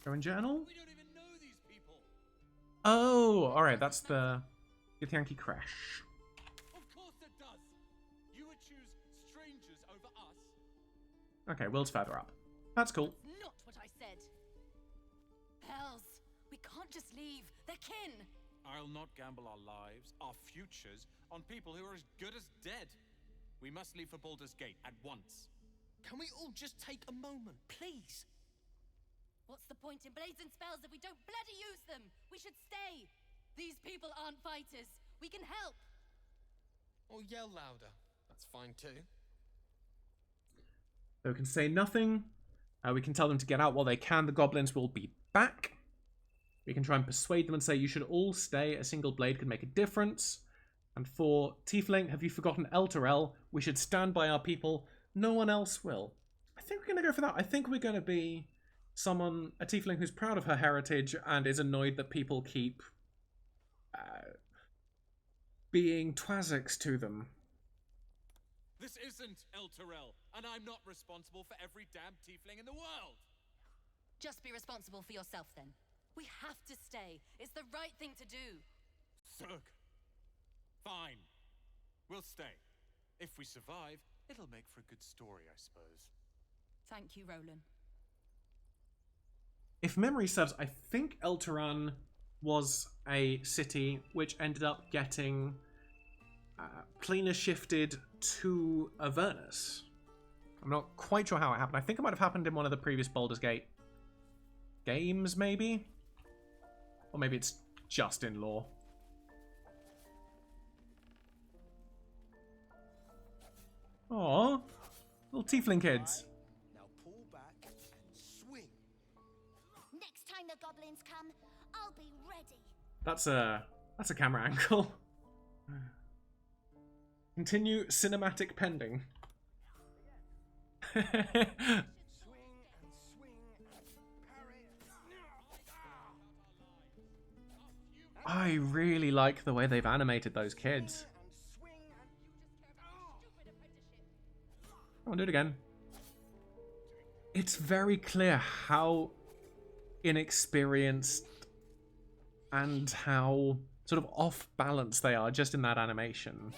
Go in journal? We don't even know these people. Oh, alright, that's the Githyanki crash. Of course it does. You would choose strangers over us. Okay, Will's further up. That's cool. Not what I said. Hells, we can't just leave. They're kin. I'll not gamble our lives, our futures, on people who are as good as dead. We must leave for Baldur's Gate at once. Can we all just take a moment, please? What's the point in blades and spells if we don't bloody use them? We should stay. These people aren't fighters. We can help. Or yell louder. That's fine too. So we can say nothing. We can tell them to get out while they can. The goblins will be back. We can try and persuade them and say you should all stay. A single blade could make a difference. And for Tiefling, have you forgotten Elturel? We should stand by our people. No one else will. I think we're going to go for that. I think we're going to be a Tiefling who's proud of her heritage and is annoyed that people keep being Twaziks to them. This isn't Elturel, and I'm not responsible for every damn tiefling in the world! Just be responsible for yourself then. We have to stay. It's the right thing to do. Zerg. Fine. We'll stay. If we survive, it'll make for a good story, I suppose. Thank you, Roland. If memory serves, I think Elturan was a city which ended up getting cleaner shifted to Avernus. I'm not quite sure how it happened. I think it might have happened in one of the previous Baldur's Gate games, maybe? Or maybe it's just in lore. Aww, little tiefling kids. Now pull back and swing. Next time the goblins come, I'll be ready. That's a camera angle. Continue cinematic pending. I really like the way they've animated those kids. Come on, do it again. It's very clear how inexperienced and how sort of off balance they are just in that animation.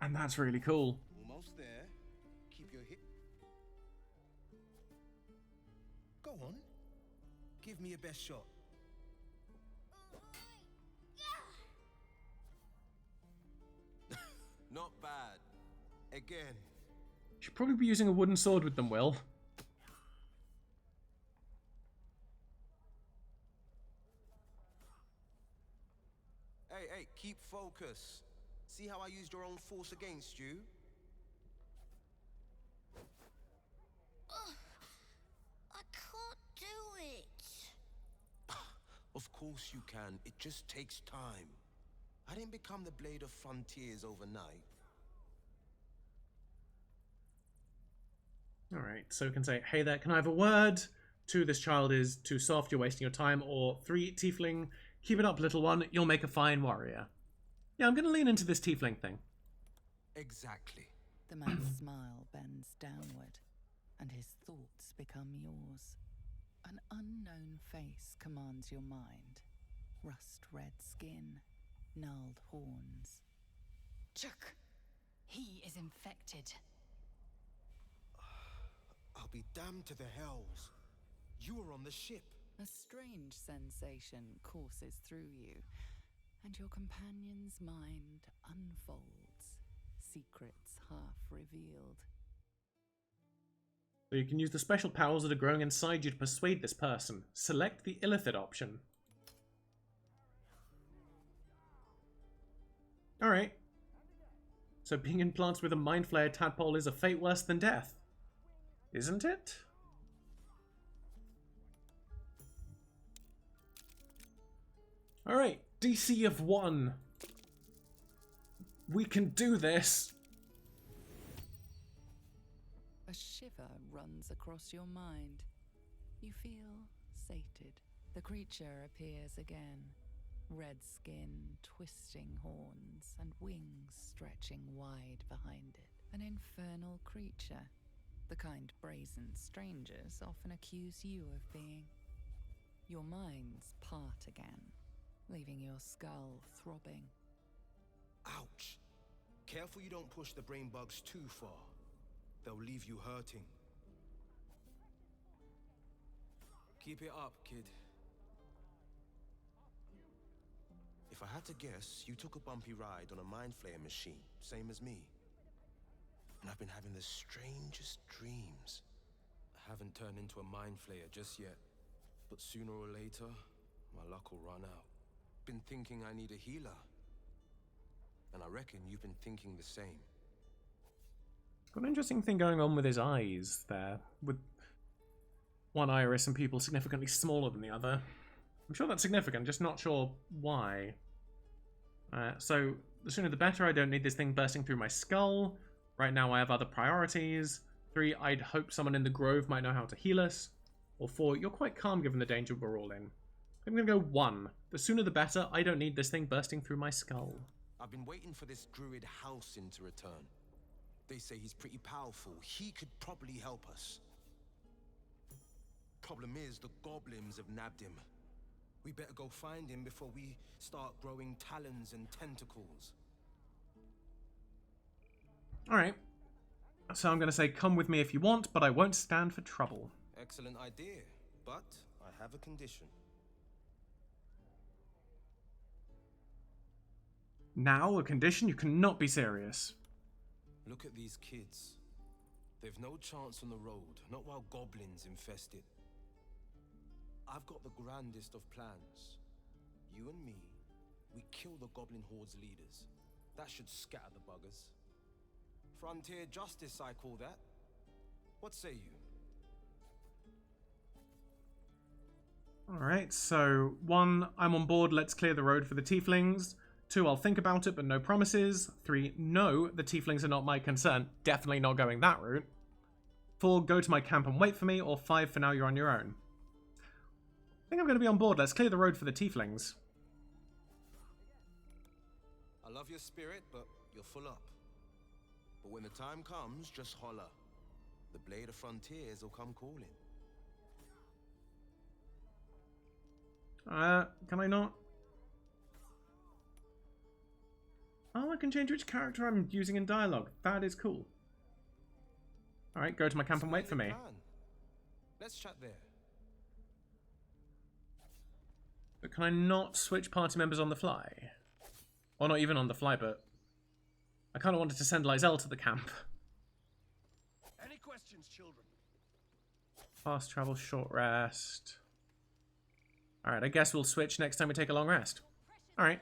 And that's really cool. Almost there. Keep your hip. Go on. Give me your best shot. Not bad. Again. Should probably be using a wooden sword with them, Will. Hey, keep focus. See how I used your own force against you? I can't do it. Of course you can. It just takes time. I didn't become the Blade of Frontiers overnight. Alright, so we can say, hey there, can I have a word? 2, this child is too soft, you're wasting your time. Or 3, tiefling, keep it up, little one, you'll make a fine warrior. Yeah, I'm going to lean into this tiefling thing. Exactly. The man's smile bends downward, and his thoughts become yours. An unknown face commands your mind. Rust-red skin, gnarled horns. Chuk! He is infected. I'll be damned to the hells. You were on the ship. A strange sensation courses through you, and your companion's mind unfolds, secrets half revealed. So you can use the special powers that are growing inside you to persuade this person. Select the illithid option. Alright. So being implanted with a mind flayer tadpole is a fate worse than death. Isn't it? Alright, DC of 1. We can do this. A shiver runs across your mind. You feel sated. The creature appears again. Red skin, twisting horns, and wings stretching wide behind it. An infernal creature. The kind brazen strangers often accuse you of being. Your minds part again, leaving your skull throbbing. Ouch! Careful you don't push the brain bugs too far. They'll leave you hurting. Keep it up, kid. If I had to guess, you took a bumpy ride on a mind flayer machine, same as me. And I've been having the strangest dreams. I haven't turned into a mind flayer just yet, but sooner or later, my luck will run out. Been thinking I need a healer. And I reckon you've been thinking the same. Got an interesting thing going on with his eyes there, with one iris and pupil significantly smaller than the other. I'm sure that's significant, just not sure why. So, the sooner the better. I don't need this thing bursting through my skull. Right now I have other priorities. 3, I'd hope someone in the grove might know how to heal us. Or 4, you're quite calm given the danger we're all in. I'm gonna go 1. The sooner the better. I don't need this thing bursting through my skull. I've been waiting for this druid Halcyon to return. They say he's pretty powerful. He could probably help us. Problem is, the goblins have nabbed him. We better go find him before we start growing talons and tentacles. Alright. So I'm going to say come with me if you want, but I won't stand for trouble. Excellent idea, but I have a condition. Now, a condition? You cannot be serious. Look at these kids. They've no chance on the road, not while goblins infest it. I've got the grandest of plans. You and me, we kill the goblin horde's leaders. That should scatter the buggers. Frontier justice, I call that. What say you? Alright, so 1, I'm on board, let's clear the road for the tieflings. 2, I'll think about it, but no promises. 3, no, the tieflings are not my concern. Definitely not going that route. 4, go to my camp and wait for me. Or 5, for now you're on your own. I think I'm going to be on board. Let's clear the road for the tieflings. I love your spirit, but you're full up. But when the time comes, just holler. The blade of frontiers will come calling. Can I not? Oh, I can change which character I'm using in dialogue. That is cool. Alright, go to my camp and wait for me. Let's chat there. But can I not switch party members on the fly? Or not even on the fly, but... I kind of wanted to send Lysel to the camp. Any questions, children? Fast travel, short rest. Alright, I guess we'll switch next time we take a long rest. Alright.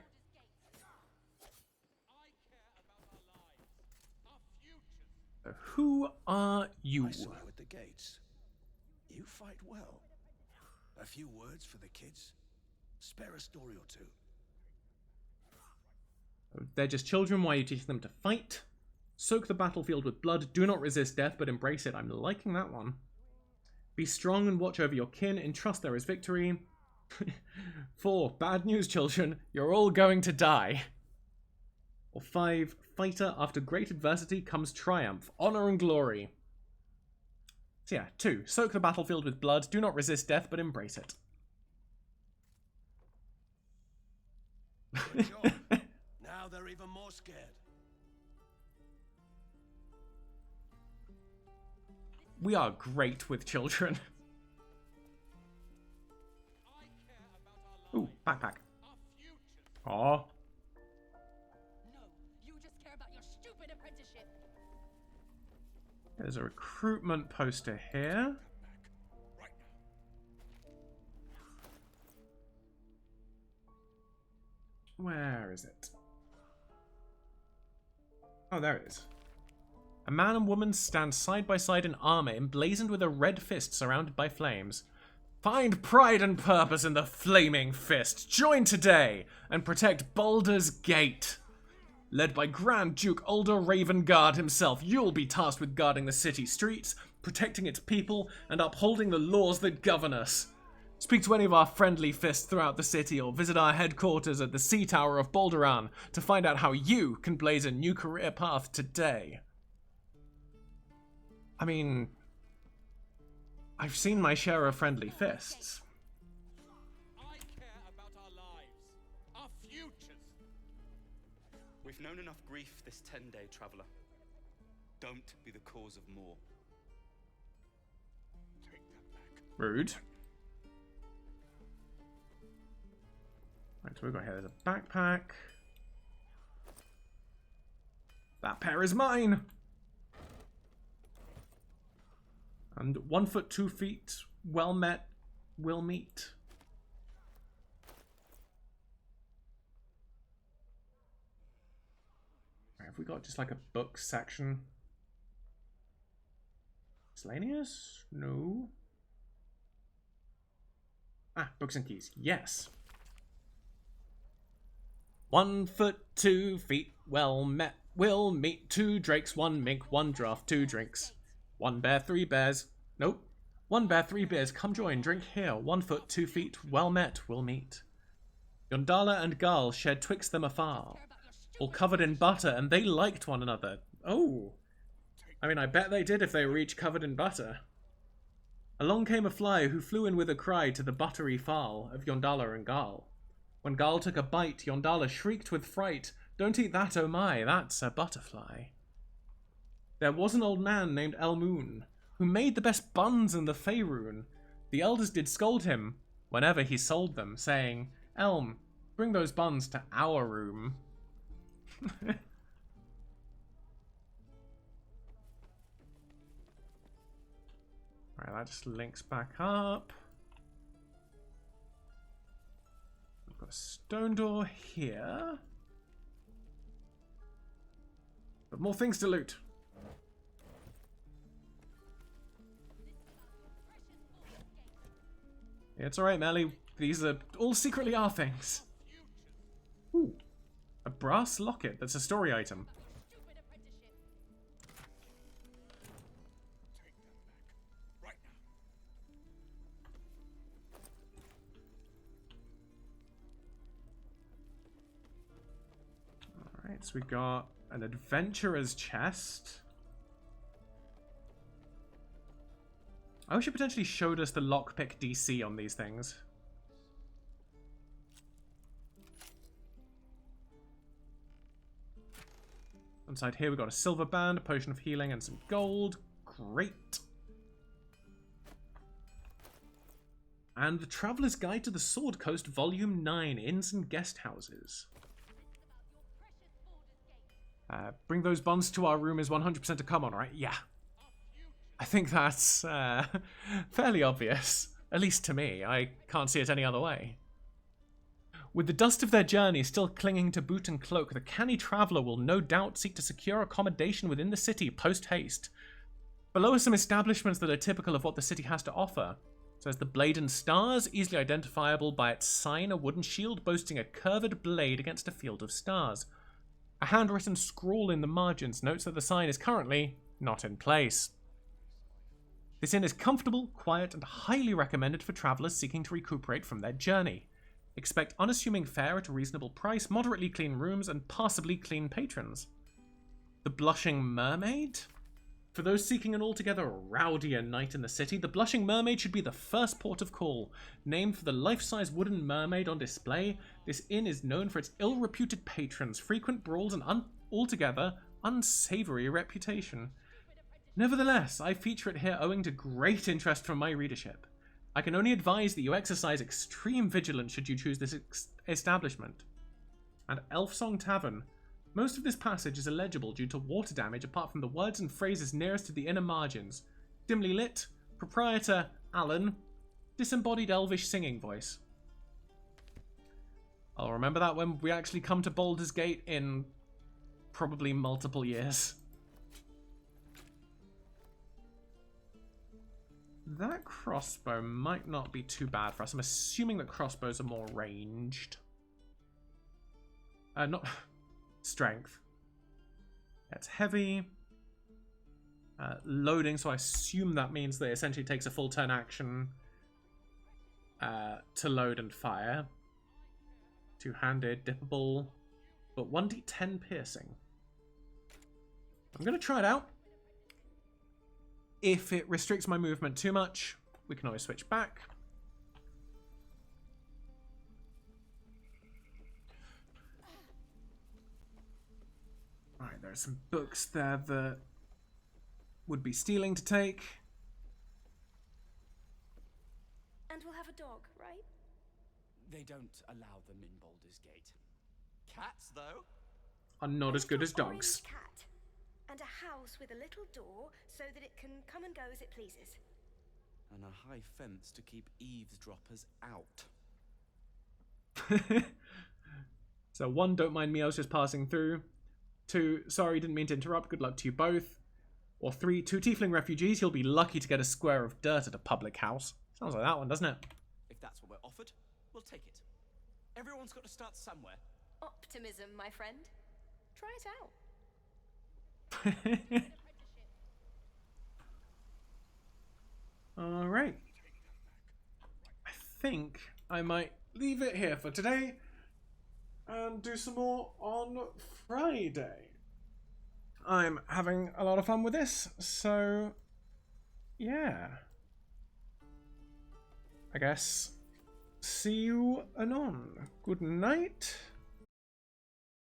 Who are you? I saw you at the gates. You fight well. A few words for the kids? Spare a story or two. They're just children. Why are you teaching them to fight? Soak the battlefield with blood. Do not resist death, but embrace it. I'm liking that one. Be strong and watch over your kin. Entrust there is victory. 4, bad news, children. You're all going to die. Or 5, fighter, after great adversity comes triumph, honor and glory. So yeah, 2, soak the battlefield with blood. Do not resist death, but embrace it. Good job. Now they're even more scared. We are great with children. Ooh, backpack. Aw. No, you just care about your stupid apprenticeship. There's a recruitment poster here. Where is it? Oh, there it is. A man and woman stand side by side in armor, emblazoned with a red fist surrounded by flames. Find pride and purpose in the flaming fist. Join today and protect Baldur's Gate. Led by Grand Duke Ulder Ravengard himself, you'll be tasked with guarding the city streets, protecting its people, and upholding the laws that govern us. Speak to any of our friendly fists throughout the city or visit our headquarters at the Sea Tower of Balduran to find out how you can blaze a new career path today. I mean, I've seen my share of friendly fists. I care about our lives, our futures. We've known enough grief this 10-day traveler. Don't be the cause of more. Take that back. Rude. Right, so we've got here, there's a backpack. That pair is mine! And 1 foot 2 feet, well met, will meet. Right, have we got just like a book section? Miscellaneous? No. Ah, books and keys. Yes. 1 foot 2 feet, well met, will meet. 2 drakes, 1 mink, 1 draft, 2 drinks. 1 bear, 3 bears. Nope. 1 bear, 3 bears. Come join, drink here. 1 foot 2 feet, well met, will meet. Yondala and Garl shared twixt them afar, all covered in butter, and they liked one another. Oh. I mean, I bet they did if they were each covered in butter. Along came a fly who flew in with a cry to the buttery fowl of Yondala and Garl. When Garl took a bite, Yondala shrieked with fright, "Don't eat that, oh my, that's a butterfly." There was an old man named Elmoon, who made the best buns in the Faerun. The elders did scold him whenever he sold them, saying, "Elm, bring those buns to our room." Alright, that just links back up. We've got a stone door here. But more things to loot. Yeah, it's alright, Melly. These are all secretly our things. Ooh. A brass locket. That's a story item. Alright, so we got an adventurer's chest. I wish it potentially showed us the lockpick DC on these things. Inside here we've got a silver band, a potion of healing, and some gold. Great. And the Traveller's Guide to the Sword Coast, Volume 9, Inns and Guest Houses. Bring those buns to our room is 100% a come on, right? Yeah. I think that's fairly obvious. At least to me. I can't see it any other way. With the dust of their journey still clinging to boot and cloak, the canny traveller will no doubt seek to secure accommodation within the city post-haste. Below are some establishments that are typical of what the city has to offer. So there's the Blade and Stars, easily identifiable by its sign, a wooden shield boasting a curved blade against a field of stars. A handwritten scrawl in the margins notes that the sign is currently not in place. This inn is comfortable, quiet, and highly recommended for travellers seeking to recuperate from their journey. Expect unassuming fare at a reasonable price, moderately clean rooms, and passably clean patrons. The Blushing Mermaid? For those seeking an altogether rowdier night in the city, the Blushing Mermaid should be the first port of call. Named for the life-size wooden mermaid on display, this inn is known for its ill-reputed patrons, frequent brawls, and altogether unsavoury reputation. Nevertheless, I feature it here owing to great interest from my readership. I can only advise that you exercise extreme vigilance should you choose this establishment. And Elfsong Tavern. Most of this passage is illegible due to water damage apart from the words and phrases nearest to the inner margins. Dimly lit, proprietor Alan, disembodied elvish singing voice. I'll remember that when we actually come to Baldur's Gate in probably multiple years. That crossbow might not be too bad for us. I'm assuming that crossbows are more ranged. Not strength. That's heavy. Loading, so I assume that means that it essentially takes a full turn action to load and fire. Two-handed, dippable, but 1d10 piercing. I'm going to try it out. If it restricts my movement too much, we can always switch back. Alright, there are some books there that would be stealing to take. And we'll have a dog, right? They don't allow them in Baldur's Gate. Cats, though? Are not as good as dogs. Cat. And a house with a little door so that it can come and go as it pleases. And a high fence to keep eavesdroppers out. So 1, don't mind me, I was just passing through. 2, sorry, didn't mean to interrupt, good luck to you both. Or 3, 2 tiefling refugees, you'll be lucky to get a square of dirt at a public house. Sounds like that one, doesn't it? If that's what we're offered, we'll take it. Everyone's got to start somewhere. Optimism, my friend. Try it out. Alright. I think I might leave it here for today and do some more on Friday. I'm having a lot of fun with this, so yeah. I guess see you anon. Good night.